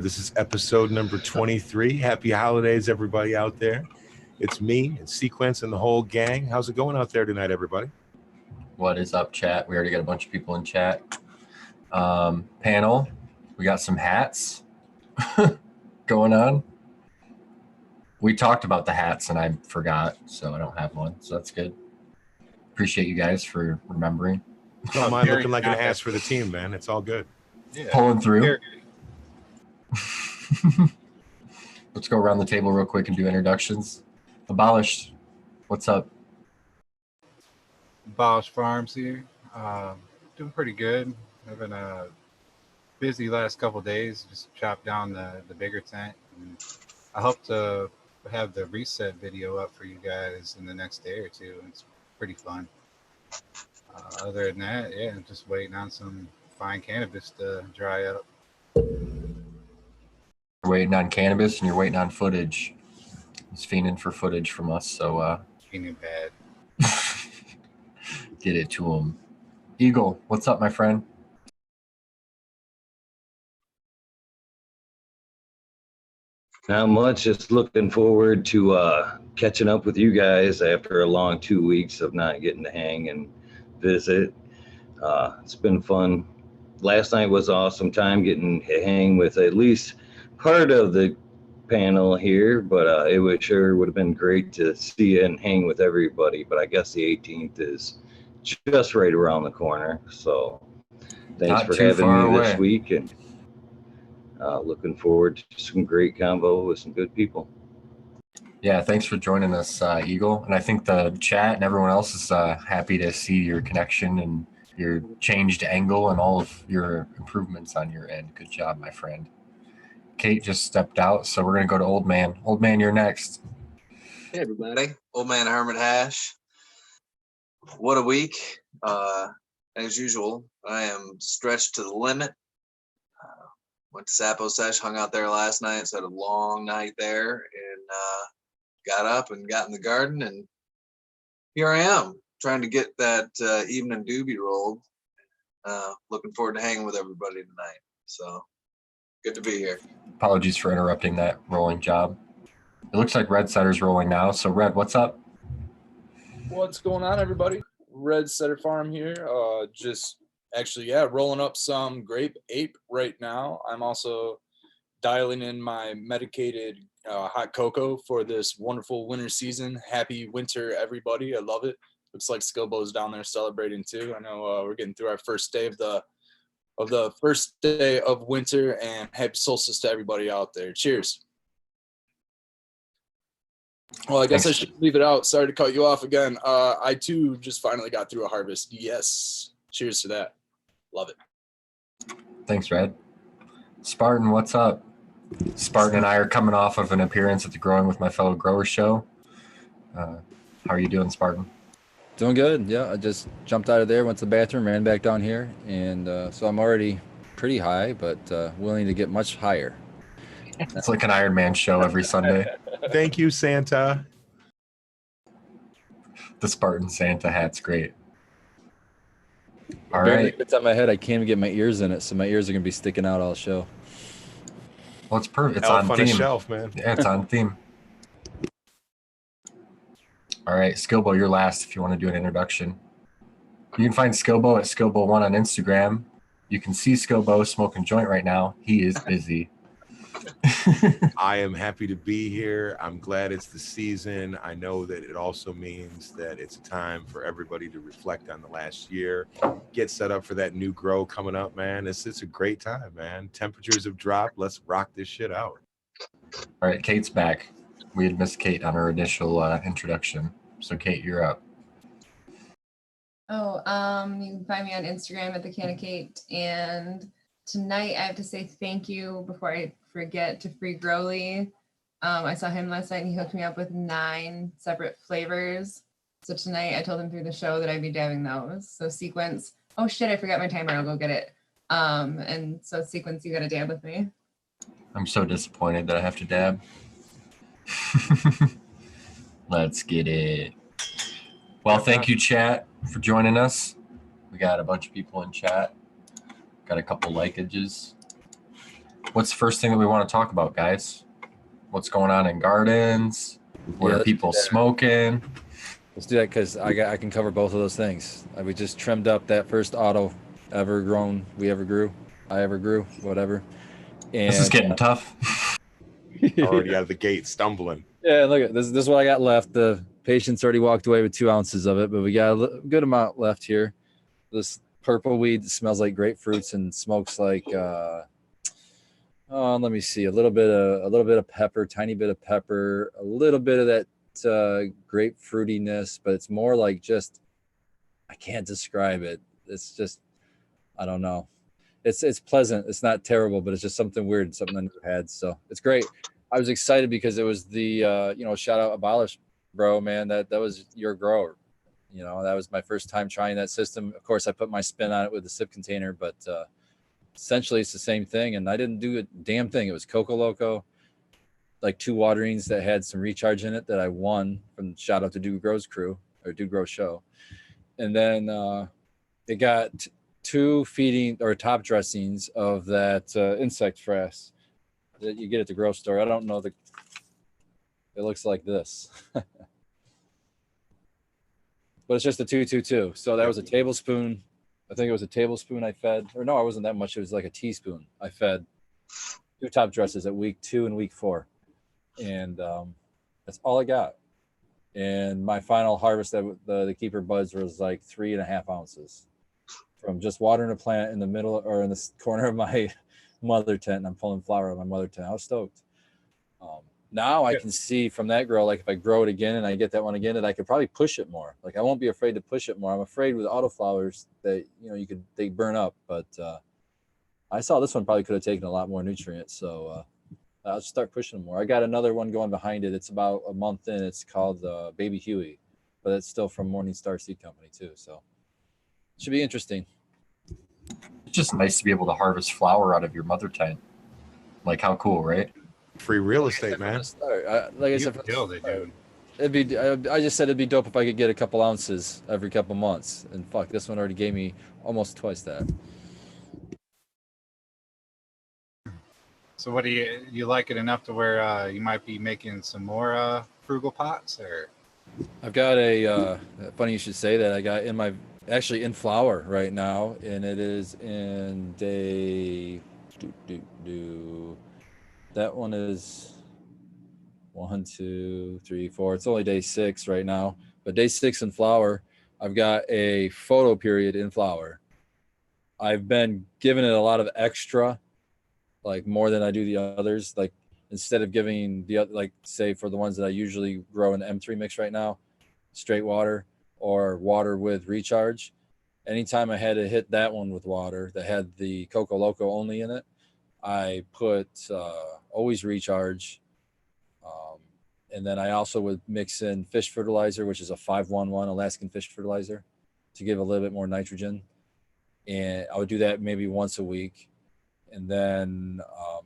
This is episode number 23. Happy holidays, everybody out there. It's me and Sequence and the whole gang. How's it going out there tonight, everybody? What is up, chat? We already got a bunch of people in chat. Panel, we got some hats going on. We talked about the hats and I forgot, so I don't have one. So that's good. Appreciate you guys for remembering. Don't mind looking like an ass for the team, man. It's all good. Yeah. Pulling through. Let's go around the table real quick and do introductions. Abolished, what's up? Abolished Farms here. Doing pretty good. I've been busy last couple days. Just chopped down the bigger tent. And I hope to have the reset video up for you guys in the next day or two. It's pretty fun. Other than that, yeah, I'm just waiting on some fine cannabis to dry up. You're waiting on cannabis and you're waiting on footage. He's fiending for footage from us, so Fiending bad. get it to him. Eagle, what's up, my friend? Not much, just looking forward to catching up with you guys after a long 2 weeks of not getting to hang and visit. It's been fun. Last night was awesome time getting to hang with at least part of the panel here, but it would have been great to see and hang with everybody. But I guess the 18th is just right around the corner. So thanks for having me this week, and looking forward to some great convo with some good people. Yeah, thanks for joining us, Eagle. And I think the chat and everyone else is happy to see your connection and your changed angle and all of your improvements on your end. Good job, my friend. Kate just stepped out, so we're going to go to Old Man. Old Man, you're next. Hey, everybody. Old Man Hermit Hash. What a week. As usual, I am stretched to the limit. Went to Sapo Sesh, hung out there last night, so had a long night there, and got up and got in the garden, and here I am, trying to get that evening doobie rolled. Looking forward to hanging with everybody tonight. So, good to be here. Apologies for interrupting that rolling job. It looks like Red Setter's rolling now. So, Red, what's up? What's going on, everybody? Red Setter Farm here. Rolling up some grape ape right now. I'm also dialing in my medicated hot cocoa for this wonderful winter season. Happy winter, everybody. I love it. Looks like Skilbo's down there celebrating too. I know we're getting through our first day of the first day of winter, and happy solstice to everybody out there. Cheers. Well, I guess I should leave it out. Sorry to cut you off again. I too just finally got through a harvest. Yes. Cheers to that. Love it. Thanks, Red. Spartan, what's up? Spartan and I are coming off of an appearance at the Growing with My Fellow Growers show. How are you doing, Spartan? Doing good. Yeah, I just jumped out of there, went to the bathroom, ran back down here, and so I'm already pretty high, but willing to get much higher. It's like an Iron Man show every Sunday. Thank you, Santa. The Spartan Santa hat's great. All Barely right. fits on my head. I can't even get my ears in it, so my ears are gonna be sticking out all show. Well, it's perfect. It's Elf on a theme. shelf, man. Yeah, it's on theme. All right, Skilbo, you're last if you want to do an introduction. You can find Skilbo at Skilbo1 on Instagram. You can see Skilbo smoking joint right now. He is busy. I am happy to be here. I'm glad it's the season. I know that it also means that it's a time for everybody to reflect on the last year, get set up for that new grow coming up, man. It's a great time, man. Temperatures have dropped. Let's rock this shit out. All right, Kate's back. We had missed Kate on her initial introduction. So, Kate, you're up. You can find me on Instagram at the Can of Kate. And tonight I have to say thank you before I forget to Free Growly. I saw him last night and he hooked me up with 9 separate flavors. So tonight I told him through the show that I'd be dabbing those. So Sequence, oh shit, I forgot my timer. I'll go get it. And so Sequence, you got to dab with me. I'm so disappointed that I have to dab. Let's get it. Well, thank you, chat, for joining us. We got a bunch of people in chat. Got a couple likeages. what's the first thing that we want to talk about, guys? What's going on in gardens? What Yeah, are let's people do that. smoking? Let's do that because I can cover both of those things. We just trimmed up that first auto ever grown we ever grew, I ever grew, whatever. And This is getting tough. Already out of the gate, stumbling. yeah, look at this. This is what I got left. The patient's already walked away with 2 ounces of it, but we got a good amount left here. This purple weed smells like grapefruits and smokes like let me see, a little bit of pepper, tiny bit of pepper, a little bit of that grapefruitiness, but it's more like just, I can't describe it. It's just, I don't know. It's pleasant. It's not terrible, but it's just something weird, something I never had. So it's great. I was excited because it was the shout out Abolish, bro, man. That was your grower. That was my first time trying that system. Of course, I put my spin on it with the sip container, but essentially it's the same thing. And I didn't do a damn thing. It was Coco Loco, like 2 waterings that had some recharge in it that I won from shout out to Dude Grows crew or Dude Grows show. And then it got 2 feeding or top dressings of that insect frass that you get at the grocery store. I don't know it looks like this. But it's just a 2-2-2. So that was a tablespoon. I think it was a tablespoon I fed, or no, it wasn't that much. It was like a teaspoon. I fed 2 top dresses at week 2 and week 4. And that's all I got. And my final harvest at the Keeper Buds was like 3.5 ounces from just watering a plant in the middle or in the corner of my mother tent. And I'm pulling flower out of my mother tent. I was stoked. Now I can see from that grow, like if I grow it again and I get that one again, that I could probably push it more. Like I won't be afraid to push it more. I'm afraid with autoflowers that, they burn up, but I saw this one probably could have taken a lot more nutrients. So I'll start pushing them more. I got another one going behind it. It's about a month in. It's called Baby Huey, but it's still from Morningstar Seed Company too. So it should be interesting. It's just nice to be able to harvest flower out of your mother tent. Like how cool, right? Free real estate, man. Like I You said, killed it, dude. it'd be. I just said it'd be dope if I could get a couple ounces every couple months. And fuck, this one already gave me almost twice that. So what do you like it enough to where you might be making some more frugal pots or? I've got funny you should say that. I got actually in flower right now, and it is in day. That one is 1, 2, 3, 4. It's only day 6 right now, but day 6 in flower. I've got a photo period in flower. I've been giving it a lot of extra, like more than I do the others. Like instead of giving the other, like say for the ones that I usually grow in the M3 mix right now, straight water or water with recharge. Anytime I had to hit that one with water that had the Coco Loco only in it, I put always recharge. And then I also would mix in fish fertilizer, which is a 511 Alaskan fish fertilizer to give a little bit more nitrogen. And I would do that maybe once a week. And then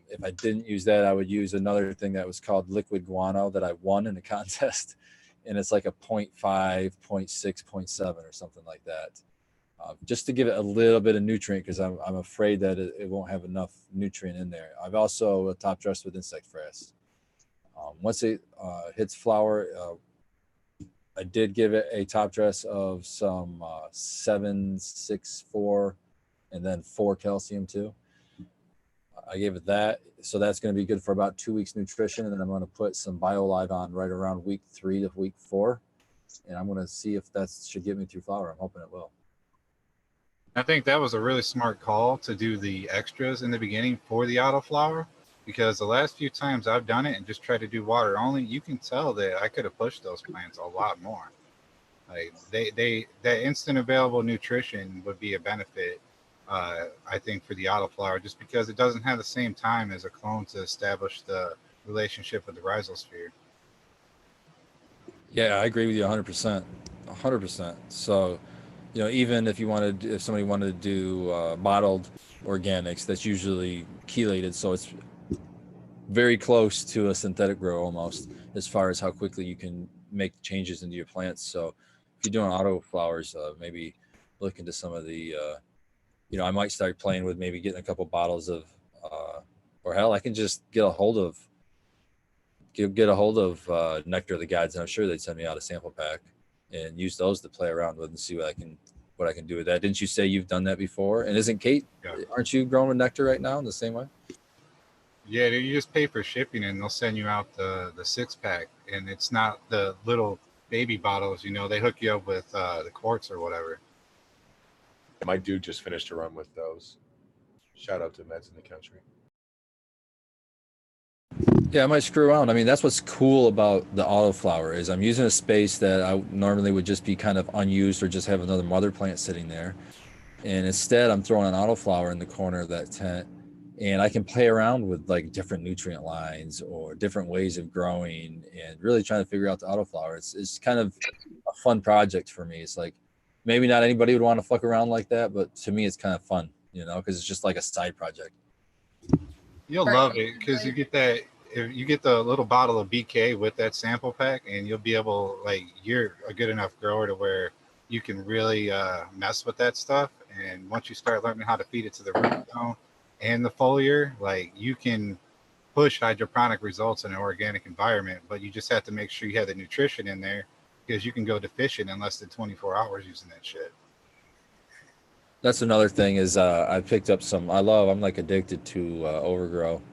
if I didn't use that, I would use another thing that was called liquid guano that I won in a contest. And it's like a 0.5, 0.6, 0.7 or something like that. Just to give it a little bit of nutrient because I'm afraid that it won't have enough nutrient in there. I've also top dressed with insect frass. Once it hits flower, I did give it a top dress of some 7, 6, 4, and then 4 calcium too. I gave it that. So that's going to be good for about 2 weeks nutrition. And then I'm going to put some BioLive on right around week 3 to week 4. And I'm going to see if that should get me through flower. I'm hoping it will. I think that was a really smart call to do the extras in the beginning for the autoflower, because the last few times I've done it and just tried to do water only, you can tell that I could have pushed those plants a lot more. Like that instant available nutrition would be a benefit, I think, for the autoflower, just because it doesn't have the same time as a clone to establish the relationship with the rhizosphere. Yeah, I agree with you 100%. 100%. So, even if somebody wanted to do bottled organics, that's usually chelated. So it's very close to a synthetic grow almost as far as how quickly you can make changes into your plants. So if you're doing auto flowers, maybe look into some of the, I might start playing with maybe getting a couple bottles of or hell, I can just get a hold of Nectar of the Gods, and I'm sure they'd send me out a sample pack and use those to play around with and see what I can do with that. Didn't you say you've done that before? And isn't Kate? Yeah. Aren't you growing with Nectar right now in the same way? Yeah, you just pay for shipping and they'll send you out the 6-pack, and it's not the little baby bottles. You know, they hook you up with the quarts or whatever. My dude just finished a run with those. Shout out to Meds in the Country. Yeah, I might screw around. I mean, that's what's cool about the autoflower is I'm using a space that I normally would just be kind of unused or just have another mother plant sitting there. And instead, I'm throwing an autoflower in the corner of that tent, and I can play around with like different nutrient lines or different ways of growing and really trying to figure out the autoflower. It's kind of a fun project for me. It's like maybe not anybody would want to fuck around like that, but to me, it's kind of fun, you know, because it's just like a side project. You'll Right. love it because you get that. If you get the little bottle of BK with that sample pack, and you'll be able, like, you're a good enough grower to where you can really mess with that stuff. And once you start learning how to feed it to the root zone and the foliar, like, you can push hydroponic results in an organic environment. But you just have to make sure you have the nutrition in there, because you can go deficient in less than 24 hours using that shit. That's another thing is I picked up some. I'm like addicted to Overgrow.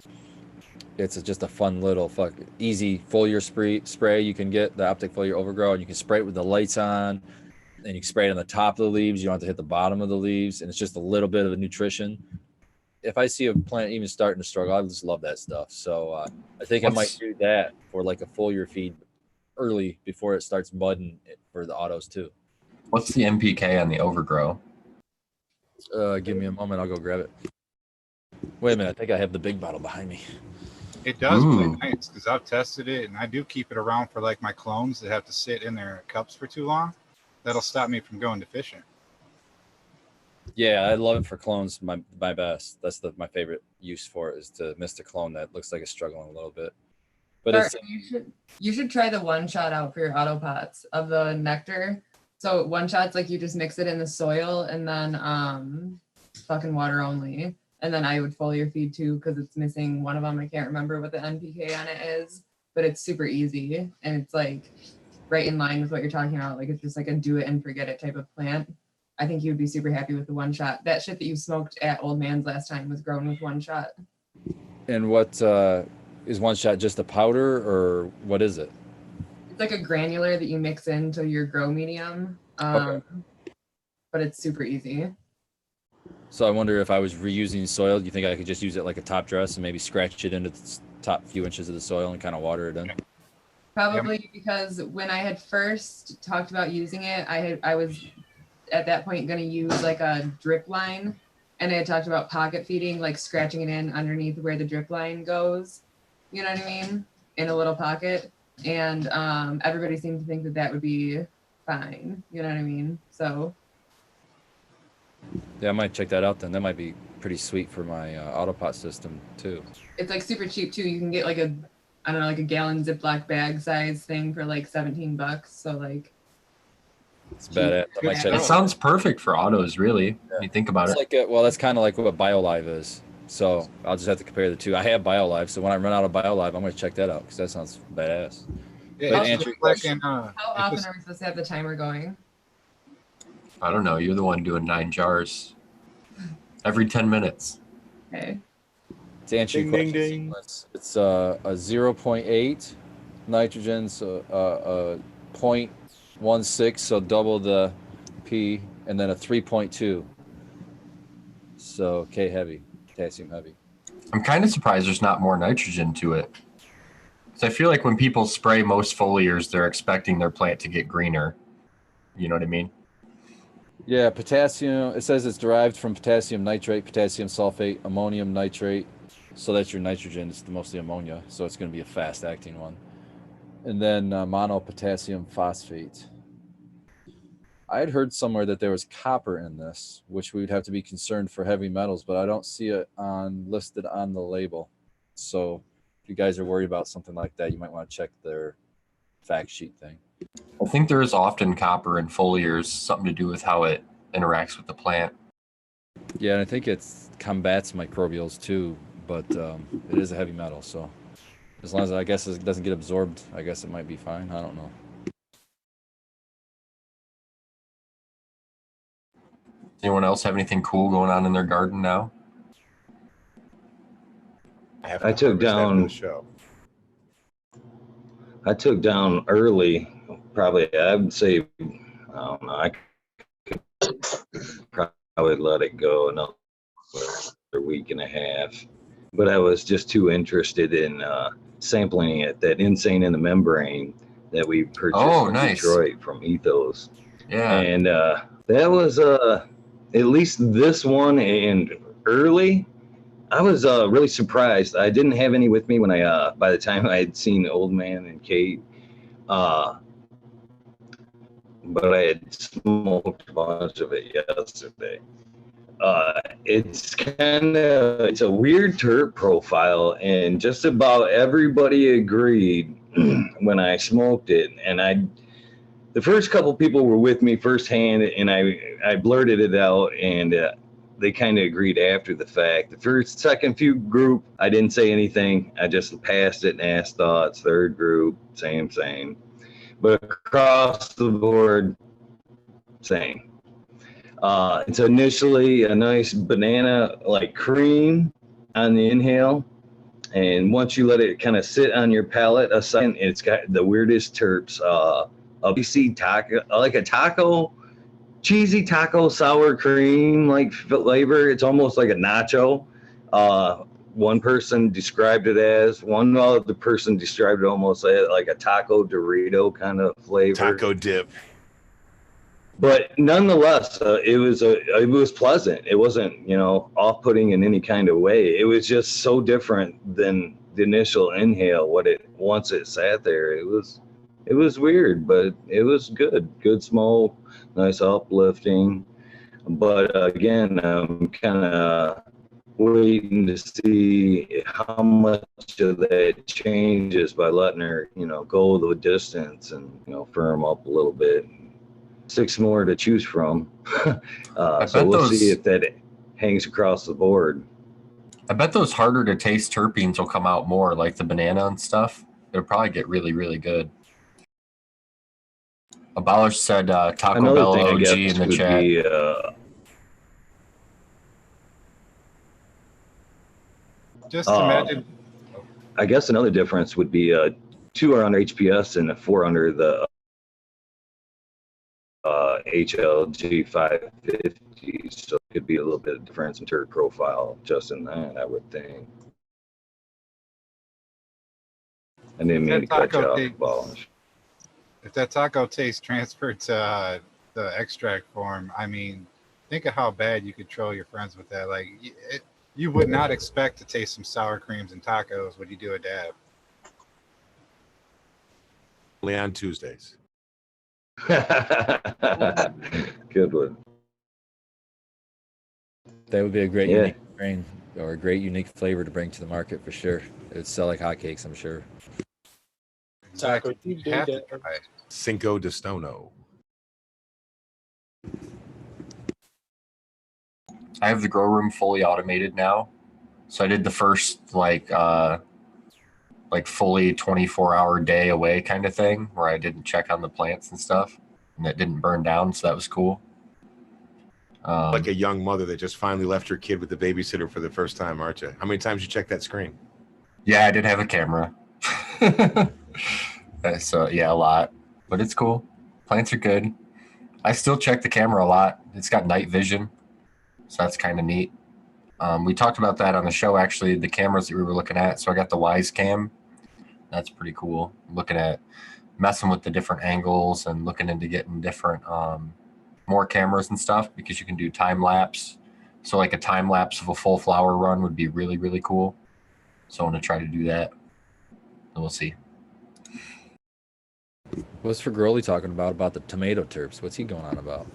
It's just a fun little easy foliar spray. You can get the optic foliar Overgrow, and you can spray it with the lights on, and you can spray it on the top of the leaves. You don't have to hit the bottom of the leaves, and it's just a little bit of nutrition. If I see a plant even starting to struggle, I just love that stuff. So I think I might do that for like a foliar feed early before it starts budding for the autos too. What's the NPK on the Overgrow? Give me a moment. I'll go grab it. Wait a minute. I think I have the big bottle behind me. It does play Ooh. nice because I've tested it, and I do keep it around for like my clones that have to sit in their cups for too long. That'll stop me from going deficient. Yeah, I love it for clones. My best. That's my favorite use for it is to mist a clone that looks like it's struggling a little bit. But Bart, you should try the one shot out for your auto pots of the nectar. So one shot's like you just mix it in the soil and then fucking water only. And then I would foliar feed too because it's missing one of them. I can't remember what the NPK on it is, but it's super easy and it's like right in line with what you're talking about. Like it's just like a do it and forget it type of plant. I think you'd be super happy with the one shot. That shit that you smoked at Old Man's last time was grown with one shot. And what is one shot just a powder or what is it? It's like a granular that you mix into your grow medium. Okay. But it's super easy. So I wonder if I was reusing soil, do you think I could just use it like a top dress and maybe scratch it into the top few inches of the soil and kind of water it in? Probably because when I had first talked about using it, I was at that point going to use like a drip line, and I had talked about pocket feeding, like scratching it in underneath where the drip line goes. You know what I mean? In a little pocket. And everybody seemed to think that that would be fine. You know what I mean? So yeah, I might check that out then. That might be pretty sweet for my autopot system too. it's like super cheap too. You can get like a, I don't know, like a gallon Ziploc bag size thing for like $17. So like, it's badass. I might check It sounds perfect for autos, really. When you think about it's it. like well, that's kind of like what BioLive is. So I'll just have to compare the two. I have BioLive, so when I run out of BioLive, I'm going to check that out because that sounds badass. Yeah, But it's answer your like question. how often are we supposed to have the timer going? I don't know. You're the one doing 9 jars every 10 minutes. Okay. To answer your Ding, question, ding, ding. Seamless, it's a 0.8 nitrogen, so a 0.16, so double the P, and then a 3.2. So K heavy, potassium heavy. I'm kind of surprised there's not more nitrogen to it. So I feel like when people spray most foliars, they're expecting their plant to get greener. You know what I mean? Yeah, potassium, it says it's derived from potassium nitrate, potassium sulfate, ammonium nitrate. So that's your nitrogen, it's mostly ammonia. So it's going to be a fast acting one. And then monopotassium phosphate. I had heard somewhere that there was copper in this, which we would have to be concerned for heavy metals, but I don't see it listed on the label. So if you guys are worried about something like that, you might want to check their fact sheet thing. I think there is often copper in foliars, something to do with how it interacts with the plant. Yeah, and I think it combats microbials too but it is a heavy metal. So as long as I guess it doesn't get absorbed, I guess it might be fine. I don't know. Anyone else have anything cool going on in their garden now? I took down the show. I took down early, probably I would say, I don't know, I could probably let it go another week and a half, but I was just too interested in sampling it, that Insane in the Membrane that we purchased in nice. Detroit from Ethos. Yeah. And that was at least this one, and early, I was really surprised. I didn't have any with me when I, by the time I had seen Old Man and Kate, but I had smoked a bunch of it yesterday. It's a weird terp profile, and just about everybody agreed when I smoked it. And the first couple people were with me firsthand, and I blurted it out, and they kind of agreed after the fact. The second few group, I didn't say anything. I just passed it and asked thoughts. Third group, same. But across the board, same. It's initially a nice banana like cream on the inhale. And once you let it kind of sit on your palate a second, it's got the weirdest terps. A BC taco, like a taco, cheesy taco sour cream like flavor. It's almost like a nacho. One person described it as, one other person described it almost like a taco Dorito kind of flavor. Taco dip. But nonetheless, it was pleasant. It wasn't, off-putting in any kind of way. It was just so different than the initial inhale. Once it sat there, it was weird, but it was good smoke, nice uplifting. But again, I'm kind of waiting to see how much of that changes by letting her, go the distance and, firm up a little bit. 6 more to choose from. So we'll see if that hangs across the board. I bet those harder to taste terpenes will come out more, like the banana and stuff. It'll probably get really, really good. Abolish said Taco Another Bell thing I OG guess in the could chat. be, Just imagine. I guess another difference would be 2 are under HPS and 4 under the HLG 550. So it could be a little bit of difference in terp profile just in that, I would think. I didn't mean to cut you off, Abolish. If that taco taste transferred to the extract form, I mean, think of how bad you could troll your friends with that. Like, you would not expect to taste some sour creams and tacos when you do a dab. Only on Tuesdays. Good one. That would be a great unique strain or a great unique flavor to bring to the market for sure. It would sell like hotcakes, I'm sure. Exactly. Taco You have to try it. Cinco de Stono. I have the grow room fully automated now. So I did the first like fully 24-hour day away kind of thing where I didn't check on the plants and stuff, and it didn't burn down. So that was cool. Like a young mother that just finally left her kid with the babysitter for the first time, aren't you? How many times you check that screen? Yeah, I did have a camera. So yeah, a lot, but it's cool. Plants are good. I still check the camera a lot. It's got night vision, so that's kind of neat. We talked about that on the show, actually, the cameras that we were looking at. So I got the Wise Cam. That's pretty cool. Looking at messing with the different angles and looking into getting different more cameras and stuff, because you can do time lapse. So like a time lapse of a full flower run would be really, really cool. So I want to try to do that. And we'll see. What's for Growly talking about the tomato terps? What's he going on about?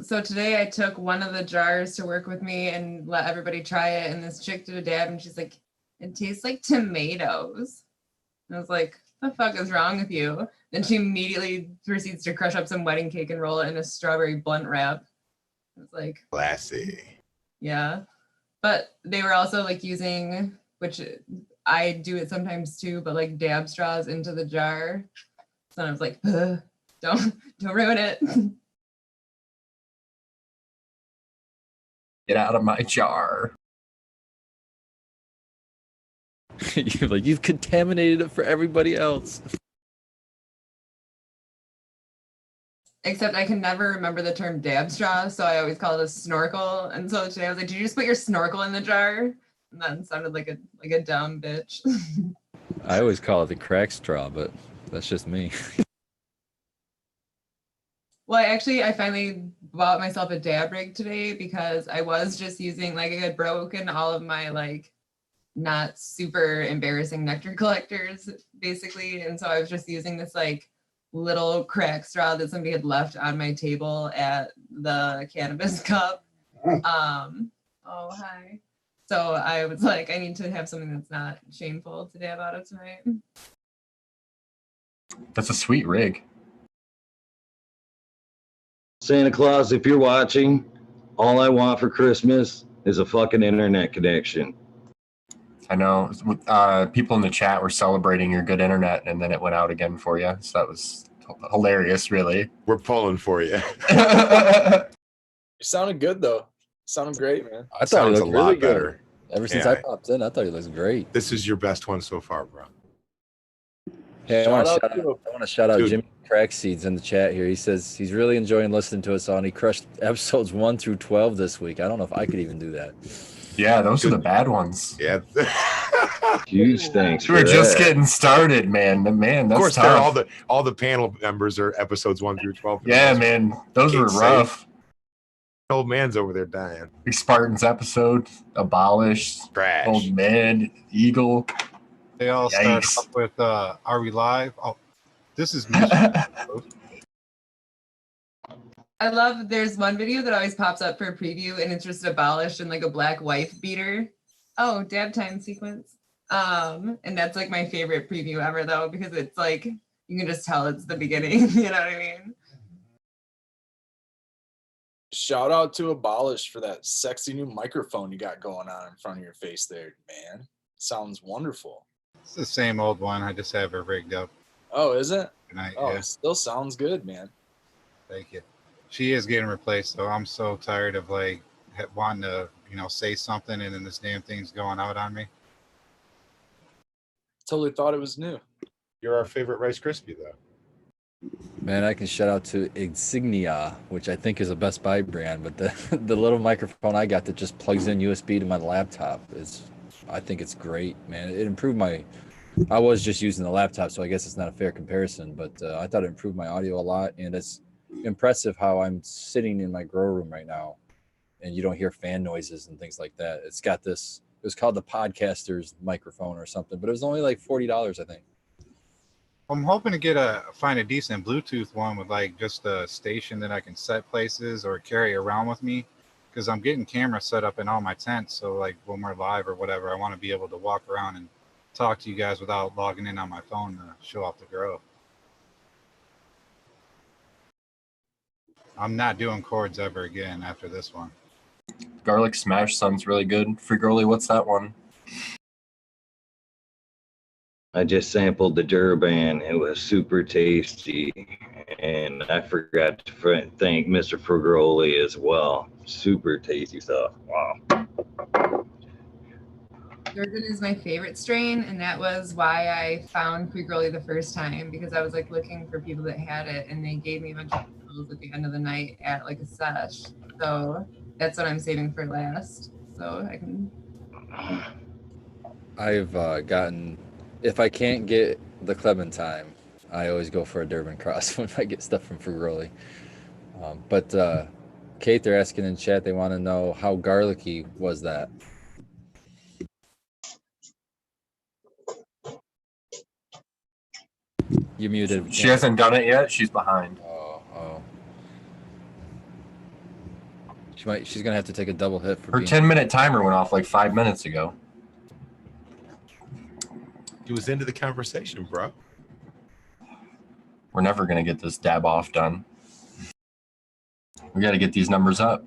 So today I took one of the jars to work with me and let everybody try it. And this chick did a dab and she's like, it tastes like tomatoes. And I was like, the fuck is wrong with you? Then she immediately proceeds to crush up some wedding cake and roll it in a strawberry blunt wrap. It was like, Classy. yeah. But they were also like using, which I do it sometimes too, but like dab straws into the jar. So I was like, don't ruin it. Get out of my jar. You're like, you've contaminated it for everybody else. Except I can never remember the term dab straw, so I always call it a snorkel. And so today I was like, did you just put your snorkel in the jar? And that sounded like a dumb bitch. I always call it the crack straw, but that's just me. Well, I finally bought myself a dab rig today because I was just using, like, I had broken all of my like not super embarrassing nectar collectors basically, and so I was just using this like little crack straw that somebody had left on my table at the cannabis cup. Oh, hi. So I was like, I need to have something that's not shameful to dab out of tonight. That's a sweet rig. Santa Claus, if you're watching, all I want for Christmas is a fucking internet connection. I know people in the chat were celebrating your good internet, and then it went out again for you. So that was hilarious, really. We're pulling for you. You sounded good though. Sounded great, man. I thought he Sounds a looked really lot good. better. Ever since Yeah. I popped in, I thought he looked great. This is your best one so far, bro. Hey, I want Shout to shout out Dude. Jimmy Crack Seeds in the chat here. He says he's really enjoying listening to us on. He crushed episodes 1 through 12 this week. I don't know if I could even do that. Yeah, those are the bad ones. Yeah. Huge thanks for We're just that. getting started, man. Man, that's Of course, tough. they're all the panel members are episodes 1 through 12. Yeah, man, those were Kate rough. Old man's over there dying. Big Spartans episode, Abolished, Trash. Old Man, Eagle. They all start Yikes. off with "Are we live?" Oh, this is me. I love, there's one video that always pops up for a preview and it's just Abolished in like a black wife beater. Oh, dab time sequence. And that's like my favorite preview ever though, because it's like, you can just tell it's the beginning, you know what I mean? Shout out to Abolish for that sexy new microphone you got going on in front of your face there, man. Sounds wonderful. It's the same old one. I just have it rigged up Oh, is it? tonight. Oh, Yeah, it still sounds good, man. thank you. She is getting replaced, though. I'm so tired of like wanting to, say something and then this damn thing's going out on me. Totally thought it was new. You're our favorite Rice Krispie, though. Man, I can shout out to Insignia, which I think is a Best Buy brand, but the little microphone I got that just plugs in USB to my laptop I think it's great, man. It improved I was just using the laptop, so I guess it's not a fair comparison, but I thought it improved my audio a lot, and it's impressive how I'm sitting in my grow room right now, and you don't hear fan noises and things like that. It's got this, it was called the Podcaster's microphone or something, but it was only like $40, I think. I'm hoping to find a decent Bluetooth one with like just a station that I can set places or carry around with me, because I'm getting cameras set up in all my tents. So like when we're live or whatever, I want to be able to walk around and talk to you guys without logging in on my phone to show off the grow. I'm not doing chords ever again after this one. Garlic Smash sounds really good. Free Girly, what's that one? I just sampled the Durban. It was super tasty. And I forgot to thank Mr. Frugoli as well. Super tasty stuff. Wow. Durban is my favorite strain, and that was why I found Free Girly the first time, because I was like looking for people that had it, and they gave me a bunch of pills at the end of the night at like a sesh. So that's what I'm saving for last. So I can. I've gotten, if I can't get the Clementine, I always go for a Durban Cross when I get stuff from Frugroli. But Kate, they're asking in chat, they want to know how garlicky was that? You muted. She hasn't done it yet. She's behind. Oh. She's gonna have to take a double hit for Her being 10-minute timer went off like 5 minutes ago. He was into the conversation, bro. We're never going to get this dab off done. We got to get these numbers up.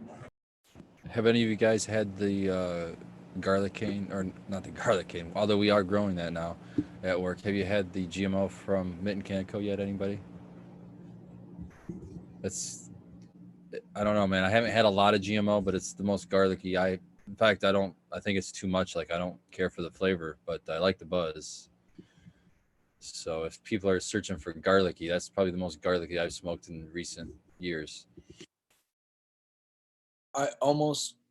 Have any of you guys had the garlic cane, or not the garlic cane? Although we are growing that now at work. Have you had the GMO from Mitten Canico yet? Anybody? I don't know, man. I haven't had a lot of GMO, but it's the most garlicky. In fact, I think it's too much. Like, I don't care for the flavor, but I like the buzz. So if people are searching for garlicky, that's probably the most garlicky I've smoked in recent years.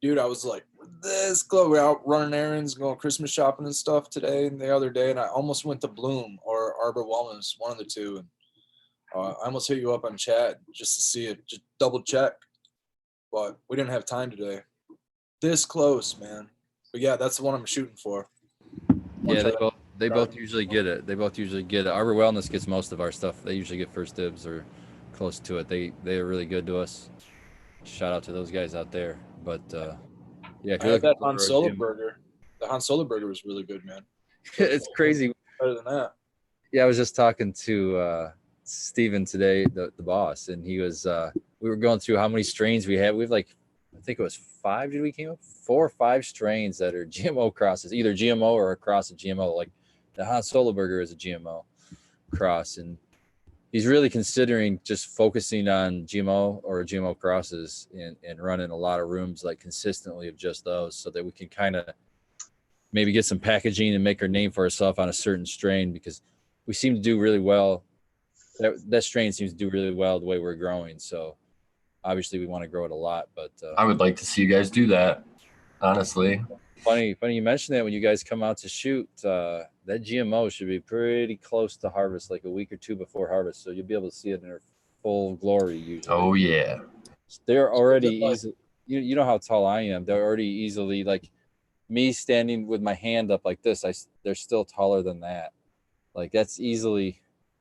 Dude, I was like this close. We're out running errands, going Christmas shopping and stuff today and the other day, and I almost went to Bloom or Arbor Wellness, one of the two, and I almost hit you up on chat just to see it, just double check, but we didn't have time today. This close, man. But yeah, that's the one I'm shooting for. Yeah, they both usually get it. Arbor Wellness gets most of our stuff. They usually get first dibs or close to it. They're really good to us. Shout out to those guys out there. But yeah, if I you're had looking that for Han a Solo gym- burger. The Han Solo burger was really good, man. it's crazy. Better than that. Yeah, I was just talking to Steven today, the boss, and he was we were going through how many strains we have. We have like, I think it was 5, did we came up? 4 or 5 strains that are GMO crosses, either GMO or a cross of GMO. Like the Han Solo burger is a GMO cross, and he's really considering just focusing on GMO or GMO crosses and running a lot of rooms like consistently of just those, so that we can kind of maybe get some packaging and make our name for ourselves on a certain strain, because we seem to do really well. That strain seems to do really well the way we're growing. So obviously we want to grow it a lot, but I would like to see you guys do that, honestly. funny you mentioned that. When you guys come out to shoot, that GMO should be pretty close to harvest, like a week or 2 before harvest, so you'll be able to see it in their full glory usually. Oh yeah. They're already easy. You know how tall I am. They're already easily, like me standing with my hand up like this, they're still taller than that. Like that's easily,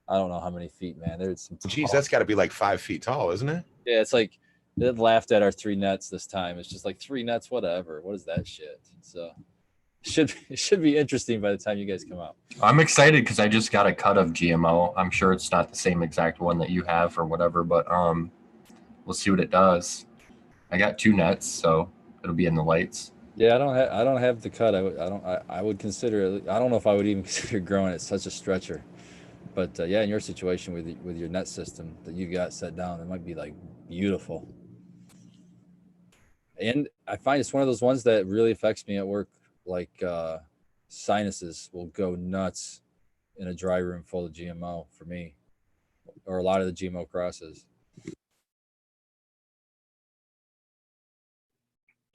I don't know how many feet, man. There's some Geez, that's got to be like 5 feet tall, isn't it? Yeah, it's like they laughed at our 3 nets this time. It's just like 3 nets, whatever. What is that shit? So it should be interesting by the time you guys come out. I'm excited because I just got a cut of GMO. I'm sure it's not the same exact one that you have or whatever, but we'll see what it does. I got 2 nets, so it'll be in the lights. Yeah, I don't have the cut. I would consider it. I don't know if I would even consider growing it such a stretcher. But yeah, in your situation with your net system that you got set down, it might be like beautiful. And I find it's one of those ones that really affects me at work. Like sinuses will go nuts in a dry room full of GMO for me, or a lot of the GMO crosses.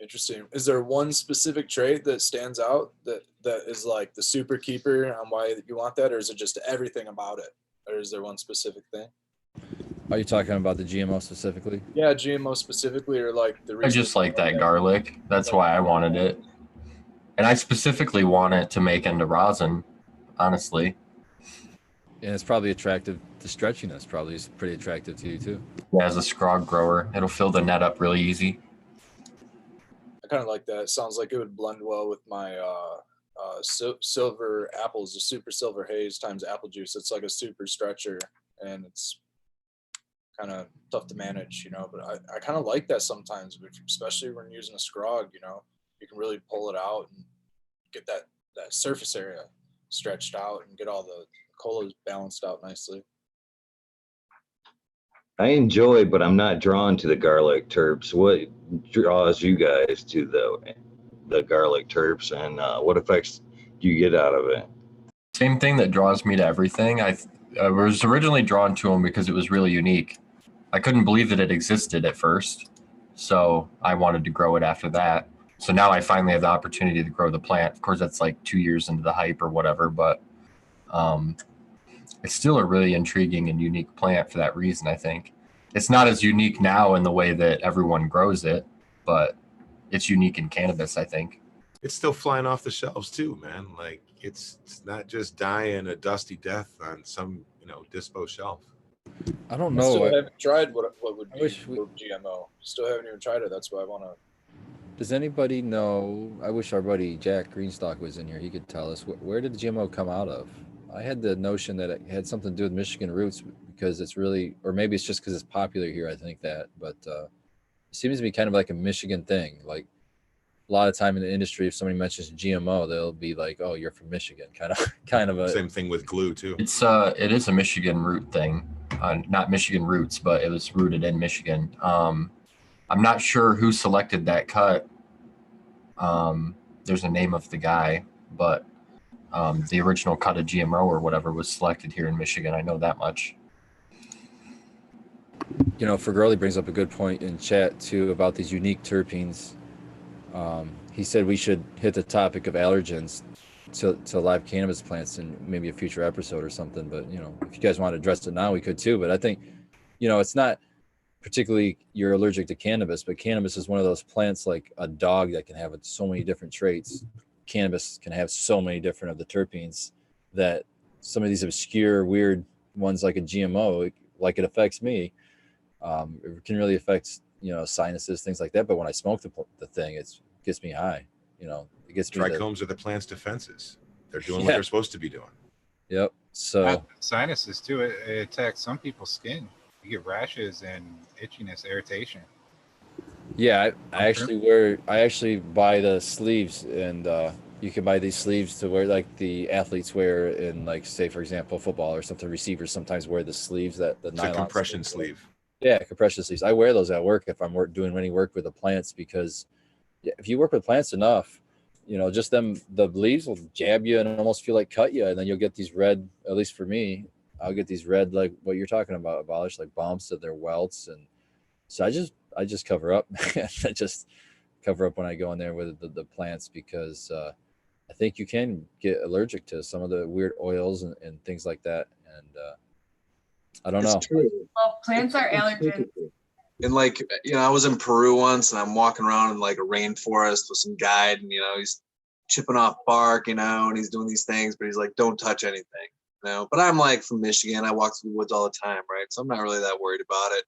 Interesting. Is there one specific trait that stands out that is like the super keeper on why you want that, or is it just everything about it, or is there one specific thing? Are you talking about the GMO specifically? Yeah, GMO specifically, or like the I reason just like that garlic. That's why I wanted it. And I specifically want it to make into rosin, honestly. And it's probably attractive. The stretchiness probably is pretty attractive to you too. Yeah, as a scrog grower, it'll fill the net up really easy. I kind of like that. It sounds like it would blend well with my silver apples, the super silver haze times apple juice. It's like a super stretcher, and it's kind of tough to manage, you know, but I kind of like that sometimes, especially when using a scrog, you know, you can really pull it out and get that surface area stretched out and get all the colas balanced out nicely. I enjoy, but I'm not drawn to the garlic terps. What draws you guys to the garlic terps, and what effects do you get out of it? Same thing that draws me to everything. I was originally drawn to them because it was really unique. I couldn't believe that it existed at first, so I wanted to grow it after that. So now I finally have the opportunity to grow the plant. Of course, that's like 2 years into the hype or whatever, but it's still a really intriguing and unique plant for that reason, I think. It's not as unique now in the way that everyone grows it, but it's unique in cannabis, I think. It's still flying off the shelves too, man. Like it's not just dying a dusty death on some, dispo shelf. I don't I know. still haven't tried what would be wish we- GMO. Still haven't even tried it. That's why I want to. Does anybody know? I wish our buddy Jack Greenstock was in here. He could tell us where did the GMO come out of? I had the notion that it had something to do with Michigan roots because it's really, or maybe it's just because it's popular here. I think that, but it seems to be kind of like a Michigan thing. Like a lot of time in the industry, if somebody mentions GMO, they'll be like, "Oh, you're from Michigan," kind of a. Same thing with glue too. It is a Michigan root thing, not Michigan roots, but it was rooted in Michigan. I'm not sure who selected that cut. There's a name of the guy, but the original cut of GMO or whatever was selected here in Michigan. I know that much. You know, Fergurley brings up a good point in chat too about these unique terpenes. He said we should hit the topic of allergens to live cannabis plants in maybe a future episode or something. But you know, if you guys want to address it now, we could too. But I think, you know, it's not particularly you're allergic to cannabis, but cannabis is one of those plants like a dog that can have so many different traits. Cannabis can have so many different of the terpenes that some of these obscure, weird ones like a GMO, like it affects me, it can really affect, you know, sinuses, things like that. But when I smoke the thing, it gets me high. You know, it gets me. Trichomes are the plant's defenses. They're doing what they're supposed to be doing. Yep. So sinuses too. It attacks some people's skin. You get rashes and itchiness, irritation. Yeah, I actually buy the sleeves, and you can buy these sleeves to wear, like the athletes wear in, like, say for example, football or something. Receivers sometimes wear the sleeves, that the nylon compression sleeve. Yeah, compression sleeves. I wear those at work if I'm doing any work with the plants, because if you work with plants enough, you know, just the leaves will jab you and almost feel like cut you, and then you'll get these red. At least for me, I'll get these red, like what you're talking about, abolish, like bumps and their welts, and so I just cover up. I just cover up when I go in there with the plants, because I think you can get allergic to some of the weird oils and things like that, and I don't know. True. Well, plants are allergens. And like, you know, I was in Peru once, and I'm walking around in like a rainforest with some guide, and you know, he's chipping off bark, you know, and he's doing these things, but he's like, don't touch anything, you know. But I'm like from Michigan, I walk through the woods all the time, right? So I'm not really that worried about it.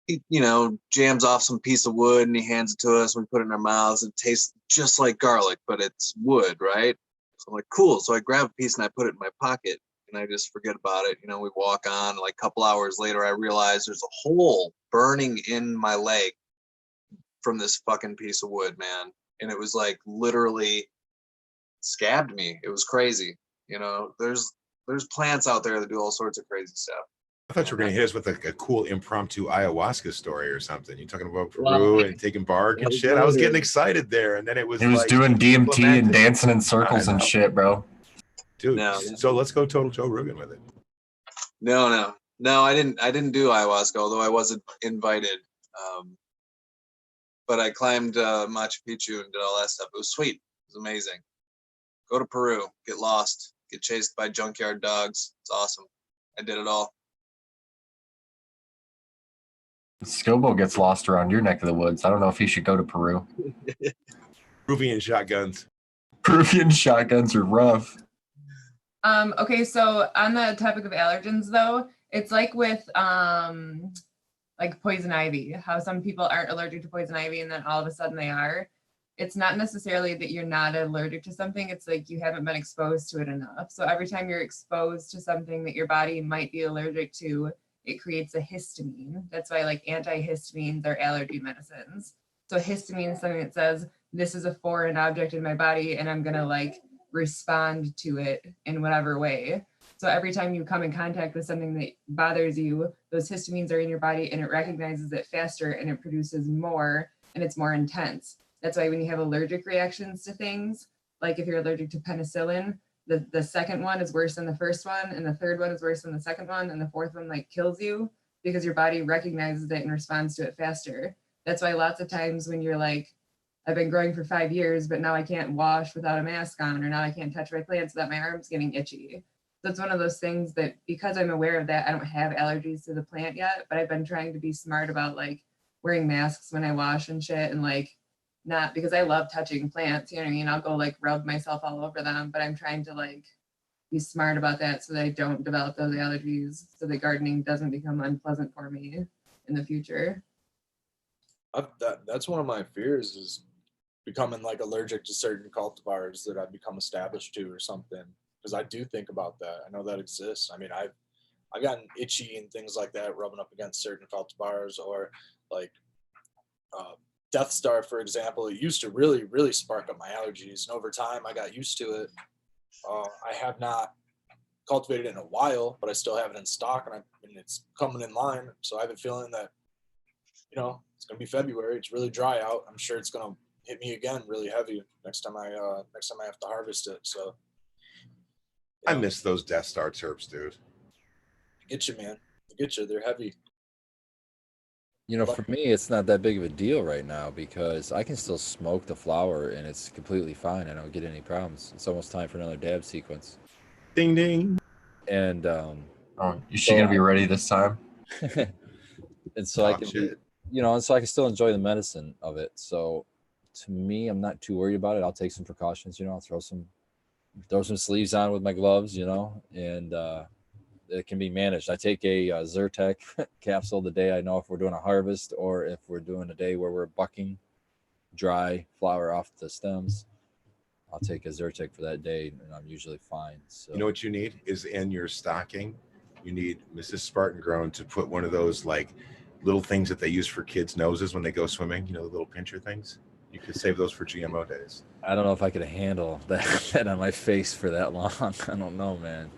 He, you know, jams off some piece of wood and he hands it to us. We put it in our mouths. It tastes just like garlic, but it's wood, right? So I'm like, cool. So I grab a piece and I put it in my pocket, and I just forget about it. You know, we walk on. Like a couple hours later, I realize there's a hole burning in my leg from this fucking piece of wood, man. And it was like literally scabbed me. It was crazy. You know, there's plants out there that do all sorts of crazy stuff. I thought you were going to hit us with a cool impromptu ayahuasca story or something. You're talking about Peru and taking bark and shit. I was getting excited there, and then it was. He was like, doing DMT and dancing in circles and shit, bro. Dude, No. So let's go total Joe Rogan with it. No, I didn't do ayahuasca, although I wasn't invited. But I climbed Machu Picchu and did all that stuff. It was sweet. It was amazing. Go to Peru, get lost, get chased by junkyard dogs. It's awesome. I did it all. Skilbo gets lost around your neck of the woods. I don't know if he should go to Peru. Peruvian shotguns. Peruvian shotguns are rough. Okay, so on the topic of allergens, though, it's like with like poison ivy, how some people aren't allergic to poison ivy and then all of a sudden they are. It's not necessarily that you're not allergic to something. It's like you haven't been exposed to it enough. So every time you're exposed to something that your body might be allergic to, it creates a histamine. That's why like antihistamines are allergy medicines. So histamine is something that says this is a foreign object in my body and I'm gonna like respond to it in whatever way. So every time you come in contact with something that bothers you, those histamines are in your body and it recognizes it faster and it produces more and it's more intense. That's why when you have allergic reactions to things, like if you're allergic to penicillin, the second one is worse than the first one, and the third one is worse than the second one, and the fourth one like kills you because your body recognizes it and responds to it faster. That's why lots of times when you're like, I've been growing for 5 years, but now I can't wash without a mask on, or now I can't touch my plants without my arms getting itchy. So it's one of those things that because I'm aware of that, I don't have allergies to the plant yet, but I've been trying to be smart about like wearing masks when I wash and shit, and like not because I love touching plants, you know what I mean? I'll go like rub myself all over them, but I'm trying to like be smart about that so that I don't develop those allergies, so that gardening doesn't become unpleasant for me in the future. That's one of my fears, is becoming like allergic to certain cultivars that I've become established to or something, because I do think about that. I know that exists. I mean, I've gotten itchy and things like that rubbing up against certain cultivars, or like Death Star, for example, it used to really, really spark up my allergies. And over time, I got used to it. I have not cultivated it in a while, but I still have it in stock, and it's coming in line. So I have a feeling that, you know, it's going to be February. It's really dry out. I'm sure it's going to hit me again really heavy next time I have to harvest it. So I miss those Death Star terps, dude. Get you, man. Get you. They're heavy. You know, for me, it's not that big of a deal right now because I can still smoke the flower and it's completely fine. I don't get any problems. It's almost time for another dab sequence. Ding ding. And is she gonna be ready this time? and so I can be, you know, and so I can still enjoy the medicine of it. So to me, I'm not too worried about it. I'll take some precautions, you know, I'll throw some sleeves on with my gloves, you know, and it can be managed. I take a Zyrtec capsule the day I know if we're doing a harvest or if we're doing a day where we're bucking dry flower off the stems. I'll take a Zyrtec for that day, and I'm usually fine. So you know what you need is in your stocking. You need Mrs. Spartan Grown to put one of those like little things that they use for kids' noses when they go swimming. You know, the little pincher things. You could save those for GMO days. I don't know if I could handle that on my face for that long. I don't know, man.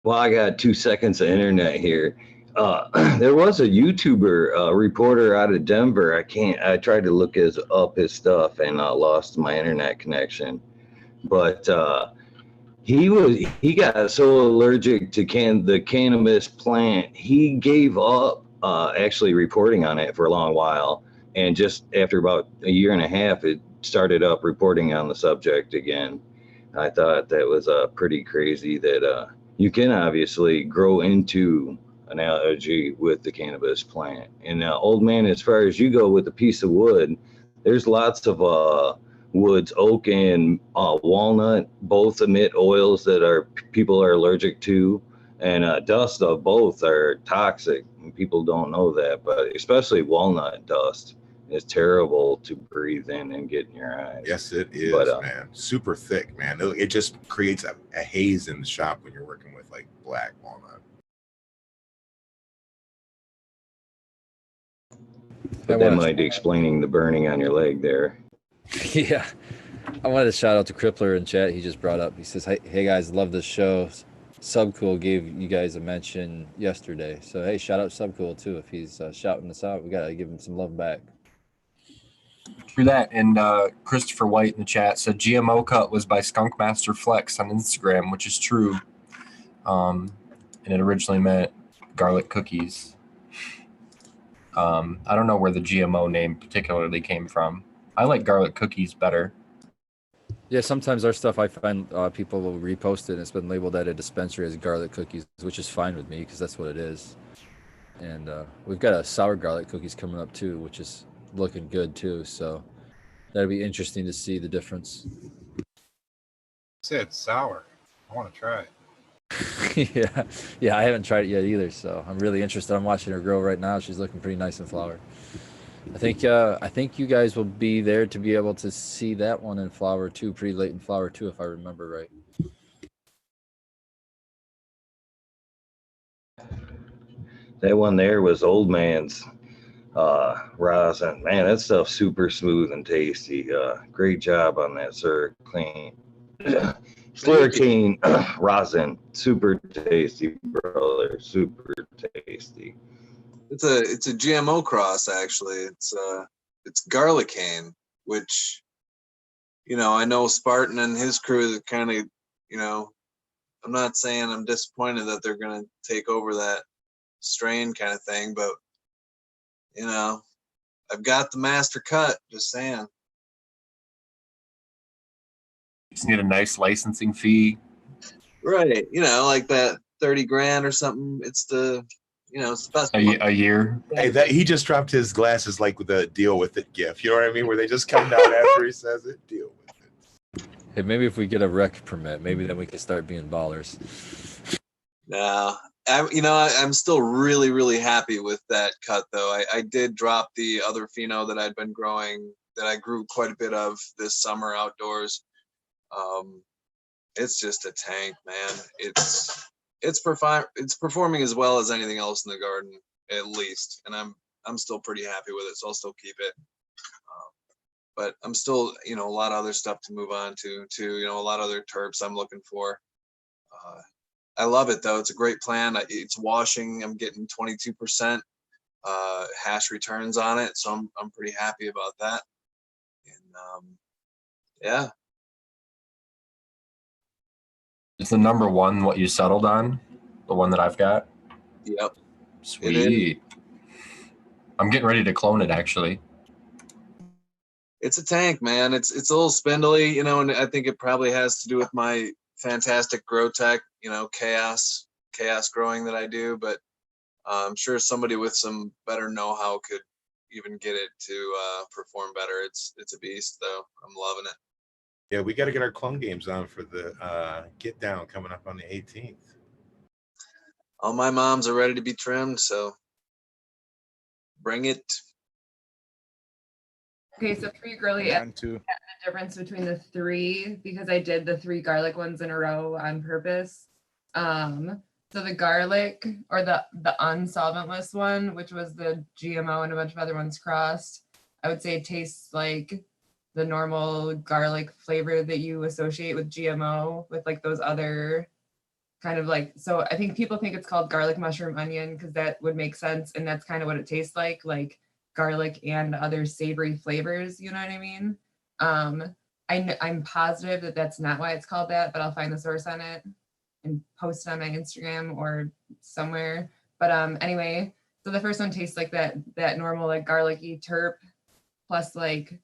Well, I got 2 seconds of internet here. There was a YouTuber reporter out of Denver. I tried to look up his stuff and lost my internet connection. But he got so allergic to the cannabis plant, he gave up actually reporting on it for a long while. And just after about a year and a half, it started up reporting on the subject again. I thought that was pretty crazy that you can obviously grow into an allergy with the cannabis plant. And old man, as far as you go with a piece of wood, there's lots of woods, oak and walnut, both emit oils that people are allergic to, and dust of both are toxic. And people don't know that, but especially walnut dust is terrible to breathe in and get in your eyes. Yes, it is, man. Super thick, man. It just creates a haze in the shop when you're working with like black walnut. But that might be explaining the burning on your leg there. Yeah. I wanted to shout out to Crippler in chat. He just brought up, he says, hey guys, love this show. Subcool gave you guys a mention yesterday. So, hey, shout out Subcool too. If he's shouting us out, we got to give him some love back. Through that, and Christopher White in the chat said GMO cut was by Skunkmaster Flex on Instagram, which is true. And it originally meant garlic cookies. I don't know where the GMO name particularly came from. I like garlic cookies better. Yeah, sometimes our stuff I find people will repost it and it's been labeled at a dispensary as garlic cookies, which is fine with me because that's what it is. And we've got a sour garlic cookies coming up too, which is looking good too. So that'd be interesting to see the difference. Said sour. I want to try it. Yeah, I haven't tried it yet either, so I'm really interested. I'm watching her grow right now. She's looking pretty nice in flower. I think you guys will be there to be able to see that one in flower too, pretty late in flower too, if I remember right. That one there was old man's rosin. Man, that stuff's super smooth and tasty. Great job on that, sir. Clean. Slurricane rosin, super tasty, brother. Super tasty. It's a GMO cross actually. It's garlicane, which, you know, I know Spartan and his crew kind of, you know, I'm not saying I'm disappointed that they're gonna take over that strain kind of thing, but you know, I've got the master cut. Just saying. Just need a nice licensing fee. Right. You know, like that 30 grand or something. It's the, you know, it's the best. A year. Hey, that he just dropped his glasses like with a deal with it gift. You know what I mean? Where they just come down after he says it. Deal with it. Hey, maybe if we get a rec permit, maybe then we can start being ballers. No, I'm still really, really happy with that cut though. I did drop the other pheno that I'd been growing, that I grew quite a bit of this summer outdoors. It's just a tank, man. It's performing as well as anything else in the garden, at least. And I'm I'm still pretty happy with it, so I'll still keep it. But I'm still, a lot of other stuff to move on to, a lot of other terps I'm looking for. I love it though. It's a great plan. It's washing. I'm getting 22% hash returns on it, so I'm pretty happy about that. And yeah. Is the number one what you settled on? The one that I've got? Yep. Sweet. I'm getting ready to clone it actually. It's a tank, man. It's a little spindly, and I think it probably has to do with my fantastic grow tech, chaos growing that I do. But I'm sure somebody with some better know-how could even get it to perform better. It's a beast, though. I'm loving it. Yeah, we got to get our clone games on for the get down coming up on the 18th. All my moms are ready to be trimmed, so bring it. Okay, so for you, girly, Mine too. the difference between the three, because I did the 3 garlic ones in a row on purpose. So the garlic, or the unsolventless one, which was the GMO and a bunch of other ones crossed, I would say it tastes like the normal garlic flavor that you associate with GMO, with like those other kind of like, so I think people think it's called garlic, mushroom, onion, because that would make sense, and that's kind of what it tastes like garlic and other savory flavors, you know what I mean? I'm positive that that's not why it's called that, but I'll find the source on it and post it on my Instagram or somewhere. But anyway, so the first one tastes like that normal like garlicky terp, plus like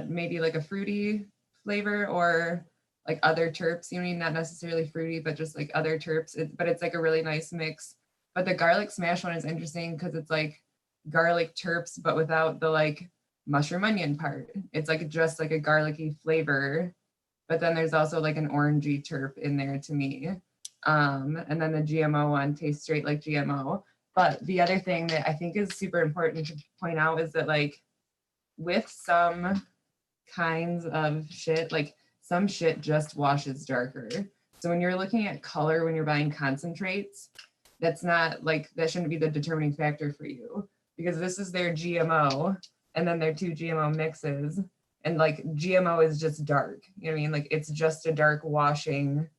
maybe like a fruity flavor, or like other terps, you know what I mean? Not necessarily fruity, but just like other terps. But it's like a really nice mix. But the garlic smash one is interesting because it's like garlic terps, but without the like mushroom onion part. It's like just like a garlicky flavor, but then there's also like an orangey terp in there to me. And then the GMO one tastes straight like GMO. But the other thing that I think is super important to point out is that like with some kinds of shit, like some shit just washes darker. So when you're looking at color, when you're buying concentrates, that's not like, that shouldn't be the determining factor for you, because this is their GMO and then their 2 GMO mixes. And like GMO is just dark, you know what I mean? Like it's just a dark washing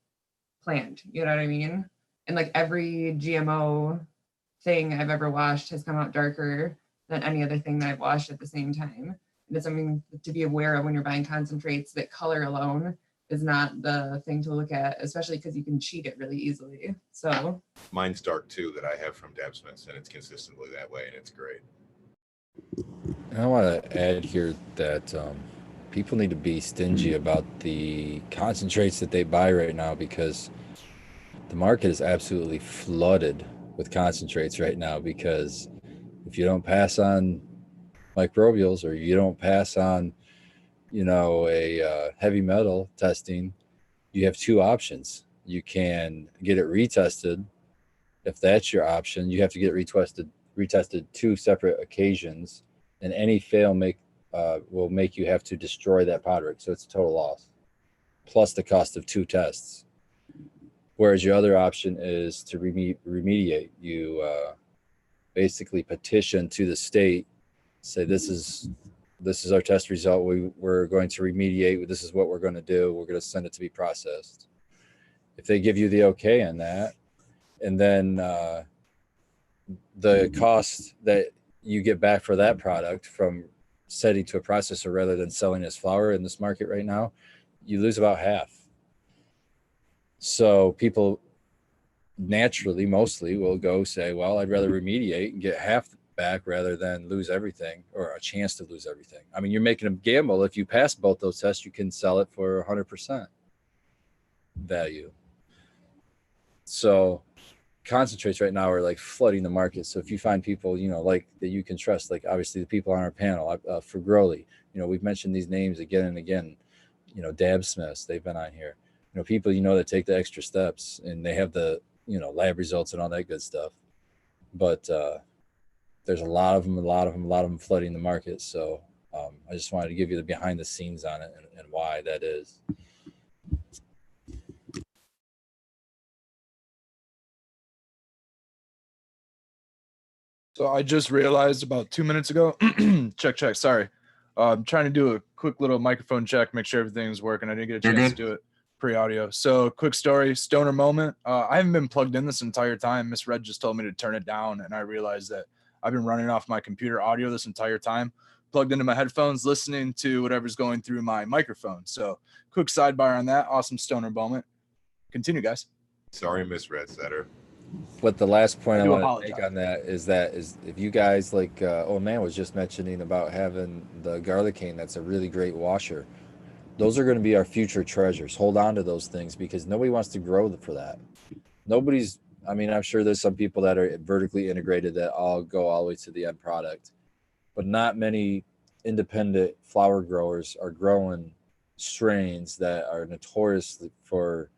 plant, you know what I mean? And like every GMO thing I've ever washed has come out darker than any other thing that I've washed at the same time. And it's something to be aware of when you're buying concentrates, that color alone is not the thing to look at, especially because you can cheat it really easily. So Mine's dark too, that I have from Dab Smiths, and it's consistently that way, and it's great. And I want to add here that people need to be stingy about the concentrates that they buy right now, because the market is absolutely flooded with concentrates right now. Because if you don't pass on microbials, or you don't pass on, a heavy metal testing, you have 2 options. You can get it retested. If that's your option, you have to get retested 2 separate occasions, and any fail will make you have to destroy that pod rig. So it's a total loss, plus the cost of 2 tests. Whereas your other option is to remediate. You basically petition to the state, say this is our test result. We're going to remediate. This is what we're going to do. We're going to send it to be processed. If they give you the okay on that, and then the cost that you get back for that product from setting to a processor rather than selling as flour in this market right now, you lose about half. So people naturally, mostly, will go say, well, I'd rather remediate and get half back rather than lose everything, or a chance to lose everything. I mean, you're making a gamble. If you pass both those tests, you can sell it for 100% value. So concentrates right now are like flooding the market. So if you find people, like that you can trust, like obviously the people on our panel for Growly, we've mentioned these names again and again, Dab Smiths, they've been on here, people, that take the extra steps, and they have the, lab results and all that good stuff. But there's a lot of them flooding the market. So I just wanted to give you the behind the scenes on it and why that is. So I just realized about 2 minutes ago. check. Sorry. I'm trying to do a quick little microphone check, make sure everything's working. I didn't get a You're chance good. to do it pre-audio. So quick story, stoner moment. I haven't been plugged in this entire time. Miss Red just told me to turn it down, and I realized that I've been running off my computer audio this entire time, plugged into my headphones, listening to whatever's going through my microphone. So quick sidebar on that. Awesome stoner moment. Continue, guys. Sorry, Miss Red Setter. But the last point I I do want to apologize. make on that is if you guys like, old man was just mentioning about having the garlic cane, that's a really great washer. Those are going to be our future treasures. Hold on to those things because nobody wants to grow for that. Nobody's, I mean, I'm sure there's some people that are vertically integrated that all go all the way to the end product, but not many independent flower growers are growing strains that are notorious for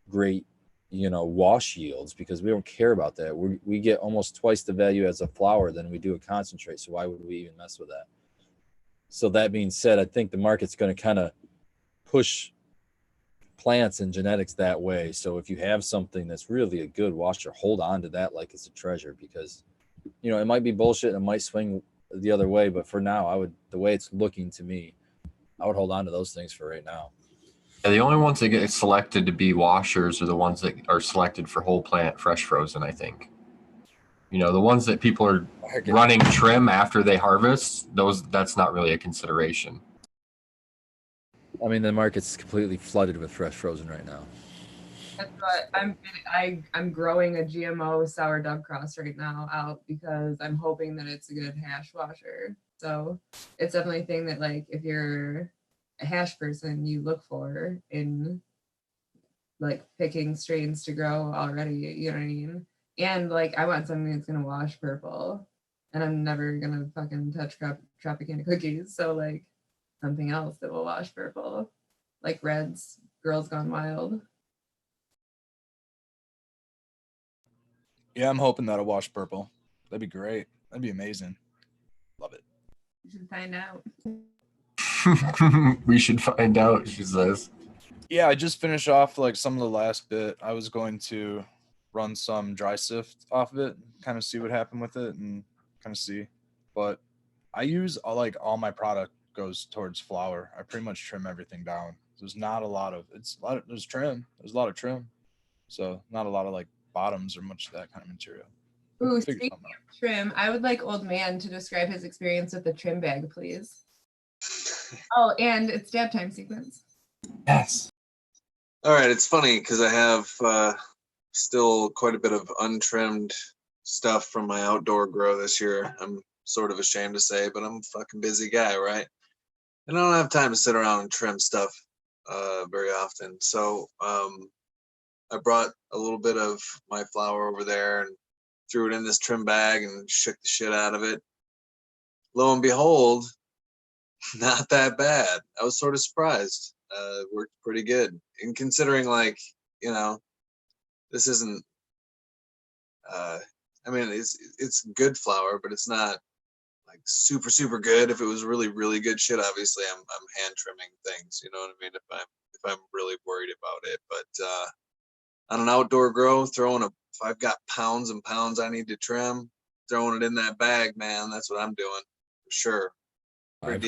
great, wash yields because we don't care about that. We get almost twice the value as a flower than we do a concentrate. So why would we even mess with that? So that being said, I think the market's going to kind of push plants and genetics that way. So if you have something that's really a good washer, hold on to that like it's a treasure because, it might be bullshit and it might swing the other way. But for now, the way it's looking to me, I would hold on to those things for right now. Yeah, the only ones that get selected to be washers are the ones that are selected for whole plant fresh frozen, I think. The ones that people are running trim after they harvest, that's not really a consideration. I mean, the market's completely flooded with fresh frozen right now. That's what I'm growing a GMO sourdough cross right now out because I'm hoping that it's a good hash washer. So it's definitely a thing that like if you're a hash person, you look for in like picking strains to grow already, you know what I mean? And like I want something that's gonna wash purple, and I'm never gonna fucking touch Tropicana cookies. So like something else that will wash purple, like Red's Girls Gone Wild. Yeah, I'm hoping that'll wash purple. That'd be great. That'd be amazing. Love it. You should find out. We should find out, she says. Yeah, I just finished off like some of the last bit. I was going to run some dry sift off of it, kind of see what happened with it and kind of see. But I use all my product goes towards flour. I pretty much trim everything down. There's not a lot of there's trim. There's a lot of trim. So not a lot of like bottoms or much of that kind of material. Ooh, speaking of trim, I would like old man to describe his experience with the trim bag, please. Oh, and it's dab time sequence. Yes. All right, it's funny because I have still quite a bit of untrimmed stuff from my outdoor grow this year. I'm sort of ashamed to say, but I'm a fucking busy guy, right? And I don't have time to sit around and trim stuff very often. So I brought a little bit of my flour over there and threw it in this trim bag and shook the shit out of it. Lo and behold, not that bad. I was sort of surprised. It worked pretty good. And considering this isn't I mean it's good flour, but it's not like super, super good. If it was really, really good shit, obviously I'm hand trimming things, you know what I mean? If I'm really worried about it. But on an outdoor grow, if I've got pounds and pounds I need to trim, throwing it in that bag, man, that's what I'm doing for sure. I've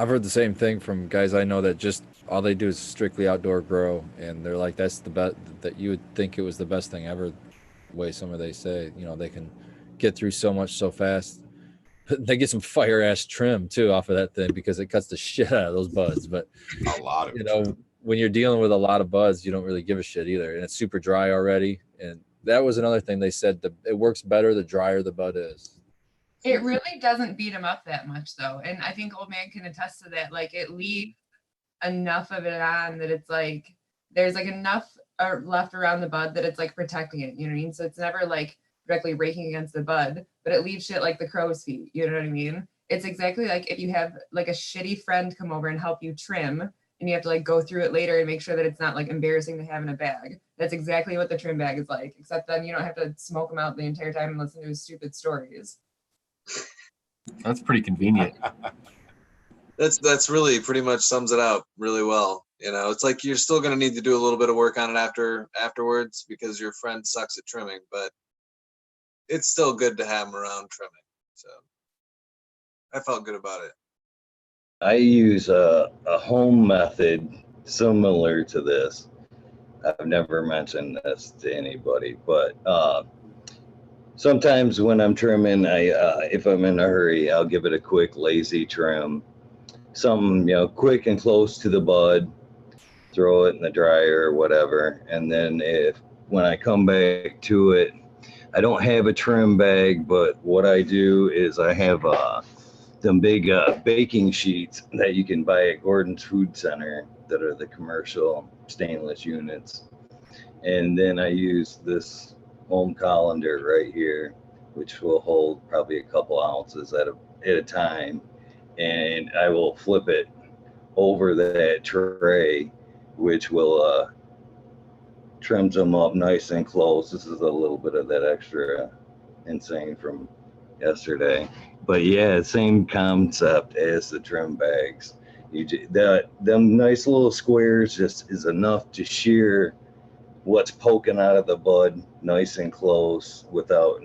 heard the same thing from guys I know that just all they do is strictly outdoor grow, and they're like, that's the best. That you would think it was the best thing ever. The way some of they say, they can get through so much so fast. They get some fire ass trim too off of that thing because it cuts the shit out of those buds. But A lot of when you're dealing with a lot of buds, you don't really give a shit either, and it's super dry already. And that was another thing they said, it works better the drier the bud is. It really doesn't beat them up that much though. And I think old man can attest to that. Like it leaves enough of it on that it's like there's like enough left around the bud that it's like protecting it, you know what I mean? So it's never like directly raking against the bud, but it leaves shit like the crow's feet, you know what I mean? It's exactly like if you have like a shitty friend come over and help you trim and you have to like go through it later and make sure that it's not like embarrassing to have in a bag. That's exactly what the trim bag is like, except then you don't have to smoke them out the entire time and listen to his stupid stories. That's pretty convenient. That's really pretty much sums it out really well. It's like you're still going to need to do a little bit of work on it afterwards because your friend sucks at trimming, but it's still good to have them around trimming. So I felt good about it. I use a home method similar to this. I've never mentioned this to anybody, but sometimes when I'm trimming, if I'm in a hurry, I'll give it a quick lazy trim, something quick and close to the bud. Throw it in the dryer or whatever, and then when I come back to it, I don't have a trim bag, but what I do is I have them big baking sheets that you can buy at Gordon's Food Center that are the commercial stainless units. And then I use this home colander right here, which will hold probably a couple ounces at a time. And I will flip it over that tray, which will trims them up nice and close. This is a little bit of that extra insane from yesterday, but yeah, same concept as the trim bags. Them nice little squares just is enough to shear what's poking out of the bud nice and close without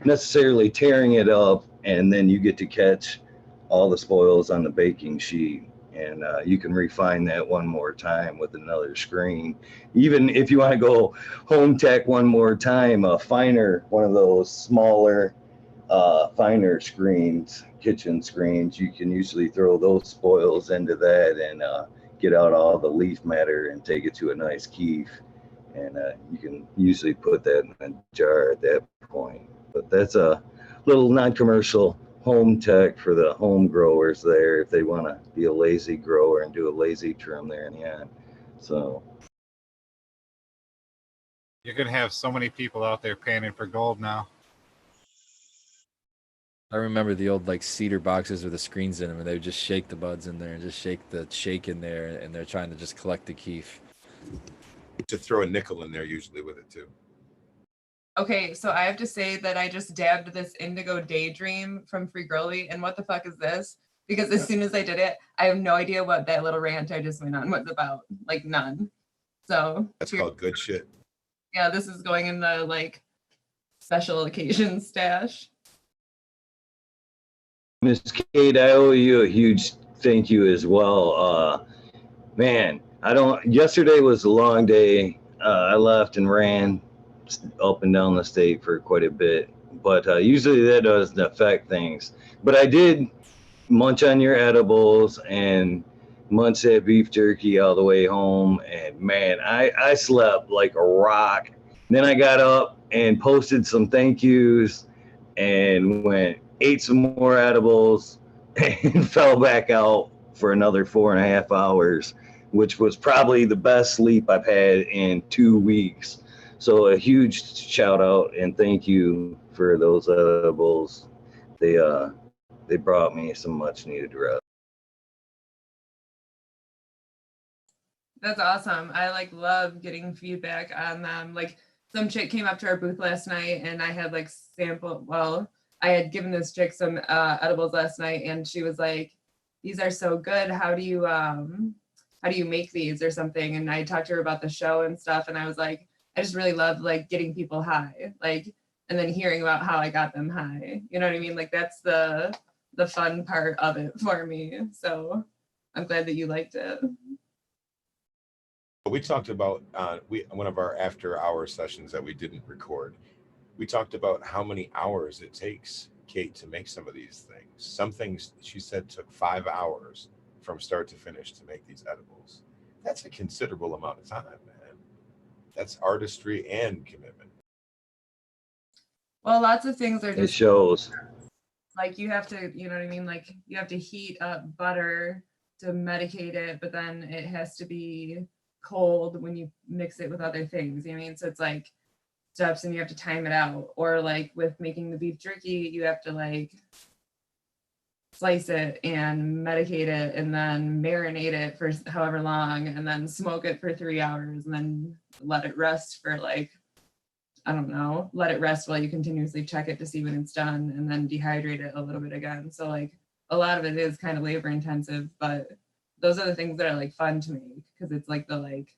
necessarily tearing it up, and then you get to catch all the spoils on the baking sheet. And you can refine that one more time with another screen. Even if you want to go home tech one more time, a finer, one of those smaller, finer screens, kitchen screens, you can usually throw those spoils into that and get out all the leaf matter and take it to a nice keef. And you can usually put that in a jar at that point. But that's a little non-commercial home tech for the home growers there if they want to be a lazy grower and do a lazy trim there in the end. So You're gonna have so many people out there panning for gold now. I remember the old like cedar boxes with the screens in them, and they would just shake the buds in there and just shake the shake in there, and they're trying to just collect the keef. To throw a nickel in there usually with it too. Okay, so I have to say that I just dabbed this Indigo Daydream from Free Girly, and what the fuck is this? Because as soon as I did it, I have no idea what that little rant I just went on was about. Like none. So That's called good shit. yeah, this is going in the like special occasion stash. Miss Kate, I owe you a huge thank you as well. Man, yesterday was a long day. I left and ran up and down the state for quite a bit, but usually that doesn't affect things. But I did munch on your edibles and munch that beef jerky all the way home, and man, I slept like a rock. Then I got up and posted some thank yous and ate some more edibles and fell back out for another 4.5 hours, which was probably the best sleep I've had in 2 weeks. So a huge shout out and thank you for those edibles. They brought me some much needed rest. That's awesome. I like love getting feedback on them. Like some chick came up to our booth last night and I had like I had given this chick some edibles last night and she was like, these are so good. How do you make these or something? And I talked to her about the show and stuff. And I was like, I just really love like getting people high, like, and then hearing about how I got them high. You know what I mean? Like that's the fun part of it for me. So I'm glad that you liked it. We talked about one of our after hour sessions that we didn't record. We talked about how many hours it takes Kate to make some of these things. Some things she said took 5 hours from start to finish to make these edibles. That's a considerable amount of time, man. That's artistry and commitment. Well, lots of things are It just shows. like you have to, you know what I mean? Like you have to heat up butter to medicate it, but then it has to be cold when you mix it with other things. You know what I mean? So it's like steps and you have to time it out. Or like with making the beef jerky, you have to like slice it and medicate it and then marinate it for however long and then smoke it for 3 hours and then let it rest for like, I don't know, let it rest while you continuously check it to see when it's done and then dehydrate it a little bit again. So like a lot of it is kind of labor intensive, but those are the things that are like fun to make because it's like the like,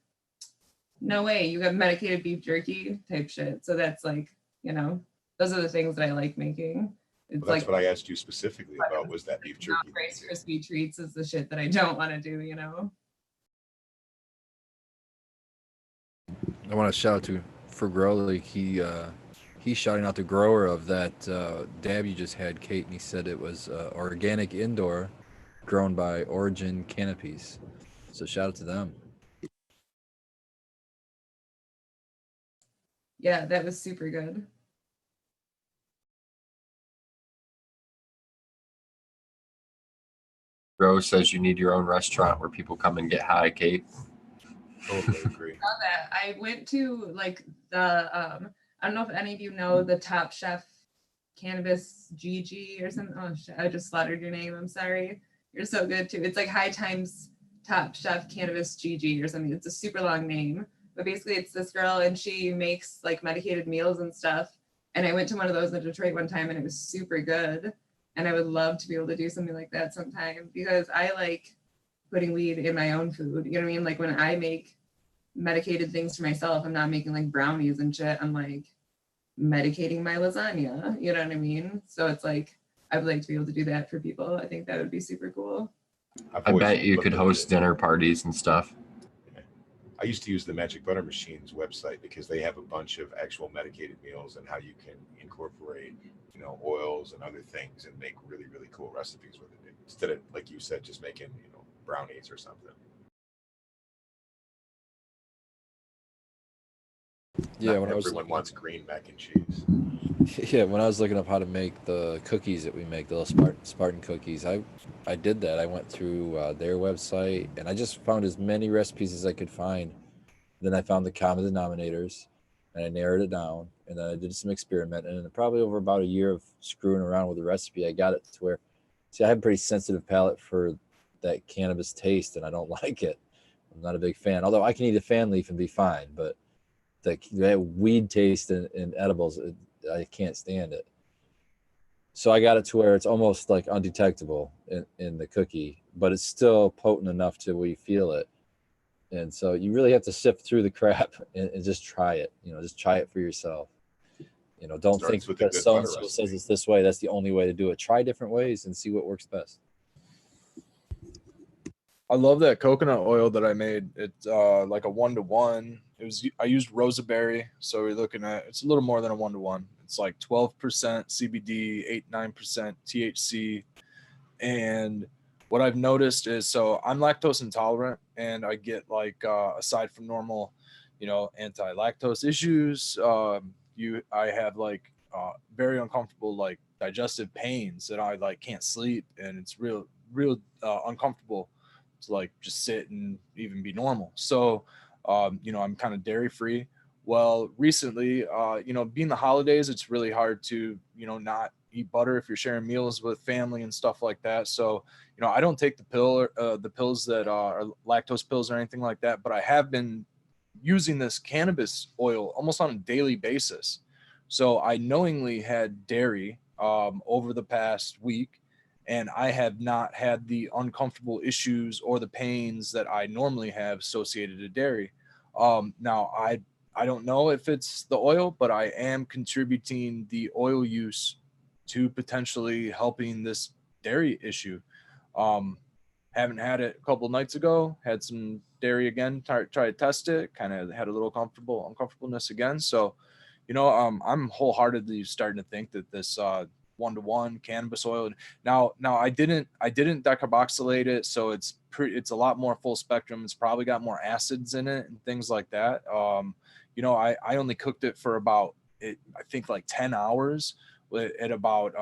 no way, you got medicated beef jerky type shit. So that's like, you know, those are the things that I like making. It's Well, that's like what I asked you specifically about, was that beef jerky. Rice Krispie treats is the shit that I don't want to do, I want to shout out to Fergroli. He's shouting out the grower of that dab you just had, Kate, and he said it was organic indoor, grown by Origin Canopies. So shout out to them. Yeah, that was super good. Rose says you need your own restaurant where people come and get high, Kate. Totally agree. Saw that. I went to like the I don't know if any of you know the Top Chef Cannabis GG or something. Oh shit, I just slaughtered your name. I'm sorry. You're so good too. It's like High Times Top Chef Cannabis GG or something. It's a super long name. But basically it's this girl and she makes like medicated meals and stuff. And I went to one of those in Detroit one time and it was super good. And I would love to be able to do something like that sometime because I like putting weed in my own food. You know what I mean? Like when I make medicated things for myself, I'm not making like brownies and shit. I'm like medicating my lasagna. You know what I mean? So it's like I would like to be able to do that for people. I think that would be super cool. I bet you could host dinner parties and stuff. I used to use the Magic Butter Machines website because they have a bunch of actual medicated meals and how you can incorporate, oils and other things and make really, really cool recipes with it. Instead of, like you said, just making, brownies or something. Yeah, Not when everyone wants green mac and cheese. Yeah, when I was looking up how to make the cookies that we make, the little Spartan cookies, I did that. I went through their website and I just found as many recipes as I could find. Then I found the common denominators and I narrowed it down. And then I did some experimenting. And probably over about a year of screwing around with the recipe, I got it to where, see, I have a pretty sensitive palate for that cannabis taste and I don't like it. I'm not a big fan. Although I can eat a fan leaf and be fine, but that weed taste in edibles, I can't stand it. So I got it to where it's almost like undetectable in the cookie, but it's still potent enough to where you feel it. And so you really have to sift through the crap and just try it. Just try it for yourself. Don't think that so-and-so says it's this way. That's the only way to do it. Try different ways and see what works best. I love that coconut oil that I made. It's like a 1-to-1. I used rosaberry, so we're looking at, it's a little more than a 1-to-1. It's like 12% CBD, 8-9% THC. And what I've noticed is, so I'm lactose intolerant, and I get like aside from normal, anti-lactose issues, I have like very uncomfortable like digestive pains that I like can't sleep, and it's real uncomfortable to like just sit and even be normal. So I'm kind of dairy free. Well, recently, being the holidays, it's really hard to not eat butter if you're sharing meals with family and stuff like that. So I don't take the pills that are lactose pills or anything like that, but I have been using this cannabis oil almost on a daily basis. So I knowingly had dairy over the past week, and I have not had the uncomfortable issues or the pains that I normally have associated to dairy. Now I don't know if it's the oil, but I am contributing the oil use to potentially helping this dairy issue. Haven't had it a couple of nights ago, had some dairy again, try to test it, kind of had a little uncomfortableness again. So, I'm wholeheartedly starting to think that this 1-to-1 cannabis oil. Now I didn't decarboxylate it, so it's a lot more full spectrum. It's probably got more acids in it and things like that. I only cooked it for about I think like 10 hours at about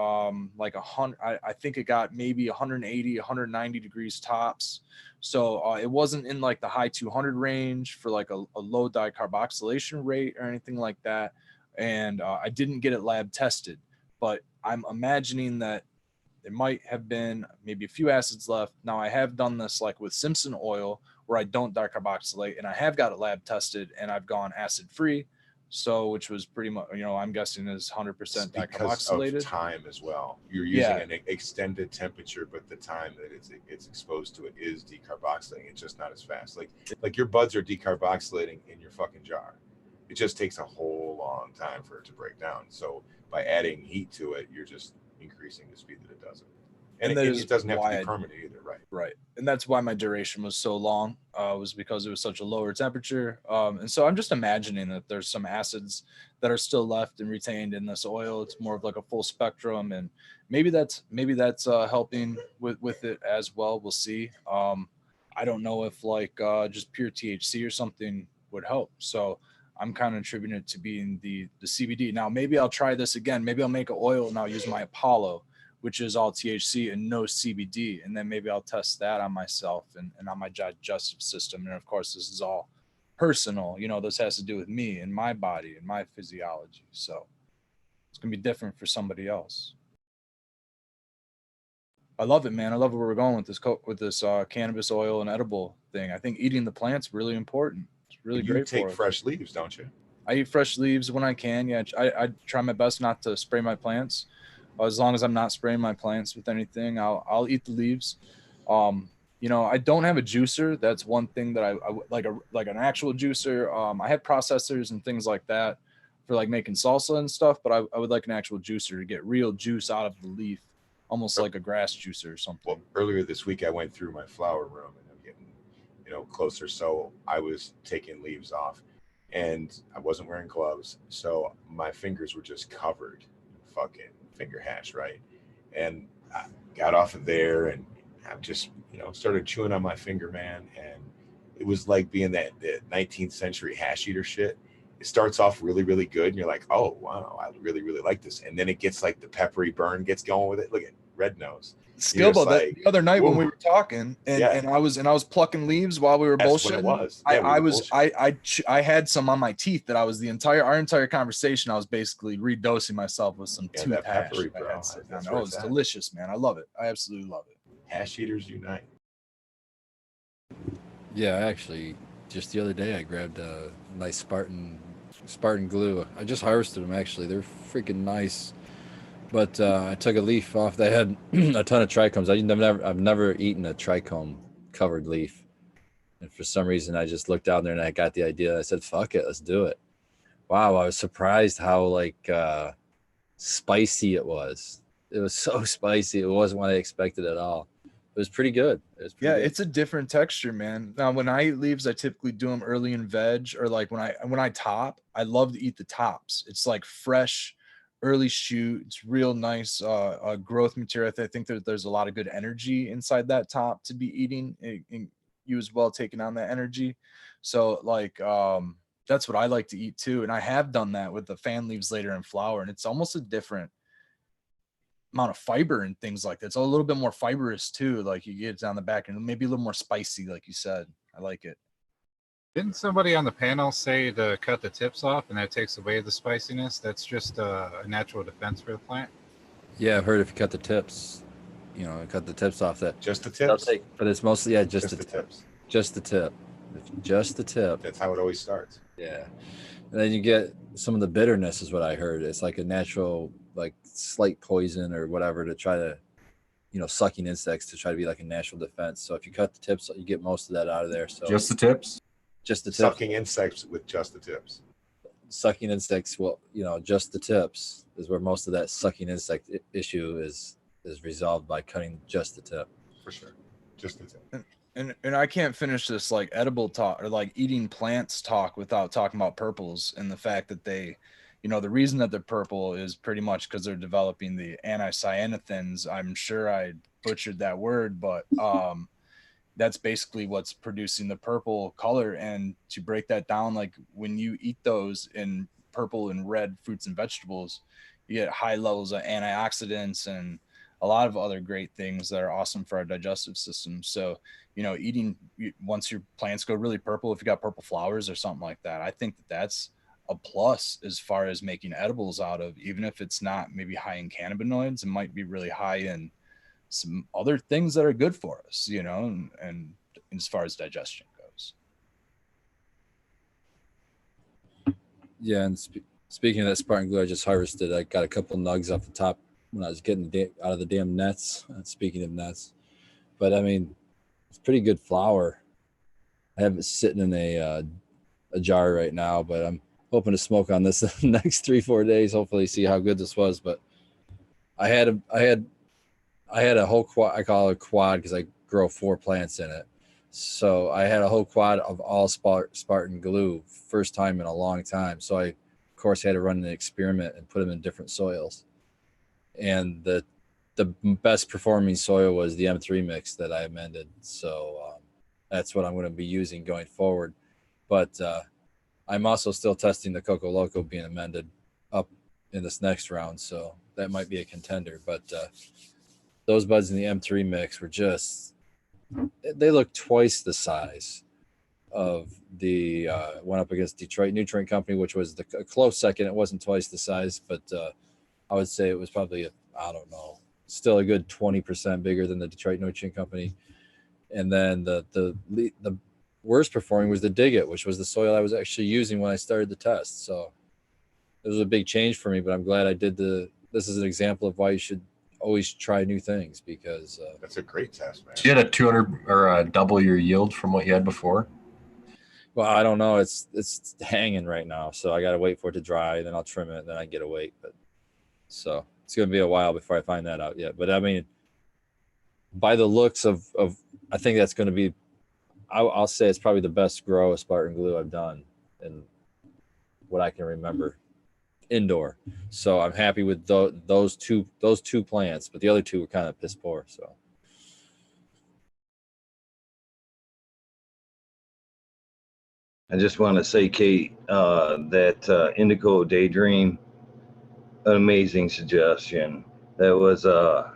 like 100. I think it got maybe 180, 190 degrees tops. So it wasn't in like the high 200 range for like a low dicarboxylation rate or anything like that. And I didn't get it lab tested, but I'm imagining that there might have been maybe a few acids left. Now I have done this like with Simpson oil where I don't dicarboxylate, and I have got it lab tested and I've gone acid free. So, which was pretty much, I'm guessing is 100% dicarboxylated. Because of time as well. You're using an extended temperature, but the time that it's exposed to it is decarboxylating. It's just not as fast. Like your buds are decarboxylating in your fucking jar. It just takes a whole long time for it to break down. So by adding heat to it, you're just increasing the speed that it does it. And that it is doesn't have to why be permanent either, right? Right. And that's why my duration was so long, was because it was such a lower temperature. And so I'm just imagining that there's some acids that are still left and retained in this oil. It's more of like a full spectrum. And maybe that's helping with it as well. We'll see. I don't know if like just pure THC or something would help. So I'm kind of attributing it to being the CBD. Now, maybe I'll try this again. Maybe I'll make an oil and I'll use my Apollo, which is all THC and no CBD. And then maybe I'll test that on myself and on my digestive system. And of course, this is all personal. You know, this has to do with me and my body and my physiology. So it's going to be different for somebody else. I love it, man. I love where we're going with this cannabis oil and edible thing. I think eating the plant's really important. It's really You great take for us. fresh leaves, don't you? I eat fresh leaves when I can. Yeah, I try my best not to spray my plants. As long as I'm not spraying my plants with anything, I'll eat the leaves. You know, I don't have a juicer. That's one thing that I like an actual juicer. I have processors and things like that for like making salsa and stuff, but I would like an actual juicer to get real juice out of the leaf, almost like a grass juicer or something. Well, earlier this week, I went through my flower room and I'm getting, closer. So I was taking leaves off and I wasn't wearing gloves. So my fingers were just covered in fucking finger hash, right? And I got off of there and I just, started chewing on my finger, man. And it was like being that 19th century hash eater shit. It starts off really, really good. And you're like, oh, wow, I really, really like this. And then it gets like the peppery burn gets going with it. Look at red nose. Skilbo, like, the other night when whoa. we were talking and I was plucking leaves while we were That's bullshitting. what it was. Yeah, I had some on my teeth that I was our entire conversation. I was basically redosing myself with some tooth hash. peppery, bro. It was delicious, man. I love it. I absolutely love it. Hash eaters unite. Yeah, actually, just the other day I grabbed a nice Spartan glue. I just harvested them. Actually, they're freaking nice. But I took a leaf off that had a ton of trichomes. I've never eaten a trichome covered leaf, and for some reason I just looked down there and I got the idea. I said, "Fuck it, let's do it." Wow, I was surprised how spicy it was. It was so spicy. It wasn't what I expected at all. It was pretty good. Good. It's a different texture, man. Now, when I eat leaves, I typically do them early in veg, or like when I top. I love to eat the tops. It's like fresh, early shoot. It's real nice growth material. I think that there's a lot of good energy inside that top to be eating, and you as well taking on that energy. So that's what I like to eat too. And I have done that with the fan leaves later in flower, and it's almost a different amount of fiber and things like that. It's a little bit more fibrous too. Like you get it down the back and maybe a little more spicy, like you said. I like it. Didn't somebody on the panel say to cut the tips off and that takes away the spiciness? That's just a natural defense for the plant. Yeah, I've heard if you cut the tips, cut the tips off that. Just the tips. But it's mostly just the tips. Just the tip. Just the tip. That's how it always starts. Yeah. And then you get some of the bitterness is what I heard. It's like a natural, like slight poison or whatever to try to, sucking insects to try to be like a natural defense. So if you cut the tips, you get most of that out of there. So just the tips? Just the tips. Sucking insects with just the tips. Sucking insects, well, just the tips is where most of that sucking insect issue is resolved by cutting just the tip. For sure. Just the tip. And I can't finish this like edible talk or like eating plants talk without talking about purples and the fact that they, the reason that they're purple is pretty much because they're developing the anthocyanins. I'm sure I butchered that word, but that's basically what's producing the purple color. And to break that down, like when you eat those in purple and red fruits and vegetables, you get high levels of antioxidants and a lot of other great things that are awesome for our digestive system. So, eating once your plants go really purple, if you got purple flowers or something like that, I think that that's a plus as far as making edibles out of, even if it's not maybe high in cannabinoids, it might be really high in some other things that are good for us, and as far as digestion goes. Yeah. And speaking of that Spartan glue I just harvested, I got a couple nugs off the top when I was getting out of the damn nets. Speaking of nets, but I mean, it's pretty good flour. I have it sitting in a jar right now, but I'm hoping to smoke on this the next 3-4 days. Hopefully, see how good this was. But I had a whole quad. I call it a quad because I grow 4 plants in it. So I had a whole quad of all Spartan glue, first time in a long time. So I, of course, had to run an experiment and put them in different soils. And the best performing soil was the M3 mix that I amended. So that's what I'm going to be using going forward. But I'm also still testing the Coco Loco being amended up in this next round. So that might be a contender. But those buds in the M3 mix were just, they look twice the size of the went up against Detroit Nutrient Company, which was a close second. It wasn't twice the size, but I would say it was probably, I don't know, still a good 20% bigger than the Detroit Nutrient Company. And then the worst performing was the Dig It, which was the soil I was actually using when I started the test. So it was a big change for me, but I'm glad I did this is an example of why you should always try new things, because That's a great test, man. So you had a 200 or double your yield from what you had before. well, I don't know. It's hanging right now, so I got to wait for it to dry, then I'll trim it, then I get a weight. But so it's gonna be a while before I find that out yet. But I mean, by the looks of I think that's going to be, I'll say it's probably the best grow of Spartan glue I've done in what I can remember indoor. So I'm happy with those two plants, but the other two were kind of piss poor. So I just want to say, Kate, that Indigo Daydream, an amazing suggestion. That was a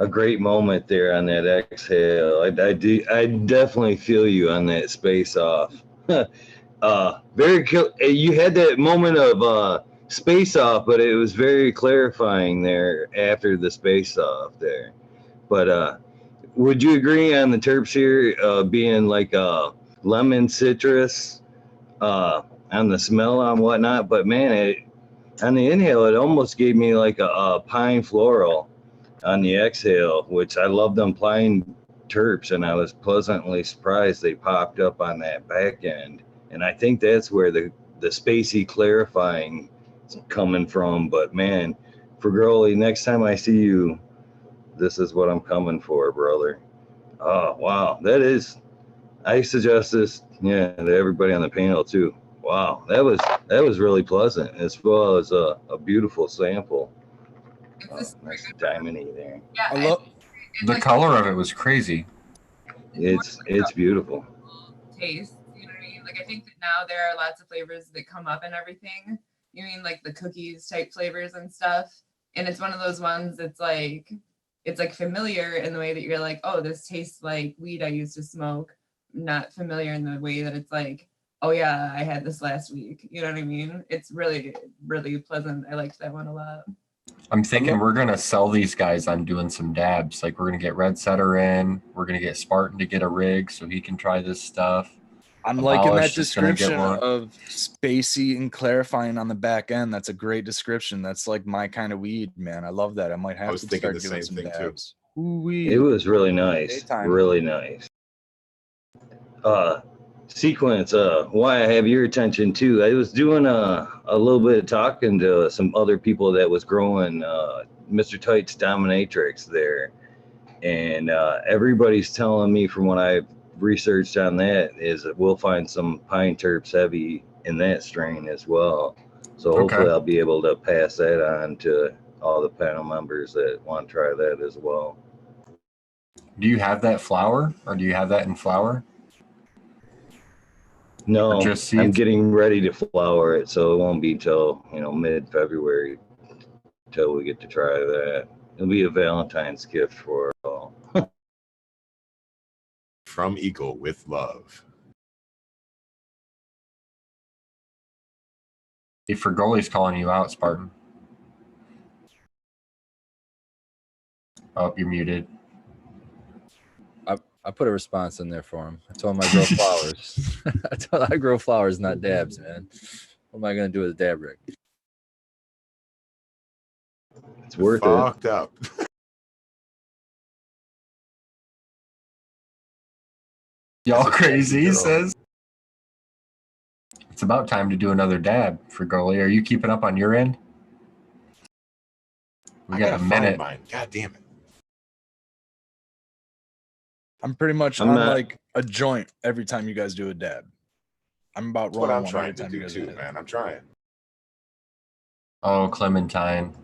great moment there on that exhale. I definitely feel you on that space off. You had that moment of space off, but it was very clarifying there after the space off there. But would you agree on the terps here being like lemon citrus on the smell and whatnot? But man, on the inhale, it almost gave me like a pine floral on the exhale, which I love them pine terps, and I was pleasantly surprised they popped up on that back end. And I think that's where the spacey clarifying is coming from. But man, for Growly, next time I see you, this is what I'm coming for, brother. Oh wow, that is. I suggest this, yeah, to everybody on the panel too. Wow, that was really pleasant, as well as a beautiful sample. It's a Nice diamondy there. yeah, I love. The color of it was crazy. It's beautiful. taste. You know what I mean? Like I think that now there are lots of flavors that come up and everything. You mean like the cookies type flavors and stuff. And it's one of those ones that's like it's like familiar in the way that you're like, oh, this tastes like weed I used to smoke. Not familiar in the way that it's like, oh yeah, I had this last week. You know what I mean? It's really, really pleasant. I liked that one a lot. I'm thinking we're gonna sell these guys on doing some dabs. Like we're gonna get Red Setter in. We're gonna get Spartan to get a rig so he can try this stuff. I'm liking that Abolish is gonna get description one. of spacey and clarifying on the back end. That's a great description. That's like my kind of weed, man. I love that. I might have was to thinking start the doing same some thing, too. dabs. Ooh-wee. It was really nice. Daytime. Really nice. Sequence, why I have your attention too. I was doing a little bit of talking to some other people that was growing Mr. Tight's Dominatrix there. And everybody's telling me from what I've researched on that is that we'll find some pine terps heavy in that strain as well. So hopefully I'll be able to pass that on to all the panel members that want to try that as well. Do you have that flower, or do you have that in flower? No, Or just I'm seeds? getting ready to flower it, so it won't be till mid-February till we get to try that. It'll be a Valentine's gift for all. From Eagle with love. If Fergoli's calling you out, Spartan. Oh, you're muted. I put a response in there for him. I told him I grow flowers. I told him I grow flowers, not dabs, man. What am I gonna do with a dab rig? It's worth it. Fucked up. Y'all That's a crazy, he girl. says. It's about time to do another dab for Gurley. Are you keeping up on your end? We I got gotta a minute. find mine. God damn it. I'm pretty much I'm on not- like a joint every time you guys do a dab. I'm about That's what rolling I'm one trying every to time you do guys too, hit it. man. I'm trying. Oh, Clementine.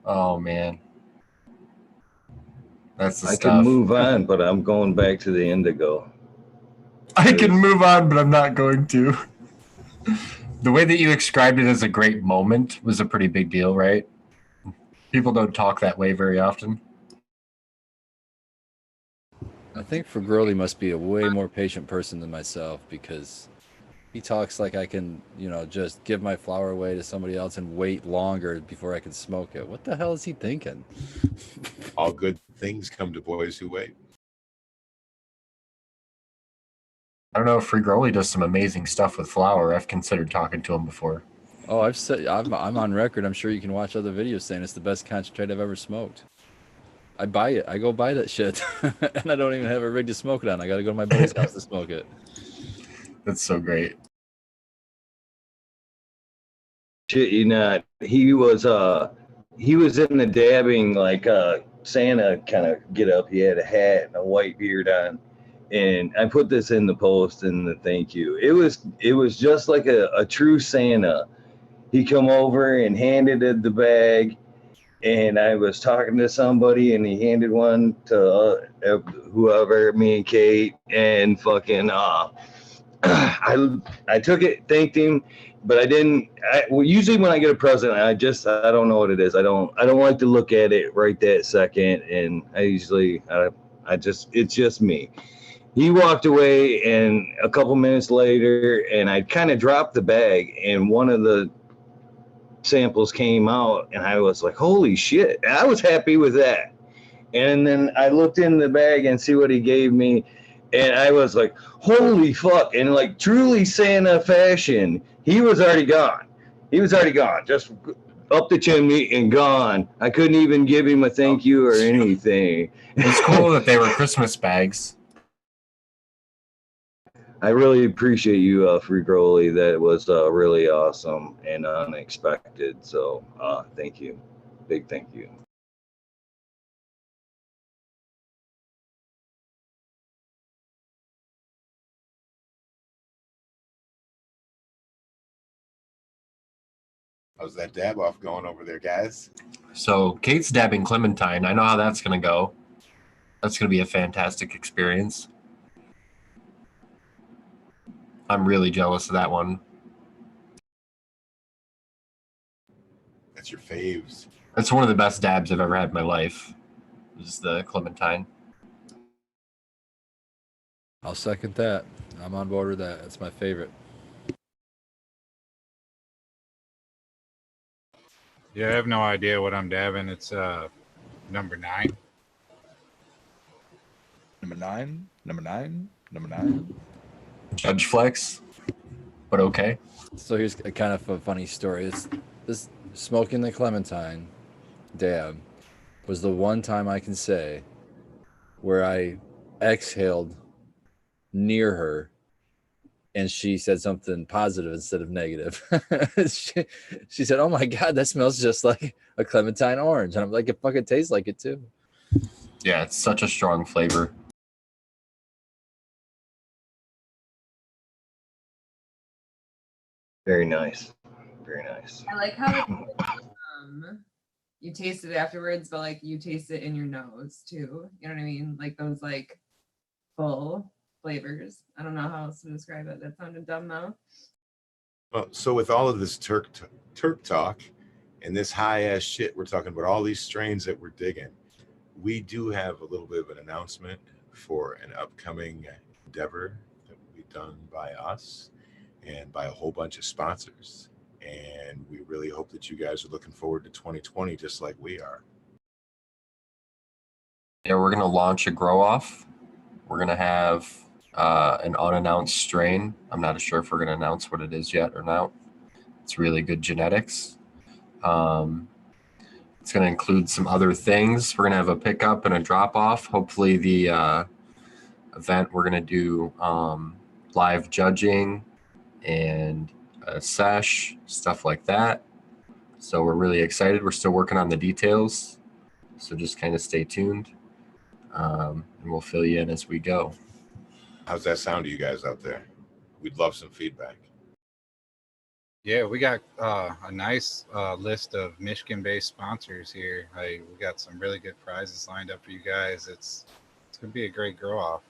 Oh man, that's the I stuff. can move on, but I'm going back to the indigo. I can move on, but I'm not going to. The way that you described it as a great moment was a pretty big deal, right? People don't talk that way very often. I think Gurley must be a way more patient person than myself because he talks like I can, just give my flower away to somebody else and wait longer before I can smoke it. What the hell is he thinking? All good things come to boys who wait. I don't know if Free Growly does some amazing stuff with flour. I've considered talking to him before. Oh, I've said I'm on record. I'm sure you can watch other videos saying it's the best concentrate I've ever smoked. I buy it. I go buy that shit, and I don't even have a rig to smoke it on. I got to go to my buddy's house to smoke it. That's so great. Shit, you not. He was in the dabbing like Santa kind of get up. He had a hat and a white beard on, and I put this in the post and the thank you. It was just like a true Santa. He come over and handed it the bag, and I was talking to somebody, and he handed one to whoever, me and Kate, and fucking I took it, thanked him, but I didn't. Well, usually when I get a present, I don't know what it is. I don't like to look at it right that second, and it's just me. He walked away, and a couple minutes later, and I kind of dropped the bag, and one of the samples came out, and I was like, holy shit. And I was happy with that. And then I looked in the bag and see what he gave me, and I was like, holy fuck. And like truly Santa fashion, he was already gone. Just up the chimney and gone. I couldn't even give him a thank you or anything. It's cool that they were Christmas bags. I really appreciate you, Free Growly. That was really awesome and unexpected. So thank you. Big thank you. How's that dab off going over there, guys? So Kate's dabbing Clementine. I know how that's going to go. That's going to be a fantastic experience. I'm really jealous of that one. That's your faves. That's one of the best dabs I've ever had in my life. Is the Clementine. I'll second that. I'm on board with that. That's my favorite. Yeah, I have no idea what I'm dabbing. It's number 9. Number 9, number 9, number 9. Judge Flex, but okay. So here's a kind of a funny story. This smoking the Clementine dab was the one time I can say where I exhaled near her and she said something positive instead of negative. she said, "Oh my God, that smells just like a Clementine orange." And I'm like, it fucking tastes like it too. Yeah, it's such a strong flavor. Very nice. Very nice. I like how you taste it afterwards, but like you taste it in your nose too. You know what I mean? Like those like full flavors. I don't know how else to describe it. That sounded dumb though. Well, so with all of this Turk talk and this high ass shit, we're talking about all these strains that we're digging. We do have a little bit of an announcement for an upcoming endeavor that will be done by us and by a whole bunch of sponsors. And we really hope that you guys are looking forward to 2020 just like we are. Yeah, we're going to launch a grow off. We're going to have an unannounced strain. I'm not sure if we're going to announce what it is yet or not. It's really good genetics. It's going to include some other things. We're going to have a pickup and a drop off. Hopefully the event, we're going to do live judging and a sesh, stuff like that. So we're really excited. We're still working on the details, so just kind of stay tuned, and we'll fill you in as we go. How's that sound to you guys out there? We'd love some feedback. Yeah, we got a nice list of Michigan-based sponsors here. We got some really good prizes lined up for you guys. It's gonna be a great grow off.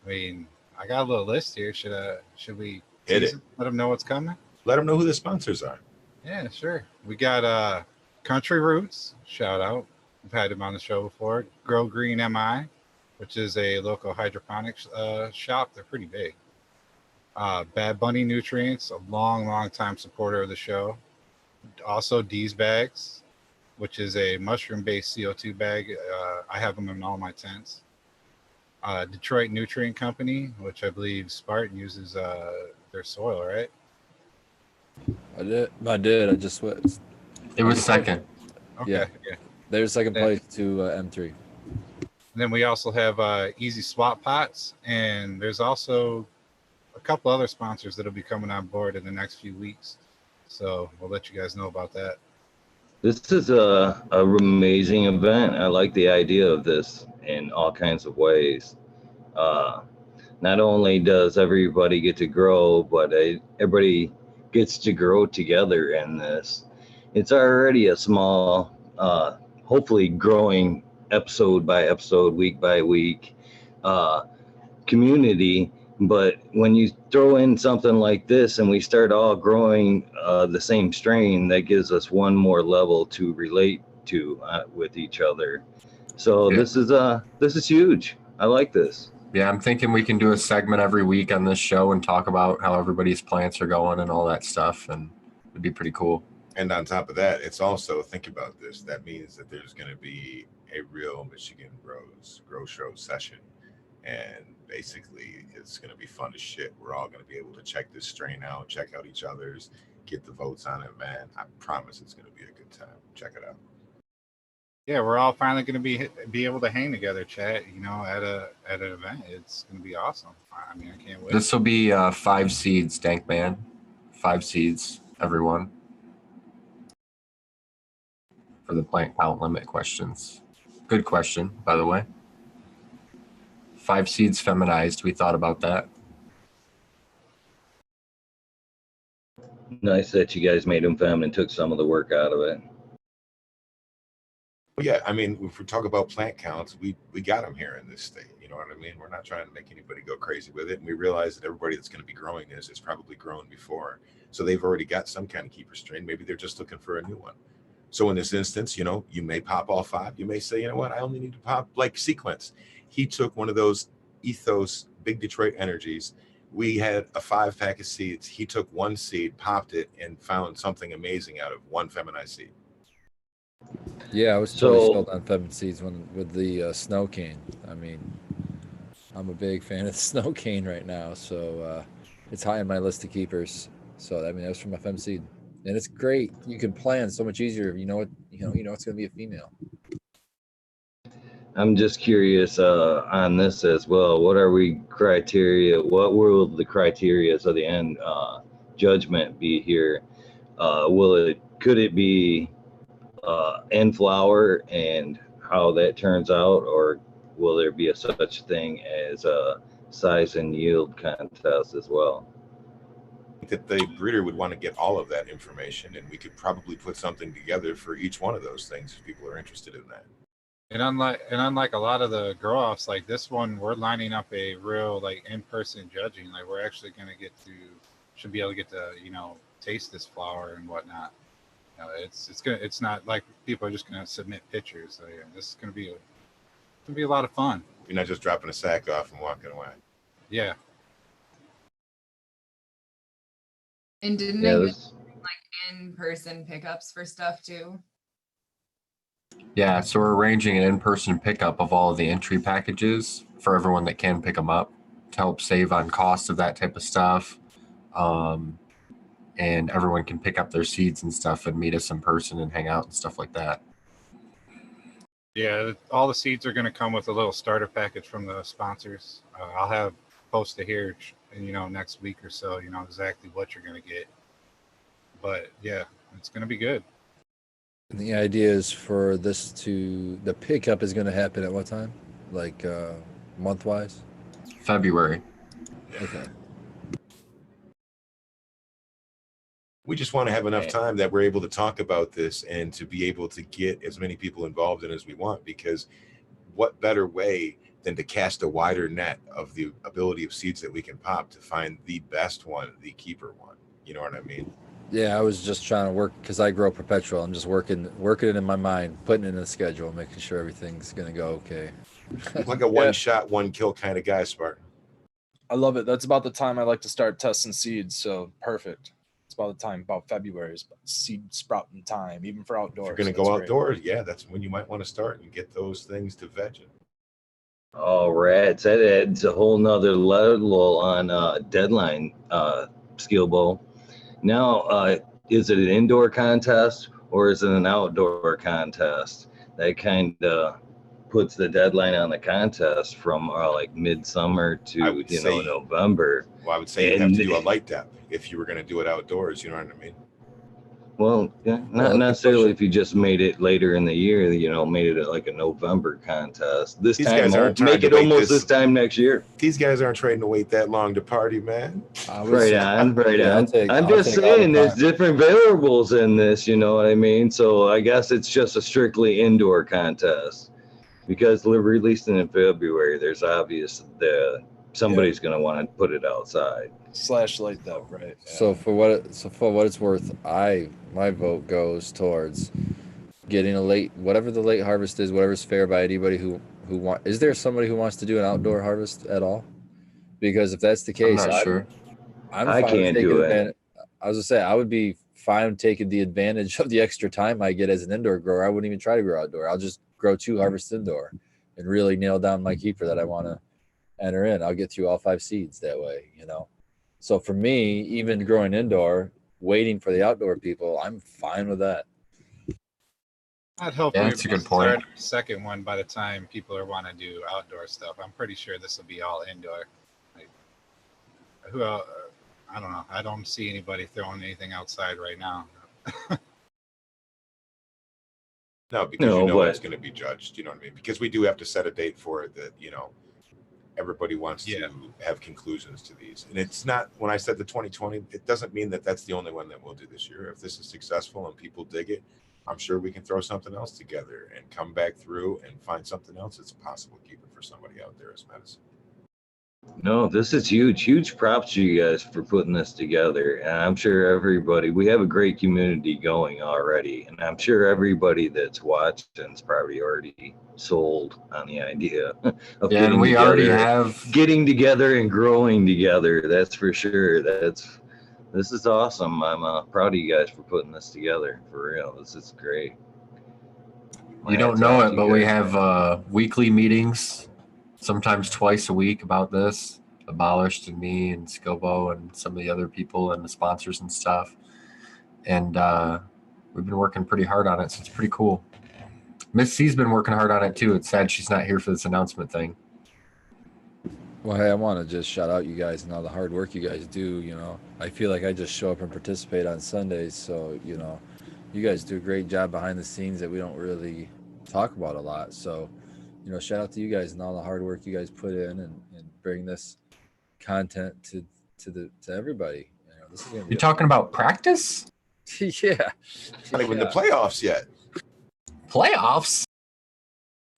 I mean, I got a little list here. Should we Hit tease it. them? Let them know what's coming? Let them know who the sponsors are. Yeah, sure. We got Country Roots, shout out. We've had him on the show before. Grow Green MI, which is a local hydroponics shop. They're pretty big. Bad Bunny Nutrients, a long time supporter of the show. Also, D's Bags, which is a mushroom-based CO2 bag. I have them in all my tents. Detroit Nutrient Company, which I believe Spartan uses their soil, right? I did. I just switched. It was second. Okay. Yeah. Yeah. There's second place to M3. And then we also have Easy Swap Pots, and there's also a couple other sponsors that'll be coming on board in the next few weeks. So we'll let you guys know about that. This is a amazing event. I like the idea of this in all kinds of ways. Not only does everybody get to grow, but everybody gets to grow together in this. It's already a small, hopefully growing episode by episode, week by week community. But when you throw in something like this and we start all growing the same strain, that gives us one more level to relate to with each other. So Yeah. this is huge. I like this. Yeah, I'm thinking we can do a segment every week on this show and talk about how everybody's plants are going and all that stuff, and it'd be pretty cool. And on top of that, it's also, think about this, that means that there's going to be a real Michigan Grow Show session. And basically, it's going to be fun as shit. We're all going to be able to check this strain out, check out each other's, get the votes on it, man. I promise it's going to be a good time. Check it out. Yeah, we're all finally going to be able to hang together, chat. You know, at an event. It's going to be awesome. I mean, I can't wait. This will be 5 seeds, Dank Man. 5 seeds, everyone. For the plant count limit questions. Good question, by the way. 5 seeds feminized. We thought about that. Nice that you guys made them feminine and took some of the work out of it. Well, yeah, I mean, if we talk about plant counts, we got them here in this state. You know what I mean? We're not trying to make anybody go crazy with it. And we realize that everybody that's going to be growing this is probably grown before. So they've already got some kind of keeper strain. Maybe they're just looking for a new one. So in this instance, you know, you may pop all 5. You may say, you know what, I only need to pop like Sequence. He took one of those Ethos Big Detroit Energies. We had a 5-pack of seeds. He took 1 seed, popped it, and found something amazing out of 1 feminized seed. Yeah, I was totally sold on feminine seeds with the snow cane. I mean, I'm a big fan of the snow cane right now, so it's high on my list of keepers. So I mean, that was from my fem seed, and it's great. You can plan so much easier. You know it's going to be a female. I'm just curious on this as well. What are we criteria? What will the criteria of the end judgment be here? Could it be end flower and how that turns out, or will there be such thing as a size and yield contest as well? That the breeder would want to get all of that information, and we could probably put something together for each one of those things if people are interested in that. And unlike a lot of the grow offs, like this one, we're lining up a real like in-person judging. Like we're actually should be able to get to taste this flower and whatnot. It's not like people are just gonna submit pictures. So yeah, this is gonna be a lot of fun. You're not just dropping a sack off and walking away. Yeah. And didn't Yeah, they do in-person pickups for stuff too? Yeah, so we're arranging an in-person pickup of all of the entry packages for everyone that can pick them up to help save on cost of that type of stuff. And everyone can pick up their seeds and stuff and meet us in person and hang out and stuff like that. Yeah, all the seeds are going to come with a little starter package from the sponsors. I'll have post to here, next week or so, exactly what you're going to get. But yeah, it's going to be good. And the idea is for the pickup is going to happen at what time? Like month wise? February. Okay. We just want to have enough time that we're able to talk about this and to be able to get as many people involved in as we want, because what better way than to cast a wider net of the ability of seeds that we can pop to find the best one, the keeper one. You know what I mean? Yeah, I was just trying to work because I grow perpetual. I'm just working it in my mind, putting it in a schedule, making sure everything's gonna go okay. Like a one shot, one kill kind of guy, Spartan. I love it. That's about the time I like to start testing seeds. So perfect. It's about the time, about February is seed sprouting time, even for outdoors. If you're going to go outdoors, yeah, that's when you might want to start and get those things to veg it. All right, that adds a whole nother level on deadline skill bowl. Now, is it an indoor contest or is it an outdoor contest? That kind of puts the deadline on the contest from like midsummer to November. Well, I would say you have to do a light depth if you were going to do it outdoors. You know what I mean? Well, yeah, not necessarily if you just made it later in the year, made it like a November contest. This time, make it almost this time next year. These guys aren't trying to wait that long to party, man. Right on. I'm just saying there's different variables in this, you know what I mean? So I guess it's just a strictly indoor contest because they're releasing in February. There's obvious that somebody's going to want to put it outside. / light that, right? Yeah. So for what it's worth, my vote goes towards getting whatever the late harvest is, whatever's fair by anybody who want. Is there somebody who wants to do an outdoor harvest at all? Because if that's the case, I'm not sure. I can't do it. I was gonna say I would be fine taking the advantage of the extra time I get as an indoor grower. I wouldn't even try to grow outdoor. I'll just grow 2 harvests indoor and really nail down my keeper that I want to enter in. I'll get through all 5 seeds that way, So for me, even growing indoor, waiting for the outdoor people, I'm fine with that. I'd hope that's a good point. Start a second one by the time people are want to do outdoor stuff. I'm pretty sure this will be all indoor. I don't know. I don't see anybody throwing anything outside right now. No, because it's going to be judged. You know what I mean? Because we do have to set a date for it that, everybody wants to have conclusions to these. And it's not, when I said the 2020, it doesn't mean that that's the only one that we'll do this year. If this is successful and people dig it, I'm sure we can throw something else together and come back through and find something else that's a possible keeper for somebody out there as medicine. No, this is huge props to you guys for putting this together. And I'm sure we have a great community going already. And I'm sure everybody that's watching is probably already sold on the idea of getting together and growing together. That's for sure. This is awesome. I'm proud of you guys for putting this together, for real. This is great. You don't know it, but we have weekly meetings, sometimes twice a week about this. Abolished and me and Scobo and some of the other people and the sponsors and stuff. And we've been working pretty hard on it, so it's pretty cool. Miss C's been working hard on it too. It's sad she's not here for this announcement thing. Well, hey, I want to just shout out you guys and all the hard work you guys do. I feel like I just show up and participate on Sundays, so you guys do a great job behind the scenes that we don't really talk about a lot. So shout out to you guys and all the hard work you guys put in and bring this content to everybody. This is gonna be You're talking about practice? Yeah. Not even the playoffs yet. Playoffs?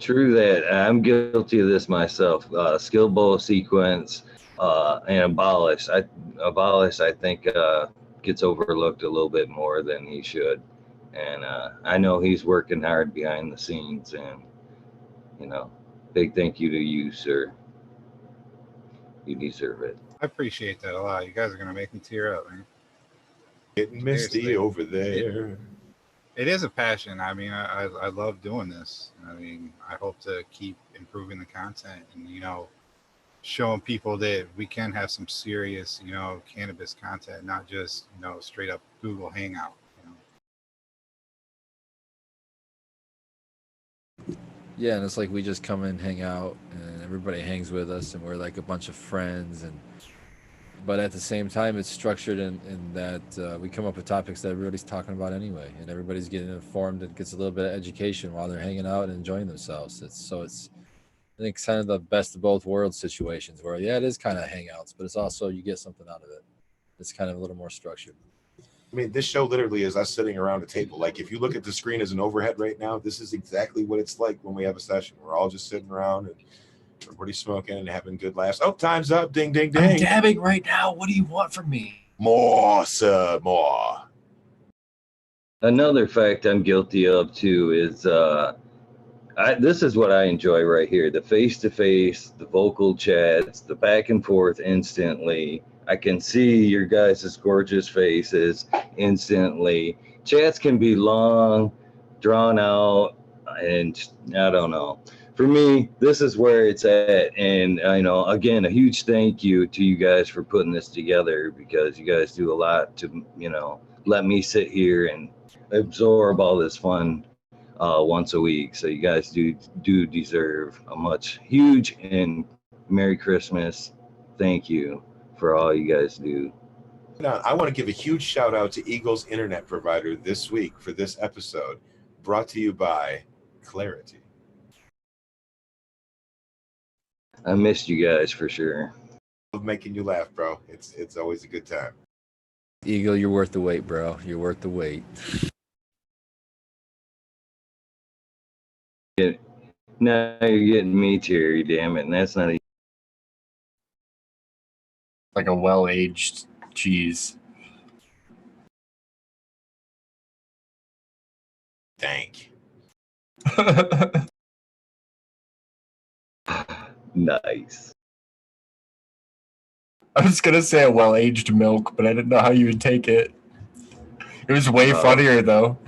True that. I'm guilty of this myself. Skill bowl sequence and abolish. I think gets overlooked a little bit more than he should. And I know he's working hard behind the scenes, and big thank you to you, sir. You deserve it. I appreciate that a lot. You guys are gonna make me tear up, man. Getting misty over there. It is a passion. I mean, I love doing this. I mean, I hope to keep improving the content and showing people that we can have some serious cannabis content, not just straight up Google Hangout. Yeah, and it's like we just come in, hang out, and everybody hangs with us, and we're like a bunch of friends. But at the same time, it's structured in that we come up with topics that everybody's talking about anyway, and everybody's getting informed and gets a little bit of education while they're hanging out and enjoying themselves. I think it's kind of the best of both worlds situations where, yeah, it is kind of hangouts, but it's also you get something out of it. It's kind of a little more structured. I mean, this show literally is us sitting around a table. Like, if you look at the screen as an overhead right now, this is exactly what it's like when we have a session. We're all just sitting around and everybody's smoking and having good laughs. Oh, time's up. Ding, ding, ding. I'm dabbing right now. What do you want from me? More, sir, more. Another fact I'm guilty of too is this is what I enjoy right here: the face-to-face, the vocal chats, the back and forth instantly. I can see your guys' gorgeous faces instantly. Chats can be long, drawn out, and I don't know. For me, this is where it's at. And again, a huge thank you to you guys for putting this together, because you guys do a lot to, let me sit here and absorb all this fun once a week. So you guys do deserve a much huge and Merry Christmas. Thank you for all you guys do. Now, I want to give a huge shout out to Eagle's internet provider this week for this episode, brought to you by Clarity. I missed you guys for sure. Love making you laugh, bro. It's always a good time. Eagle, you're worth the wait, bro. You're worth the wait. Now you're getting me teary, damn it. And that's not Like a well-aged cheese. Thank. nice. I was gonna say a well-aged milk, but I didn't know how you would take it. It was way funnier though.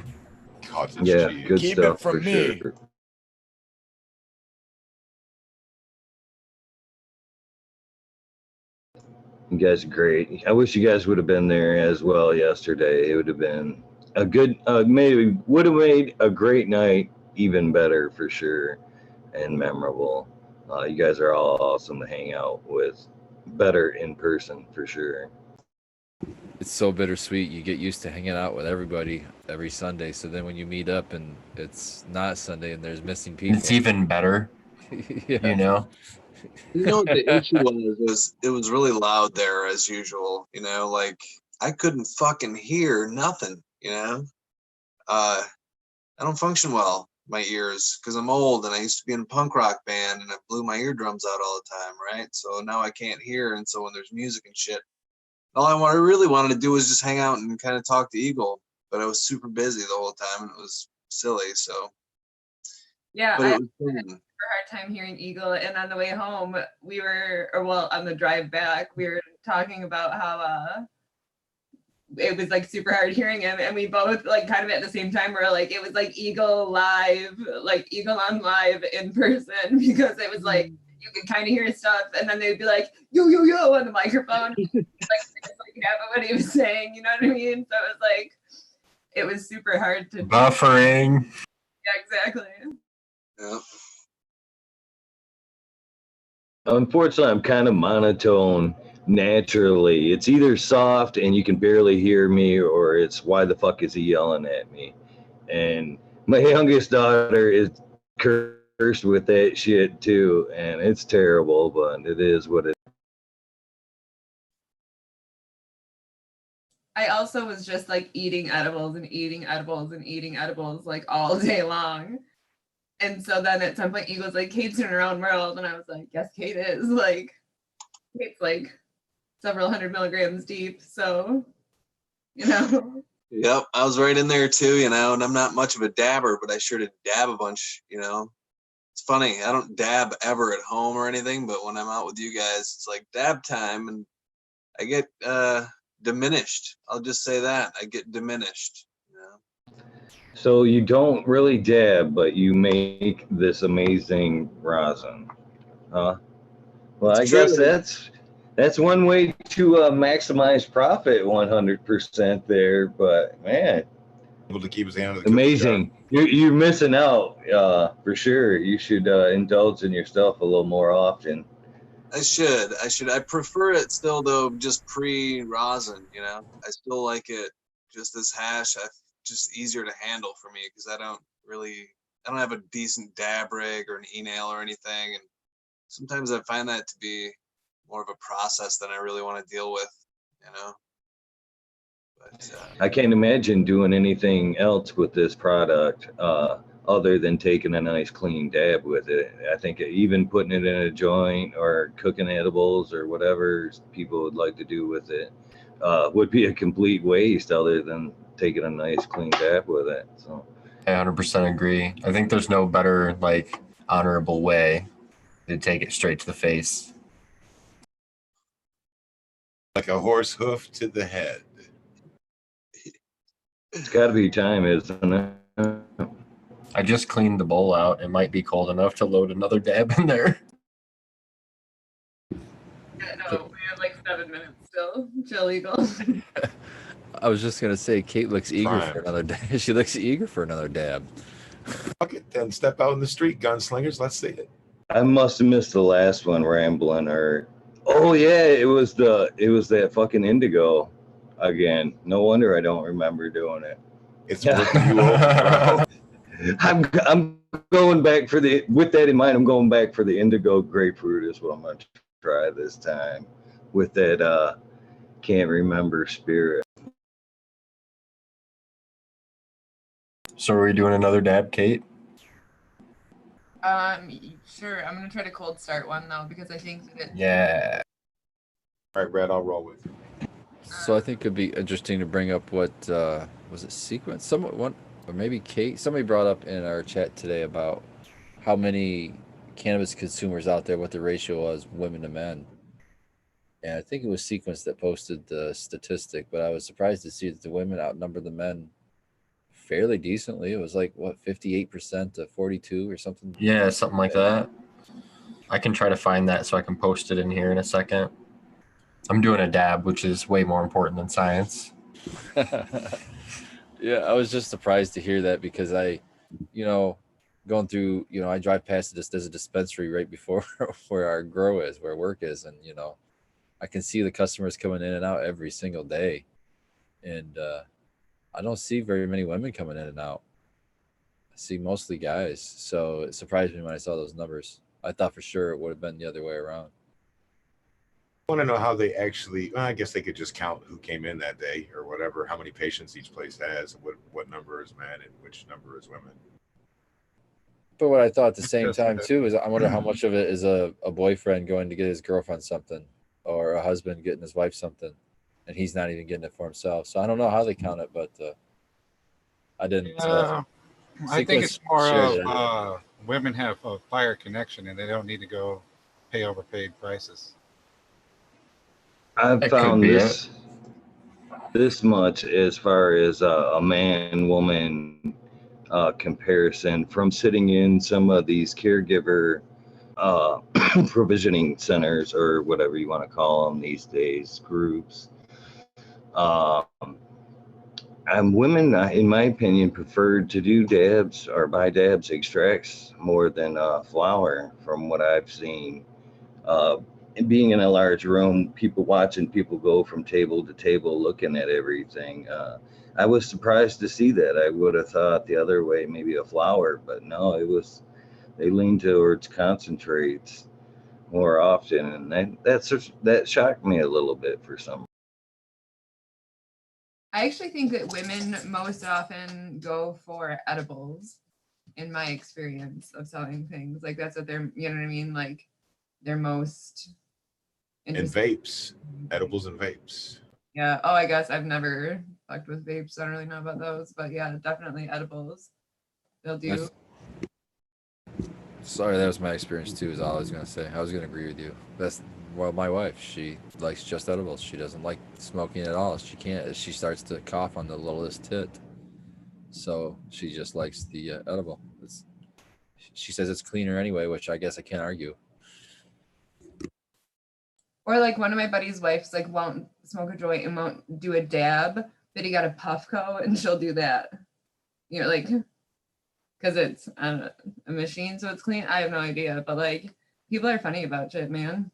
Cottage Yeah, cheese. good Keep stuff it from for me. sure. You guys are great. I wish you guys would have been there as well yesterday. It would have been a good, maybe would have made a great night even better for sure, and memorable. You guys are all awesome to hang out with. Better in person for sure. It's so bittersweet. You get used to hanging out with everybody every Sunday. So then when you meet up and it's not Sunday and there's missing people, It's even better, yeah. you know? You know what the issue was it was really loud there as usual, like I couldn't fucking hear nothing, I don't function well, my ears, because I'm old and I used to be in a punk rock band and I blew my eardrums out all the time, right? So now I can't hear, and so when there's music and shit, all I really wanted to do was just hang out and kind of talk to Eagle, but I was super busy the whole time and it was silly, so. Yeah, But I it had was a fun. super hard time hearing Eagle, and on the way home, on the drive back, we were talking about how it was like super hard hearing him, and we both like kind of at the same time were like, it was like Eagle live, like Eagle on live in person, because it was like you could kind of hear his stuff, and then they'd be like yo yo yo on the microphone, like half of what he was saying, you know what I mean? So it was super hard to Buffering. Yeah, exactly. Yeah. Unfortunately, I'm kind of monotone naturally. It's either soft and you can barely hear me, or it's why the fuck is he yelling at me? And my youngest daughter is cursed with that shit too, and it's terrible, but it is what it is. I also was just like eating edibles and eating edibles and eating edibles like all day long. And so then at some point Eagle's like, Kate's in her own world. And I was like, yes, Kate is. Like, Kate's like several hundred milligrams deep. So, Yep, I was right in there too, and I'm not much of a dabber, but I sure did dab a bunch, It's funny, I don't dab ever at home or anything, but when I'm out with you guys, it's like dab time, and I get diminished. I'll just say that. I get diminished, So you don't really dab, but you make this amazing rosin, huh? Well, I It's guess true. that's one way to maximize profit 100% there. But man, Able to keep his hand on the cookie Amazing. You're missing out for sure. You should indulge in yourself a little more often. I should. I prefer it still though, just pre-rosin. You know, I still like it just as hash. Just easier to handle for me because I don't have a decent dab rig or an e-nail or anything, and sometimes I find that to be more of a process than I really want to deal with. You know. But I can't imagine doing anything else with this product other than taking a nice clean dab with it. I think even putting it in a joint or cooking edibles or whatever people would like to do with it would be a complete waste other than taking a nice clean dab with it. So I 100% agree. I think there's no better, like, honorable way to take it straight to the face. like a horse hoof to the head. it's got to be time, isn't it? I just cleaned the bowl out. It might be cold enough to load another dab in there. No, we have like 7 minutes still. Chill, Eagle. I was just gonna say, Kate looks eager Fine. for another dab. She looks eager for another dab. Fuck it, then step out in the street, gunslingers. Let's see it. I must have missed the last one rambling or oh yeah, it was that fucking indigo again. No wonder I don't remember doing it. It's working you over, bro. I'm going back with that in mind, I'm going back for the indigo grapefruit is what I'm gonna try this time with that can't remember spirit. So are we doing another dab, Kate? Sure. I'm gonna try to cold start one though because I think that Yeah. All right, Brad, I'll roll with you. So I think it'd be interesting to bring up what was it sequence? Someone, or maybe Kate. Somebody brought up in our chat today about how many cannabis consumers out there, what the ratio was women to men. And I think it was Sequence that posted the statistic, but I was surprised to see that the women outnumber the men fairly decently. It was like what 58% to 42 or something. Yeah, something like that. I can try to find that so I can post it in here in a second. I'm doing a dab, which is way more important than science. Yeah, I was just surprised to hear that because going through, I drive past this. There's a dispensary right before where our grow is, where work is, and I can see the customers coming in and out every single day, and I don't see very many women coming in and out. I see mostly guys, so it surprised me when I saw those numbers. I thought for sure it would have been the other way around. I want to know how they actually. Well, I guess they could just count who came in that day or whatever, how many patients each place has, what number is men and which number is women. But what I thought at the same time too is I wonder how much of it is a boyfriend going to get his girlfriend something or a husband getting his wife something and he's not even getting it for himself. So I don't know how they count it, but I didn't. I think it's more shared of women have a fire connection and they don't need to go pay overpaid prices. I've That could found be this much as far as a man-woman comparison from sitting in some of these caregiver provisioning centers or whatever you want to call them these days, groups. And women, in my opinion, preferred to do dabs or buy dabs extracts more than flower from what I've seen. Being in a large room, people watching people go from table to table looking at everything. I was surprised to see that. I would have thought the other way, maybe a flower, but no, they lean towards concentrates more often. And that shocked me a little bit for some. I actually think that women most often go for edibles in my experience of selling things. Like that's what they're, you know what I mean? Like they're most And interested. vapes, edibles and vapes. Yeah. Oh, I guess I've never fucked with vapes. I don't really know about those, but yeah, definitely edibles. They'll do. Sorry, that was my experience too. Is all I was gonna say. I was gonna agree with you. My wife. She likes just edibles. She doesn't like smoking at all. She can't. She starts to cough on the littlest tit. So she just likes the edible. She says it's cleaner anyway, which I guess I can't argue. Or like one of my buddy's wives like won't smoke a joint and won't do a dab, but he got a Puffco and she'll do that. like, because it's a machine, so it's clean. I have no idea, but like, people are funny about shit, man.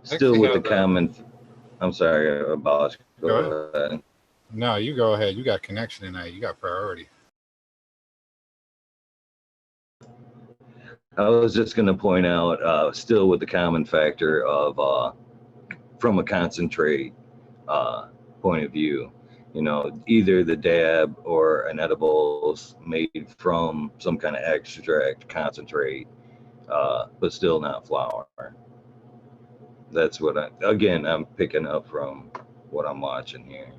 Still Actually with the have a- comment. I'm sorry about. Go ahead. No, you go ahead. You got connection tonight. You got priority. I was just going to point out, still with the common factor of from a concentrate point of view, you know, either the dab or an edibles made from some kind of extract concentrate, but still not flower. That's what I'm picking up from what I'm watching here.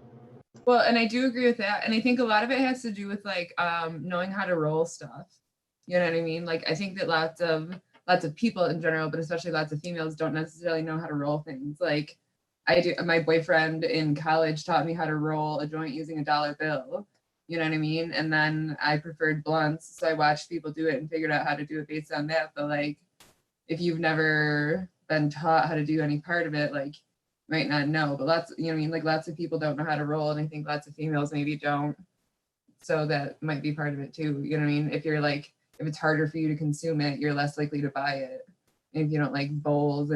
Well, and I do agree with that. And I think a lot of it has to do with like knowing how to roll stuff. You know what I mean? Like I think that lots of people in general, but especially lots of females don't necessarily know how to roll things. Like I do, my boyfriend in college taught me how to roll a joint using a dollar bill. You know what I mean? And then I preferred blunts, so I watched people do it and figured out how to do it based on that. But like if you've never been taught how to do any part of it, like might not know, but lots, you know what I mean? Like lots of people don't know how to roll, and I think lots of females maybe don't. So that might be part of it too. You know what I mean? If you're like, if it's harder for you to consume it, you're less likely to buy it. And if you don't like bowls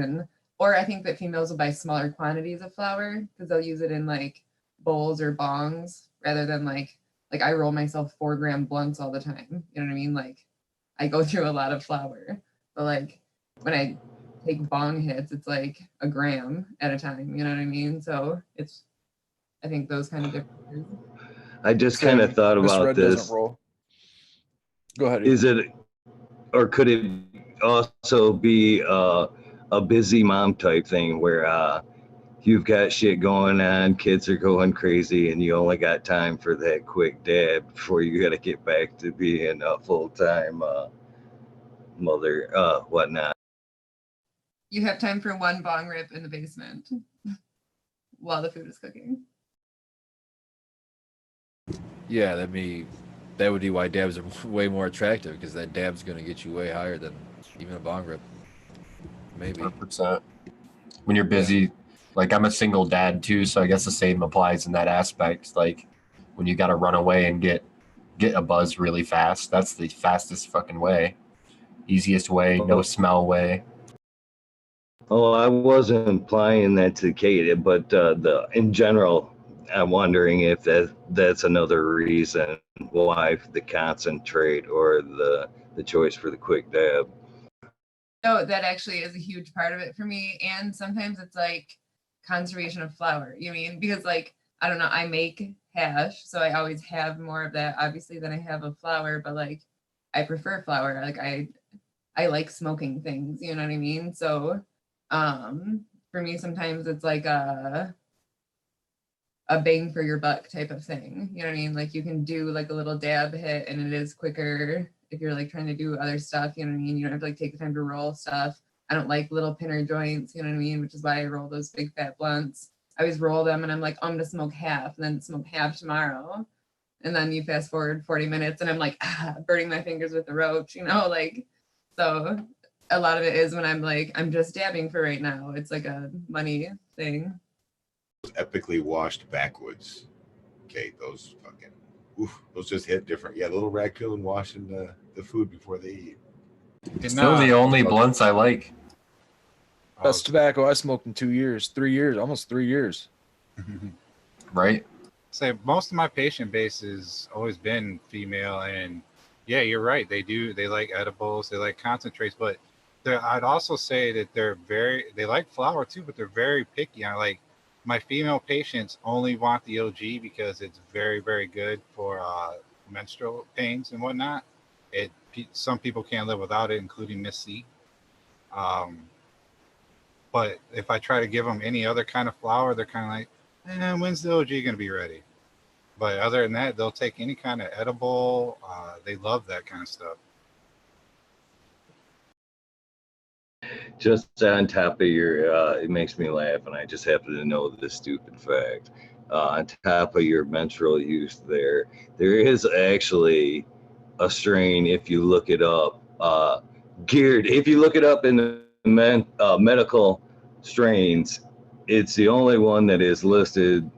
or I think that females will buy smaller quantities of flour because they'll use it in like bowls or bongs rather than like I roll myself 4-gram blunts all the time. You know what I mean? Like I go through a lot of flour, but like when I take bong hits, it's like a gram at a time. You know what I mean? So it's, I think those kind of differences. I just kind of thought Miss about Red this. doesn't roll. Go ahead. Is it, or could it also be a busy mom type thing where you've got shit going on, kids are going crazy, and you only got time for that quick dab before you got to get back to being a full-time mother, whatnot. You have time for one bong rip in the basement while the food is cooking. Yeah, that would be why dabs are way more attractive, because that dab's going to get you way higher than even a bong rip. Maybe. 100%. When you're busy, like I'm a single dad too, so I guess the same applies in that aspect. Like when you got to run away and get a buzz really fast, that's the fastest fucking way, easiest way, no smell way. Oh, I wasn't implying that to Kate, but in general, I'm wondering if that's another reason why the concentrate or the choice for the quick dab. No, that actually is a huge part of it for me. And sometimes it's like conservation of flour. You mean, because like, I don't know, I make hash, so I always have more of that obviously than I have of flour, but like I prefer flour. Like I like smoking things, you know what I mean? So for me sometimes it's like a bang for your buck type of thing. You know what I mean? Like you can do like a little dab hit and it is quicker if you're like trying to do other stuff, you know what I mean? You don't have to like take the time to roll stuff. I don't like little pinner joints, you know what I mean? Which is why I roll those big fat blunts. I always roll them and I'm like, oh, I'm gonna smoke half and then smoke half tomorrow. And then you fast forward 40 minutes and I'm like, burning my fingers with the roach, you know, like, so a lot of it is when I'm like, I'm just dabbing for right now. It's like a money thing. Epically washed backwards. Okay, those fucking, those just hit different. Yeah, the little raccoon washing the food before they eat. Still the only blunts I like. Best tobacco I smoked in 2 years, 3 years, almost 3 years. Right? Say most of my patient base has always been female, and yeah, you're right. They like edibles, they like concentrates, but I'd also say that they like flour too, but they're very picky. I like my female patients only want the OG because it's very, very good for menstrual pains and whatnot. Some people can't live without it, including Miss C. But if I try to give them any other kind of flour, they're kind of like, when's the OG going to be ready? But other than that, they'll take any kind of edible. They love that kind of stuff. Just on top of your, it makes me laugh, and I just happen to know this stupid fact. On top of your menstrual use there is actually a strain, if you look it up, if you look it up in the medical strains, it's the only one that is listed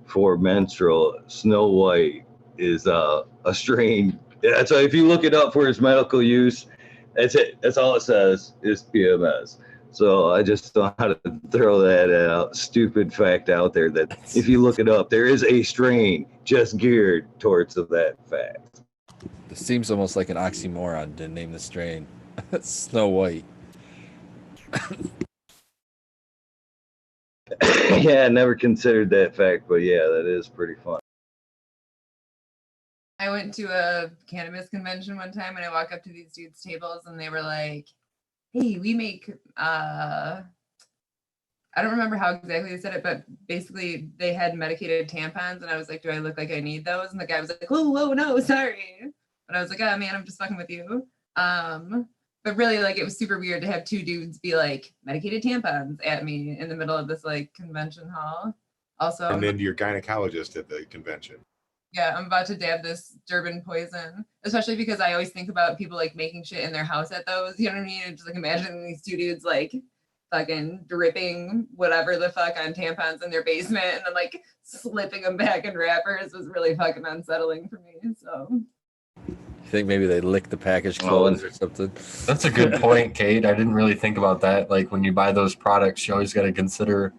for menstrual, Snow White, is a strain. Yeah, so if you look it up for its medical use, that's it. That's all it says is PMS. So I just know how to throw that stupid fact out there that if you look it up, there is a strain just geared towards that fact. It seems almost like an oxymoron to name the strain Snow White. Yeah, I never considered that fact, but yeah, that is pretty fun. I went to a cannabis convention one time and I walk up to these dudes' tables and they were like, hey, we make I don't remember how exactly they said it, but basically they had medicated tampons and I was like, do I look like I need those? And the guy was like, whoa, no, sorry. But I was like, oh man, I'm just fucking with you. But really, like, it was super weird to have two dudes be like medicated tampons at me in the middle of this like convention hall. Also, And then your gynecologist at the convention. yeah, I'm about to dab this Durban poison, especially because I always think about people like making shit in their house at those. You know what I mean? And just like imagining these two dudes like fucking dripping whatever the fuck on tampons in their basement and then like slipping them back in wrappers was really fucking unsettling for me. So You think maybe they lick the package closed or something? That's a good point, Kate. I didn't really think about that. Like when you buy those products, you always got to consider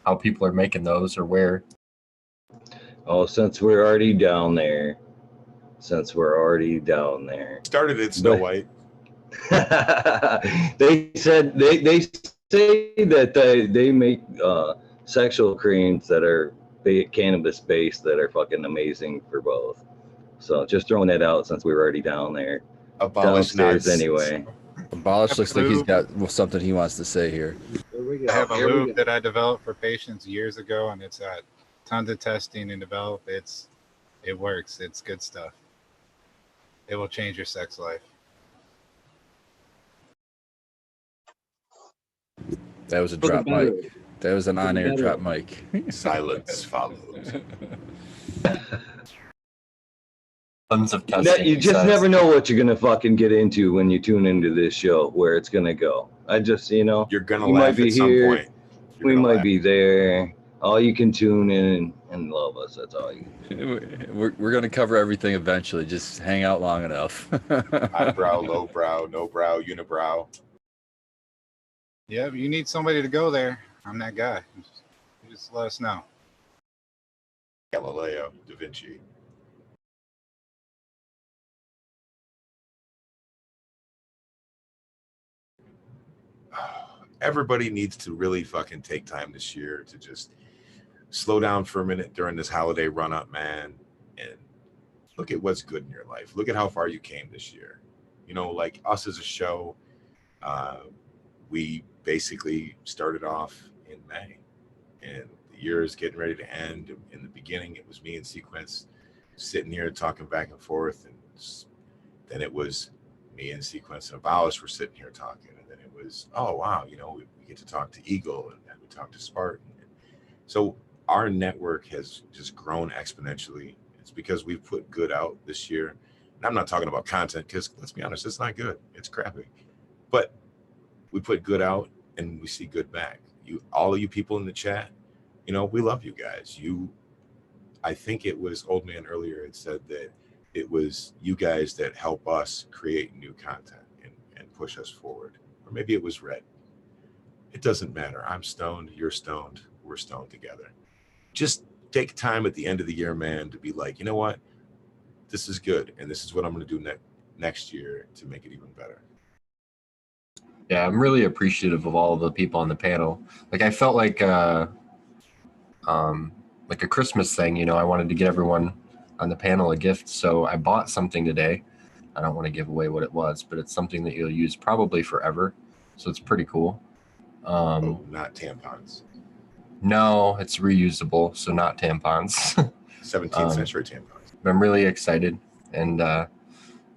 how people are making those or where. Oh, since we're already down there. Started at Snow White. They said they say that they make sexual creams that are cannabis based that are fucking amazing for both. So just throwing that out since we were already down there. Abolish Downstairs nonsense. anyway. Abolish looks like he's got something he wants to say here. I have a lube that I developed for patients years ago, and it's got tons of testing and developed. It works. It's good stuff. It will change your sex life. That was a drop mic. That was an on-air drop mic. Silence followed. Tons of testing. You just never know what you're gonna fucking get into when you tune into this show, where it's gonna go. I just, You're gonna you laugh might be at some here, point. we might be there. All you can tune in and love us. That's all you can. We're gonna cover everything eventually. Just hang out long enough. High brow, low brow, no brow, unibrow. Yeah, but you need somebody to go there. I'm that guy. Just let us know. Galileo, Da Vinci. Everybody needs to really fucking take time this year to just slow down for a minute during this holiday run up, man, and look at what's good in your life. Look at how far you came this year. Like us as a show, we basically started off in May, and the year is getting ready to end. In the beginning, it was me and Sequence sitting here talking back and forth, and then it was me and Sequence and Abolish were sitting here talking, and then it was, oh wow, we get to talk to Eagle, and then we talk to Spartan. So our network has just grown exponentially. It's because we've put good out this year. And I'm not talking about content because let's be honest, it's not good. It's crappy. But we put good out and we see good back. All of you people in the chat, we love you guys. I think it was Old Man earlier had said that it was you guys that help us create new content and push us forward. Or maybe it was Red. It doesn't matter. I'm stoned. You're stoned. We're stoned together. Just take time at the end of the year, man, to be like, you know what? This is good. And this is what I'm going to do next year to make it even better. Yeah, I'm really appreciative of all the people on the panel. Like I felt like a Christmas thing, I wanted to get everyone on the panel a gift. So I bought something today. I don't want to give away what it was, but it's something that you'll use probably forever. So it's pretty cool. Not tampons. No, it's reusable, so not tampons. 17th century tampons. But I'm really excited and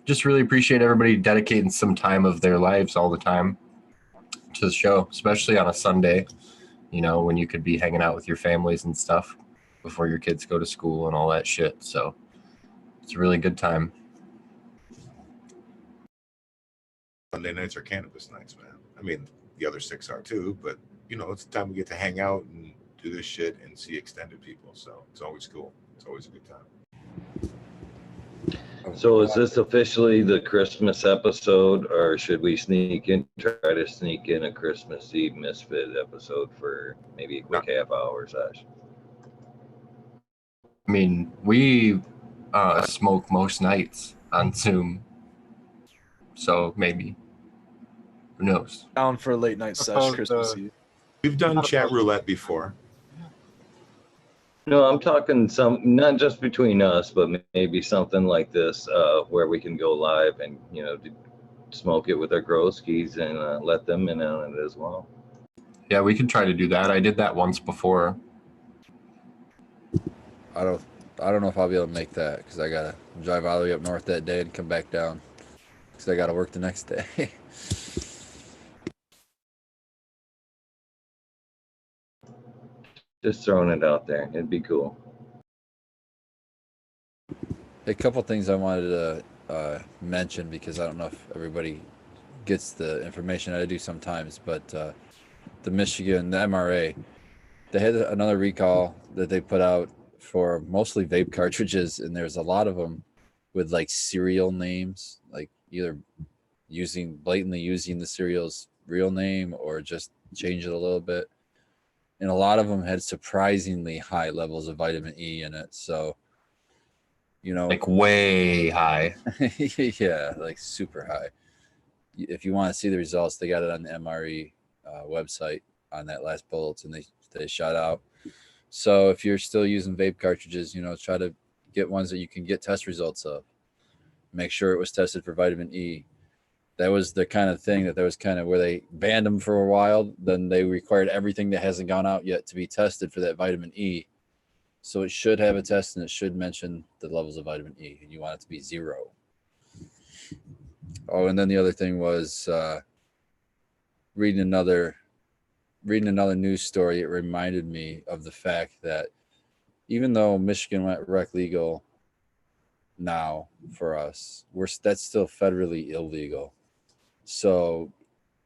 just really appreciate everybody dedicating some time of their lives all the time to the show, especially on a Sunday, when you could be hanging out with your families and stuff before your kids go to school and all that shit. So it's a really good time. Sunday nights are cannabis nights, man. I mean, the other 6 are too, but it's the time we get to hang out and do this shit and see extended people. So it's always cool. It's always a good time. So is this officially the Christmas episode, or should we try to sneak in a Christmas Eve Misfit episode for maybe a quick half hour, Sash? I mean, we smoke most nights on Zoom, so maybe. Who knows? Down for a late night sesh Suppose, Christmas Eve. We've done chat roulette before. No, I'm talking not just between us, but maybe something like this, where we can go live and, smoke it with our Groskis and let them in on it as well. Yeah, we could try to do that. I did that once before. I don't know if I'll be able to make that because I gotta drive all the way up north that day and come back down because I gotta work the next day. Just throwing it out there. It'd be cool. A couple things I wanted to mention because I don't know if everybody gets the information I do sometimes, but the Michigan, the MRA, they had another recall that they put out for mostly vape cartridges, and there's a lot of them with like serial names, like either blatantly using the serial's real name or just change it a little bit. And a lot of them had surprisingly high levels of vitamin E in it. So, Like way high. yeah, like super high. If you want to see the results, they got it on the MRE website on that last bulletin they shot out. So if you're still using vape cartridges, try to get ones that you can get test results of. Make sure it was tested for vitamin E. That was the kind of thing that was kind of where they banned them for a while. Then they required everything that hasn't gone out yet to be tested for that vitamin E. So it should have a test and it should mention the levels of vitamin E, and you want it to be 0. Oh, and then the other thing was reading another news story. It reminded me of the fact that even though Michigan went rec legal now for us, that's still federally illegal. So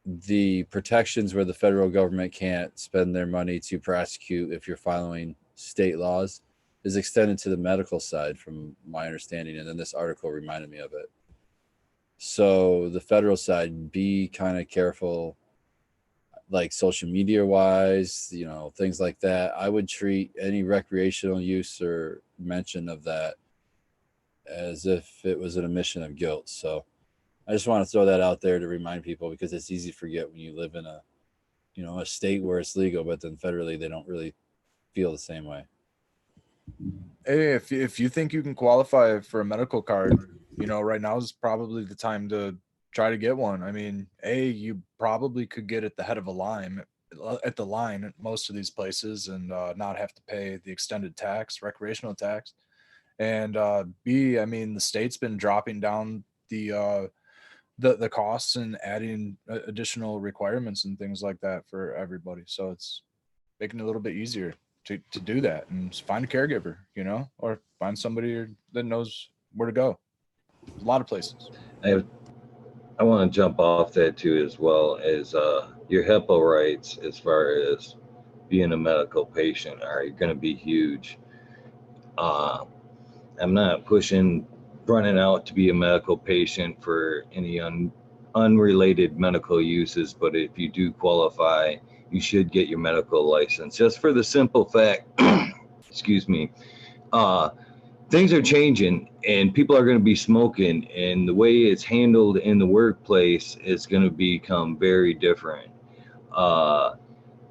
the protections where the federal government can't spend their money to prosecute if you're following state laws is extended to the medical side, from my understanding. And then this article reminded me of it. So the federal side, be kind of careful, like social media wise, things like that. I would treat any recreational use or mention of that as if it was an admission of guilt. So I just want to throw that out there to remind people, because it's easy to forget when you live in a state where it's legal, but then federally they don't really feel the same way. Hey, if you think you can qualify for a medical card, right now is probably the time to try to get one. I mean, you probably could get at the head of a line at the line at most of these places and not have to pay the extended tax, recreational tax. And B, I mean, the state's been dropping down the costs and adding additional requirements and things like that for everybody. So it's making it a little bit easier to do that and find a caregiver, or find somebody that knows where to go. A lot of places. I want to jump off that too, as well as your HIPAA rights as far as being a medical patient are going to be huge. I'm not running out to be a medical patient for any unrelated medical uses, but if you do qualify, you should get your medical license, just for the simple fact, excuse me, things are changing and people are going to be smoking, and the way it's handled in the workplace is going to become very different.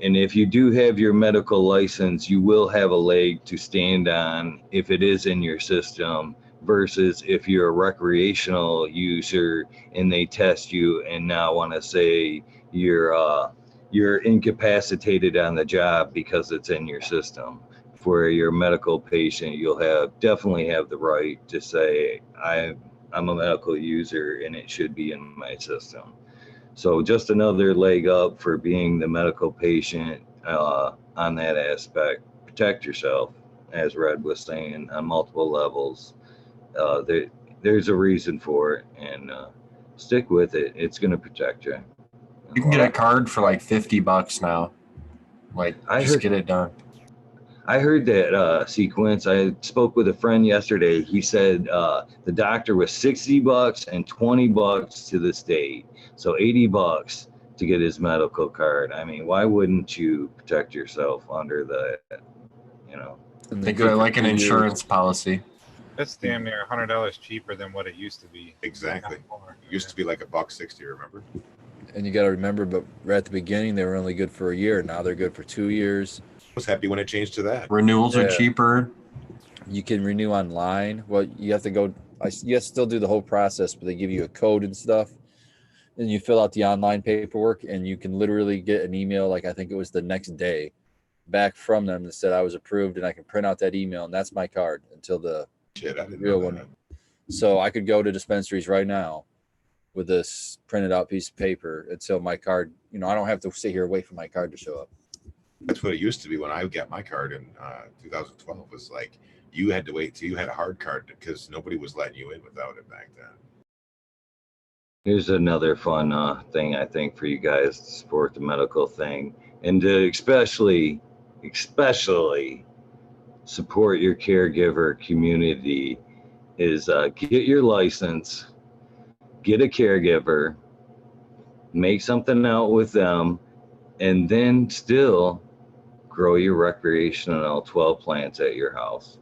And if you do have your medical license, you will have a leg to stand on if it is in your system, versus if you're a recreational user and they test you and now want to say you're incapacitated on the job because it's in your system. For your medical patient, you'll definitely have the right to say, I'm a medical user and it should be in my system. So just another leg up for being the medical patient on that aspect. Protect yourself, as Red was saying, on multiple levels. There's a reason for it, and stick with it. It's going to protect you. You can get a card for like $50 now. Like, just get it done. I heard that sequence. I spoke with a friend yesterday. He said the doctor was $60 and $20 to the state, so $80 to get his medical card. I mean, why wouldn't you protect yourself under the, you know? And Think good of it for like an 2 years. insurance policy. That's damn near $100 cheaper than what it used to be. Exactly. Not more. It used to be like $1.60, remember? And you got to remember, but right at the beginning, they were only good for a year. Now they're good for 2 years. I was happy when it changed to that. Renewals are Yeah. cheaper. You can renew online. Well, you have to go. You have to still do the whole process, but they give you a code and stuff. And you fill out the online paperwork, and you can literally get an email. Like I think it was the next day, back from them that said I was approved, and I can print out that email, and that's my card until the Shit, I didn't real know one. that. So I could go to dispensaries right now with this printed out piece of paper until my card. You know, I don't have to sit here and wait for my card to show up. That's what it used to be when I got my card in 2012. Was like you had to wait till you had a hard card because nobody was letting you in without it back then. Here's another fun thing I think for you guys to support the medical thing, and to especially support your caregiver community is get your license, get a caregiver, make something out with them, and then still grow your recreational 12 plants at your house.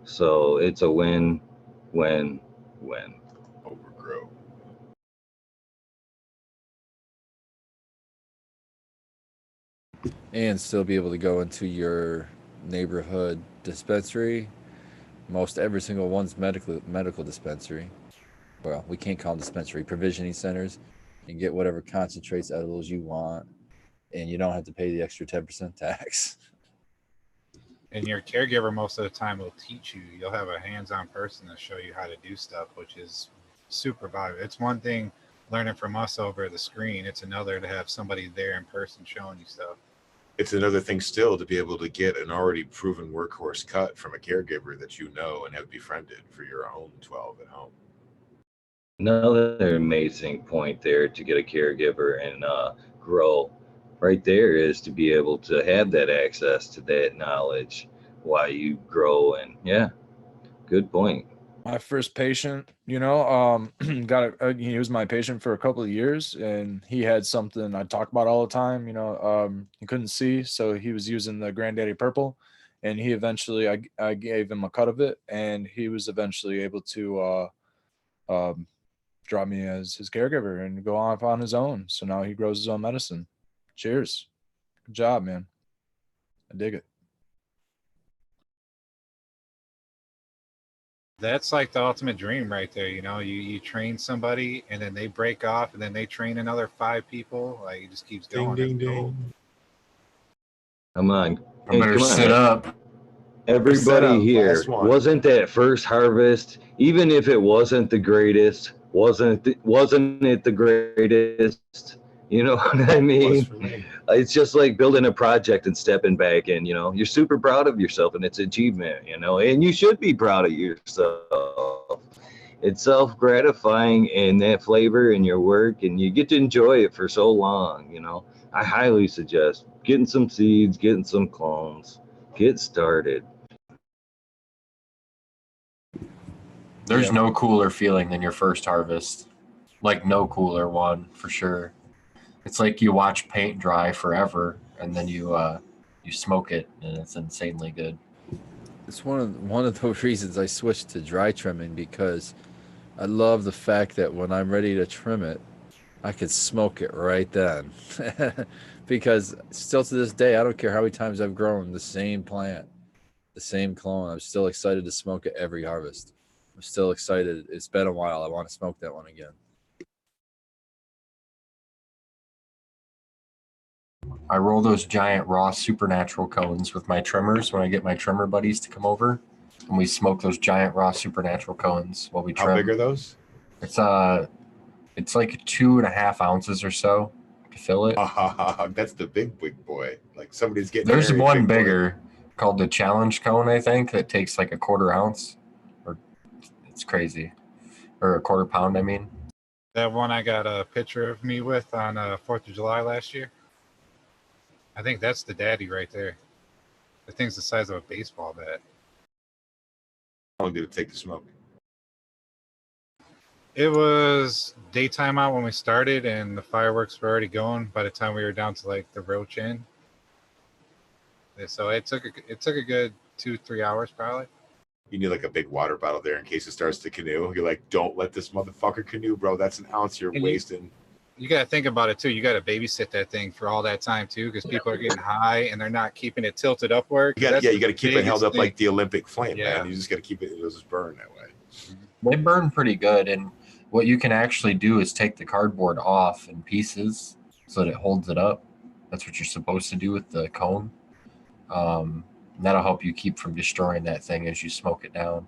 So it's a win, win, win. Overgrow. And still be able to go into your neighborhood dispensary. Most every single one's medical dispensary. Well, we can't call them dispensary, provisioning centers, and get whatever concentrates edibles you want, and you don't have to pay the extra 10% tax. And your caregiver most of the time will teach you. You'll have a hands-on person to show you how to do stuff, which is super valuable. It's one thing learning from us over the screen. It's another to have somebody there in person showing you stuff. It's another thing still to be able to get an already proven workhorse cut from a caregiver that you know and have befriended for your own 12 at home. Another amazing point there to get a caregiver and grow right there is to be able to have that access to that knowledge while you grow. And yeah, good point. My first patient, he was my patient for a couple of years, and he had something I talk about all the time. He couldn't see, so he was using the Granddaddy Purple, and he eventually, I gave him a cut of it, and he was eventually able to drop me as his caregiver and go off on his own. So now he grows his own medicine. Cheers. Good job, man. I dig it. That's like the ultimate dream right there. You train somebody and then they break off and then they train another 5 people. Like it just keeps going. Ding, That's ding, cool. ding. Come on. I Hey, better come on. sit up. Everybody here, Last one. wasn't that first harvest, even if it wasn't the greatest, wasn't it the greatest? You know what I Was mean? for me. It's just like building a project and stepping back and, you're super proud of yourself and it's achievement, and you should be proud of yourself. It's self-gratifying and that flavor in your work, and you get to enjoy it for so long. I highly suggest getting some seeds, getting some clones, get started. There's Yeah. no cooler feeling than your first harvest. Like no cooler one for sure. It's like you watch paint dry forever and then you smoke it and it's insanely good. It's one of those reasons I switched to dry trimming, because I love the fact that when I'm ready to trim it, I could smoke it right then. Because still to this day, I don't care how many times I've grown the same plant, the same clone, I'm still excited to smoke it every harvest. I'm still excited. It's been a while. I want to smoke that one again. I roll those giant raw supernatural cones with my trimmers when I get my trimmer buddies to come over, and we smoke those giant raw supernatural cones while we trim. How big are those? It's like 2.5 ounces or so to fill it. That's the big boy. Like somebody's getting. There's married, one big boy. bigger called the challenge cone, I think, that takes like 1/4 ounce, or it's crazy, or 1/4 pound. I mean, That one I got a picture of me with on 4th of July last year. I think that's the daddy right there. The thing's the size of a baseball bat. How long did it take to smoke? It was daytime out when we started, and the fireworks were already going by the time we were down to like the roach in. So it took a good 2-3 hours probably. You need like a big water bottle there in case it starts to canoe. You're like, don't let this motherfucker canoe, bro. That's an ounce you're And wasting. You got to think about it too. You got to babysit that thing for all that time too, because people are getting high and they're not keeping it tilted upward. You got to keep it held up thing. like the Olympic flame, Yeah. man. You just got to keep it. It'll just burn that way. They burn pretty good, and what you can actually do is take the cardboard off in pieces so that it holds it up. That's what you're supposed to do with the cone. That'll help you keep from destroying that thing as you smoke it down.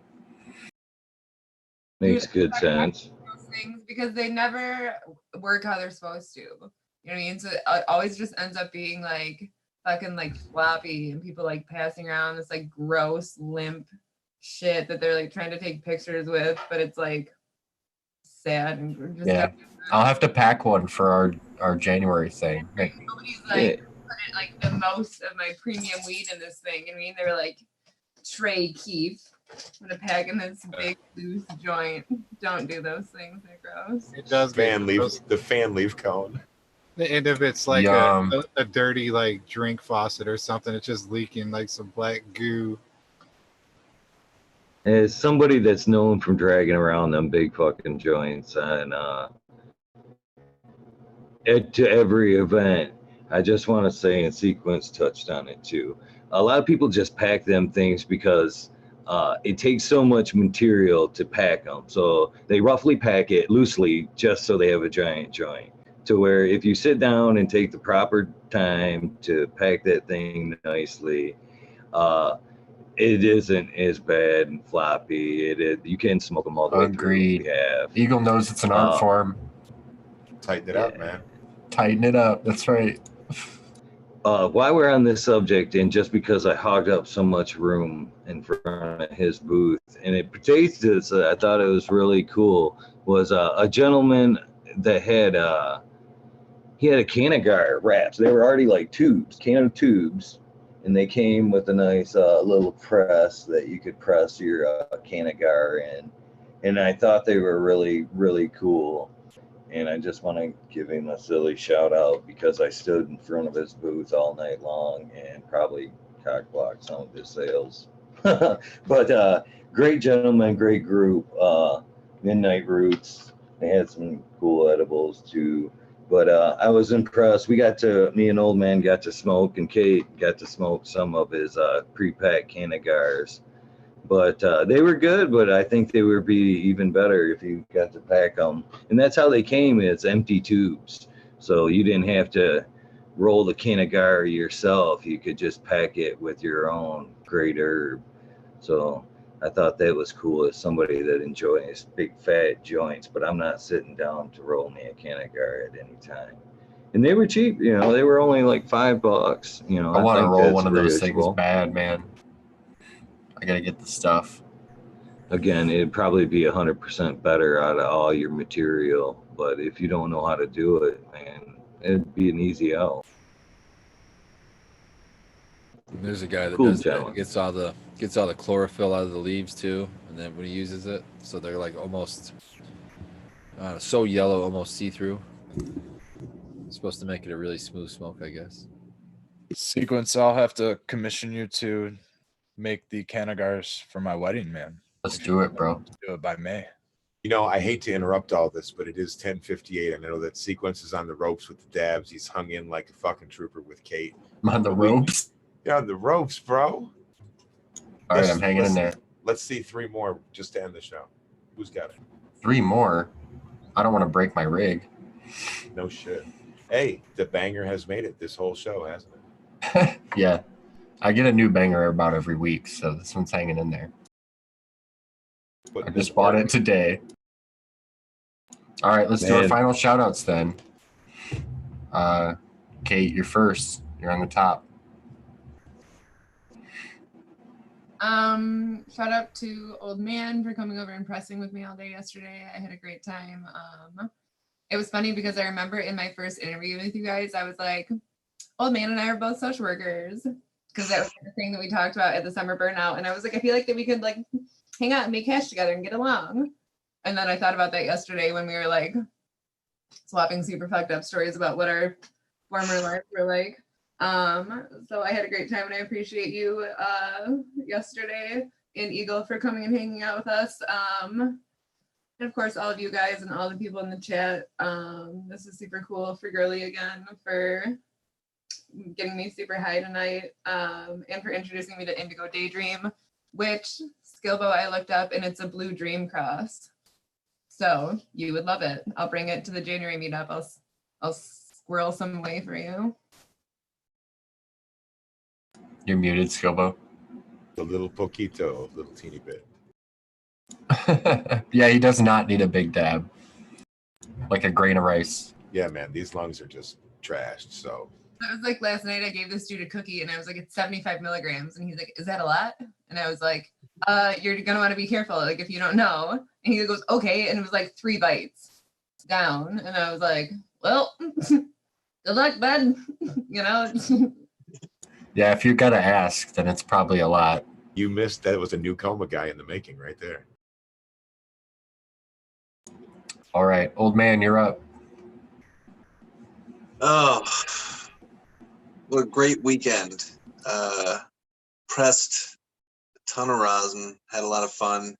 Makes good sense. Those things because they never work how they're supposed to. You know what I mean? So it always just ends up being like fucking like floppy, and people like passing around this like gross limp shit that they're like trying to take pictures with, but it's like sad and just Yeah, I'll have to pack one for our January thing. nobody's like put like the most of my premium weed in this thing. I mean, they were like, Trey Keith, I'm gonna pack in this big loose joint. Don't do those things. They're gross. It does fan leaf, the fan leaf cone. And if it's like a dirty like drink faucet or something, it's just leaking like some black goo. As somebody that's known from dragging around them big fucking joints and to every event, I just want to say, and Sequence touched on it too, a lot of people just pack them things because it takes so much material to pack them. So they roughly pack it loosely just so they have a giant joint. To where if you sit down and take the proper time to pack that thing nicely, it isn't as bad and floppy. You can smoke them all the way through. Yeah. Eagle knows it's an art form. Tighten it up, man. Tighten it up. That's right. While we're on this subject, and just because I hogged up so much room in front of his booth, and it pertains to this, I thought it was really cool, was a gentleman that had he had a Canagar wraps. They were already like tubes, can of tubes, and they came with a nice little press that you could press your Canagar in. And I thought they were really, really cool. And I just want to give him a silly shout out because I stood in front of his booth all night long and probably cockblocked some of his sales. But great gentleman, great group. Midnight Roots. They had some cool edibles too. But I was impressed. Me and Old Man got to smoke, and Kate got to smoke some of his pre-packed Canagars. But they were good, but I think they would be even better if you got to pack them. And that's how they came. It's empty tubes. So you didn't have to roll the Canagar yourself. You could just pack it with your own great herb. So I thought that was cool as somebody that enjoys big fat joints, but I'm not sitting down to roll me a Canagar at any time. And they were cheap, they were only like $5. I want to roll one of those things bad, man. I gotta get the stuff. Again, it'd probably be 100% better out of all your material, but if you don't know how to do it, man, it'd be an easy out. There's a guy that does that. Gets all the chlorophyll out of the leaves too, and then when he uses it, so they're like almost so yellow, almost see-through. It's supposed to make it a really smooth smoke, I guess. Sequence, I'll have to commission you to make the Canagars for my wedding, man. Let's do it, bro. Do it by May. I hate to interrupt all this, but it is 10:58. I know that Sequence is on the ropes with the dabs. He's hung in like a fucking trooper with Kate. I'm on the ropes? Yeah, the ropes, bro. All right, I'm hanging in there. Let's see 3 more just to end the show. Who's got it? 3 more? I don't want to break my rig. No shit. Hey, the banger has made it this whole show, hasn't it? Yeah. I get a new banger about every week, so this one's hanging in there. I just bought it today. All right, let's do our final shout outs then. Kate, you're first. You're on the top. Shout out to Old Man for coming over and pressing with me all day yesterday. I had a great time. It was funny because I remember in my first interview with you guys, I was like, Old Man and I are both social workers. because that was the thing that we talked about at the summer burnout. And I was like, I feel like that we could like hang out and make cash together and get along. And then I thought about that yesterday when we were like swapping super fucked up stories about what our former lives were like. So I had a great time, and I appreciate you yesterday and Eagle for coming and hanging out with us. And of course, all of you guys and all the people in the chat. This is super cool for Girly again for getting me super high tonight, and for introducing me to Indigo Daydream, which Skillbo I looked up, and it's a blue dream cross. So you would love it. I'll bring it to the January meetup. I'll squirrel some away for you. You're muted, Skilbo. A little poquito, a little teeny bit. Yeah, he does not need a big dab. Like a grain of rice. Yeah, man, these lungs are just trashed. So It was like last night I gave this dude a cookie and I was like, it's 75 milligrams. And he's like, is that a lot? And I was like, you're gonna want to be careful, like if you don't know. And he goes, okay. And it was like 3 bites down. And I was like, well, good luck, bud. You know? Yeah, if you gotta ask, then it's probably a lot. you missed that. It was a new coma guy in the making right there. All right, old man, you're up. Oh, what a great weekend. Pressed a ton of rosin, had a lot of fun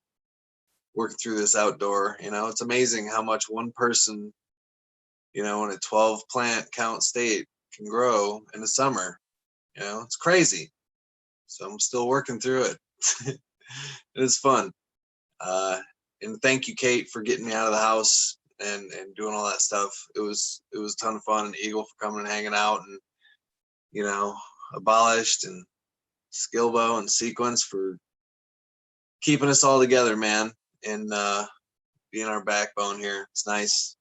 working through this outdoor. You know, it's amazing how much one person, you know, in a 12 plant count state can grow in the summer. You know, it's crazy. So I'm still working through it. It is fun. And thank you, Kate, for getting me out of the house and doing all that stuff. It was a ton of fun, and Eagle for coming and hanging out, and you know, Abolished and Skillbo and Sequence for keeping us all together, man, and being our backbone here. It's nice.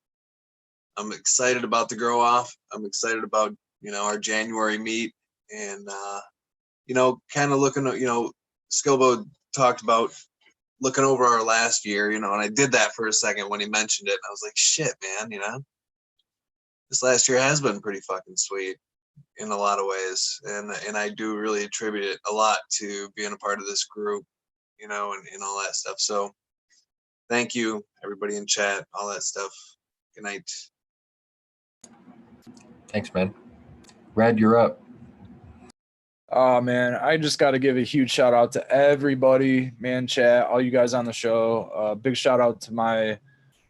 I'm excited about the grow off. I'm excited about, you know, our January meet, and you know, kind of looking at, you know, Skillbo talked about looking over our last year, you know, and I did that for a second when he mentioned it. And I was like, shit, man, you know, this last year has been pretty fucking sweet in a lot of ways. And I do really attribute it a lot to being a part of this group, you know, and all that stuff. So thank you, everybody in chat, all that stuff. Good night. Thanks, man. Red, you're up. Oh man, I just got to give a huge shout out to everybody, man, chat, all you guys on the show. Big shout out to my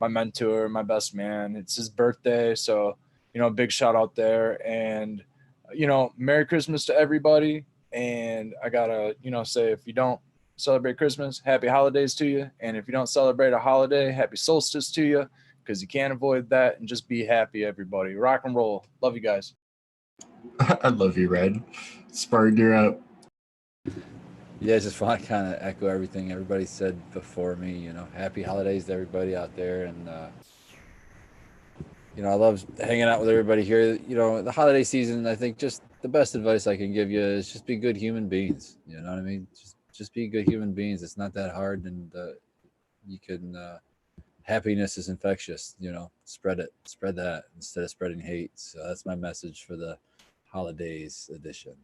mentor, my best man. It's his birthday, so you know, big shout out there. And you know, Merry Christmas to everybody. And I gotta, you know, say, if you don't celebrate Christmas, happy holidays to you. And if you don't celebrate a holiday, happy solstice to you, because you can't avoid that. And just be happy, everybody. Rock and roll. Love you guys. I love you, Red. Spartan, you're up. Yeah, I just want to kind of echo everything everybody said before me. You know, happy holidays to everybody out there. And, you know, I love hanging out with everybody here. You know, the holiday season, I think just the best advice I can give you is just be good human beings. You know what I mean? Just be good human beings. It's not that hard. And you can, happiness is infectious. You know, spread that instead of spreading hate. So that's my message for the holidays edition.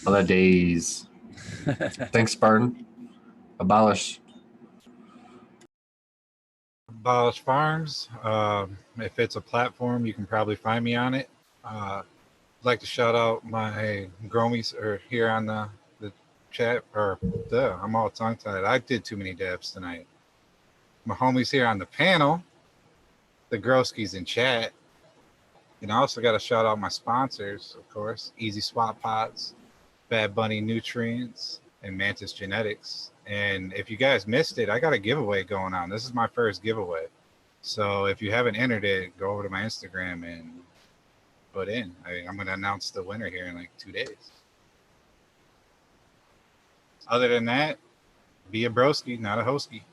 Holidays. Thanks, Spartan. Abolish. Abolish Farms. If it's a platform, you can probably find me on it. I'd like to shout out my gromies or here on the chat, or I'm all tongue tied. I did too many dabs tonight. My homies here on the panel, the Groskies in chat. And I also got to shout out my sponsors, of course, Easy Swap Pods, Bad Bunny Nutrients, and Mantis Genetics. And if you guys missed it, I got a giveaway going on. This is my first giveaway. So if you haven't entered it, go over to my Instagram and put in. I'm going to announce the winner here in like 2 days. Other than that, be a broski, not a hosky.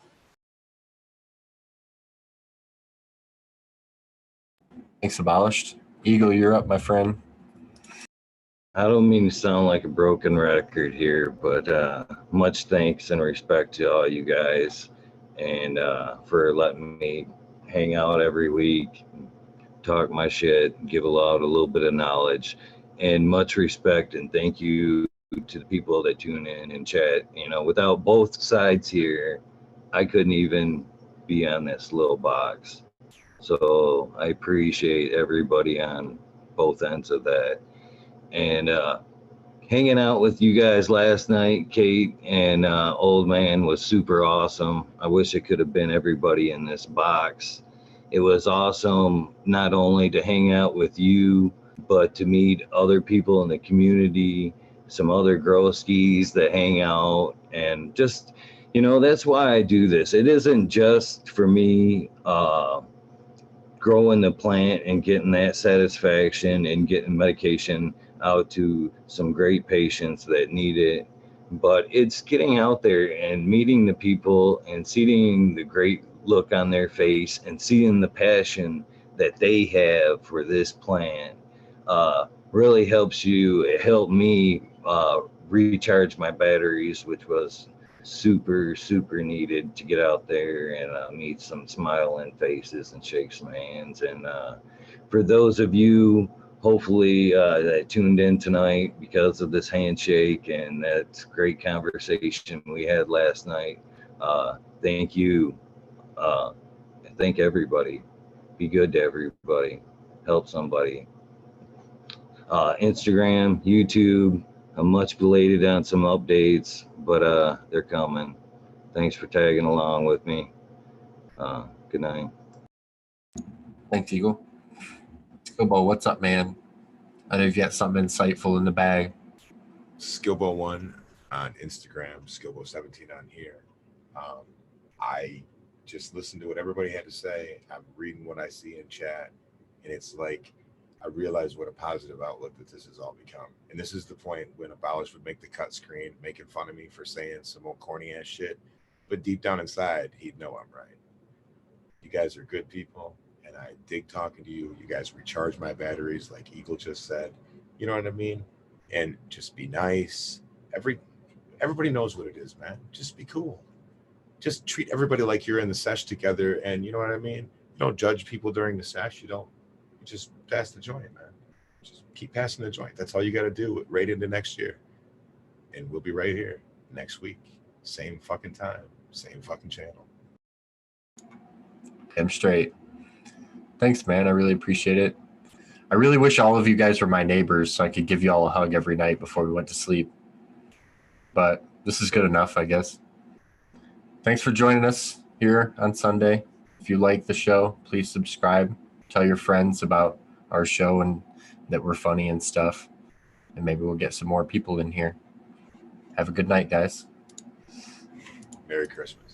Thanks, Abolished. Eagle, you're up, my friend. I don't mean to sound like a broken record here, but much thanks and respect to all you guys, and for letting me hang out every week, talk my shit, give a little bit of knowledge, and much respect and thank you to the people that tune in and chat. You know, without both sides here, I couldn't even be on this little box. So I appreciate everybody on both ends of that. And hanging out with you guys last night, Kate and Old Man, was super awesome. I wish it could have been everybody in this box. It was awesome not only to hang out with you, but to meet other people in the community, some other growskis that hang out, and just, you know, that's why I do this. It isn't just for me growing the plant and getting that satisfaction and getting medication out to some great patients that need it, but it's getting out there and meeting the people and seeing the great look on their face and seeing the passion that they have for this plant. Really helps you. It helped me recharge my batteries, which was super needed to get out there and meet some smiling faces and shake some hands. And for those of you hopefully that tuned in tonight because of this handshake and that great conversation we had last night, thank you. Thank everybody. Be good to everybody. Help somebody. Instagram, YouTube, I'm much belated on some updates, but they're coming. Thanks for tagging along with me. Good night. Thanks, Eagle. Skilbo, what's up, man? I know you've got something insightful in the bag. Skilbo1 on Instagram, Skilbo17 on here. I just listened to what everybody had to say. I'm reading what I see in chat, and it's like I realize what a positive outlook that this has all become. And this is the point when Abolish would make the cut screen, making fun of me for saying some old corny ass shit. But deep down inside, he'd know I'm right. You guys are good people, and I dig talking to you. You guys recharge my batteries, like Eagle just said. You know what I mean? And just be nice. Everybody knows what it is, man. Just be cool. Just treat everybody like you're in the sesh together, and you know what I mean? You don't judge people during the sesh. You just pass the joint, man. Just keep passing the joint. That's all you got to do right into next year. And we'll be right here next week. Same fucking time, same fucking channel. Damn straight. Thanks, man. I really appreciate it. I really wish all of you guys were my neighbors so I could give you all a hug every night before we went to sleep. But this is good enough, I guess. Thanks for joining us here on Sunday. If you like the show, please subscribe. Tell your friends about our show and that we're funny and stuff. And maybe we'll get some more people in here. Have a good night, guys. Merry Christmas.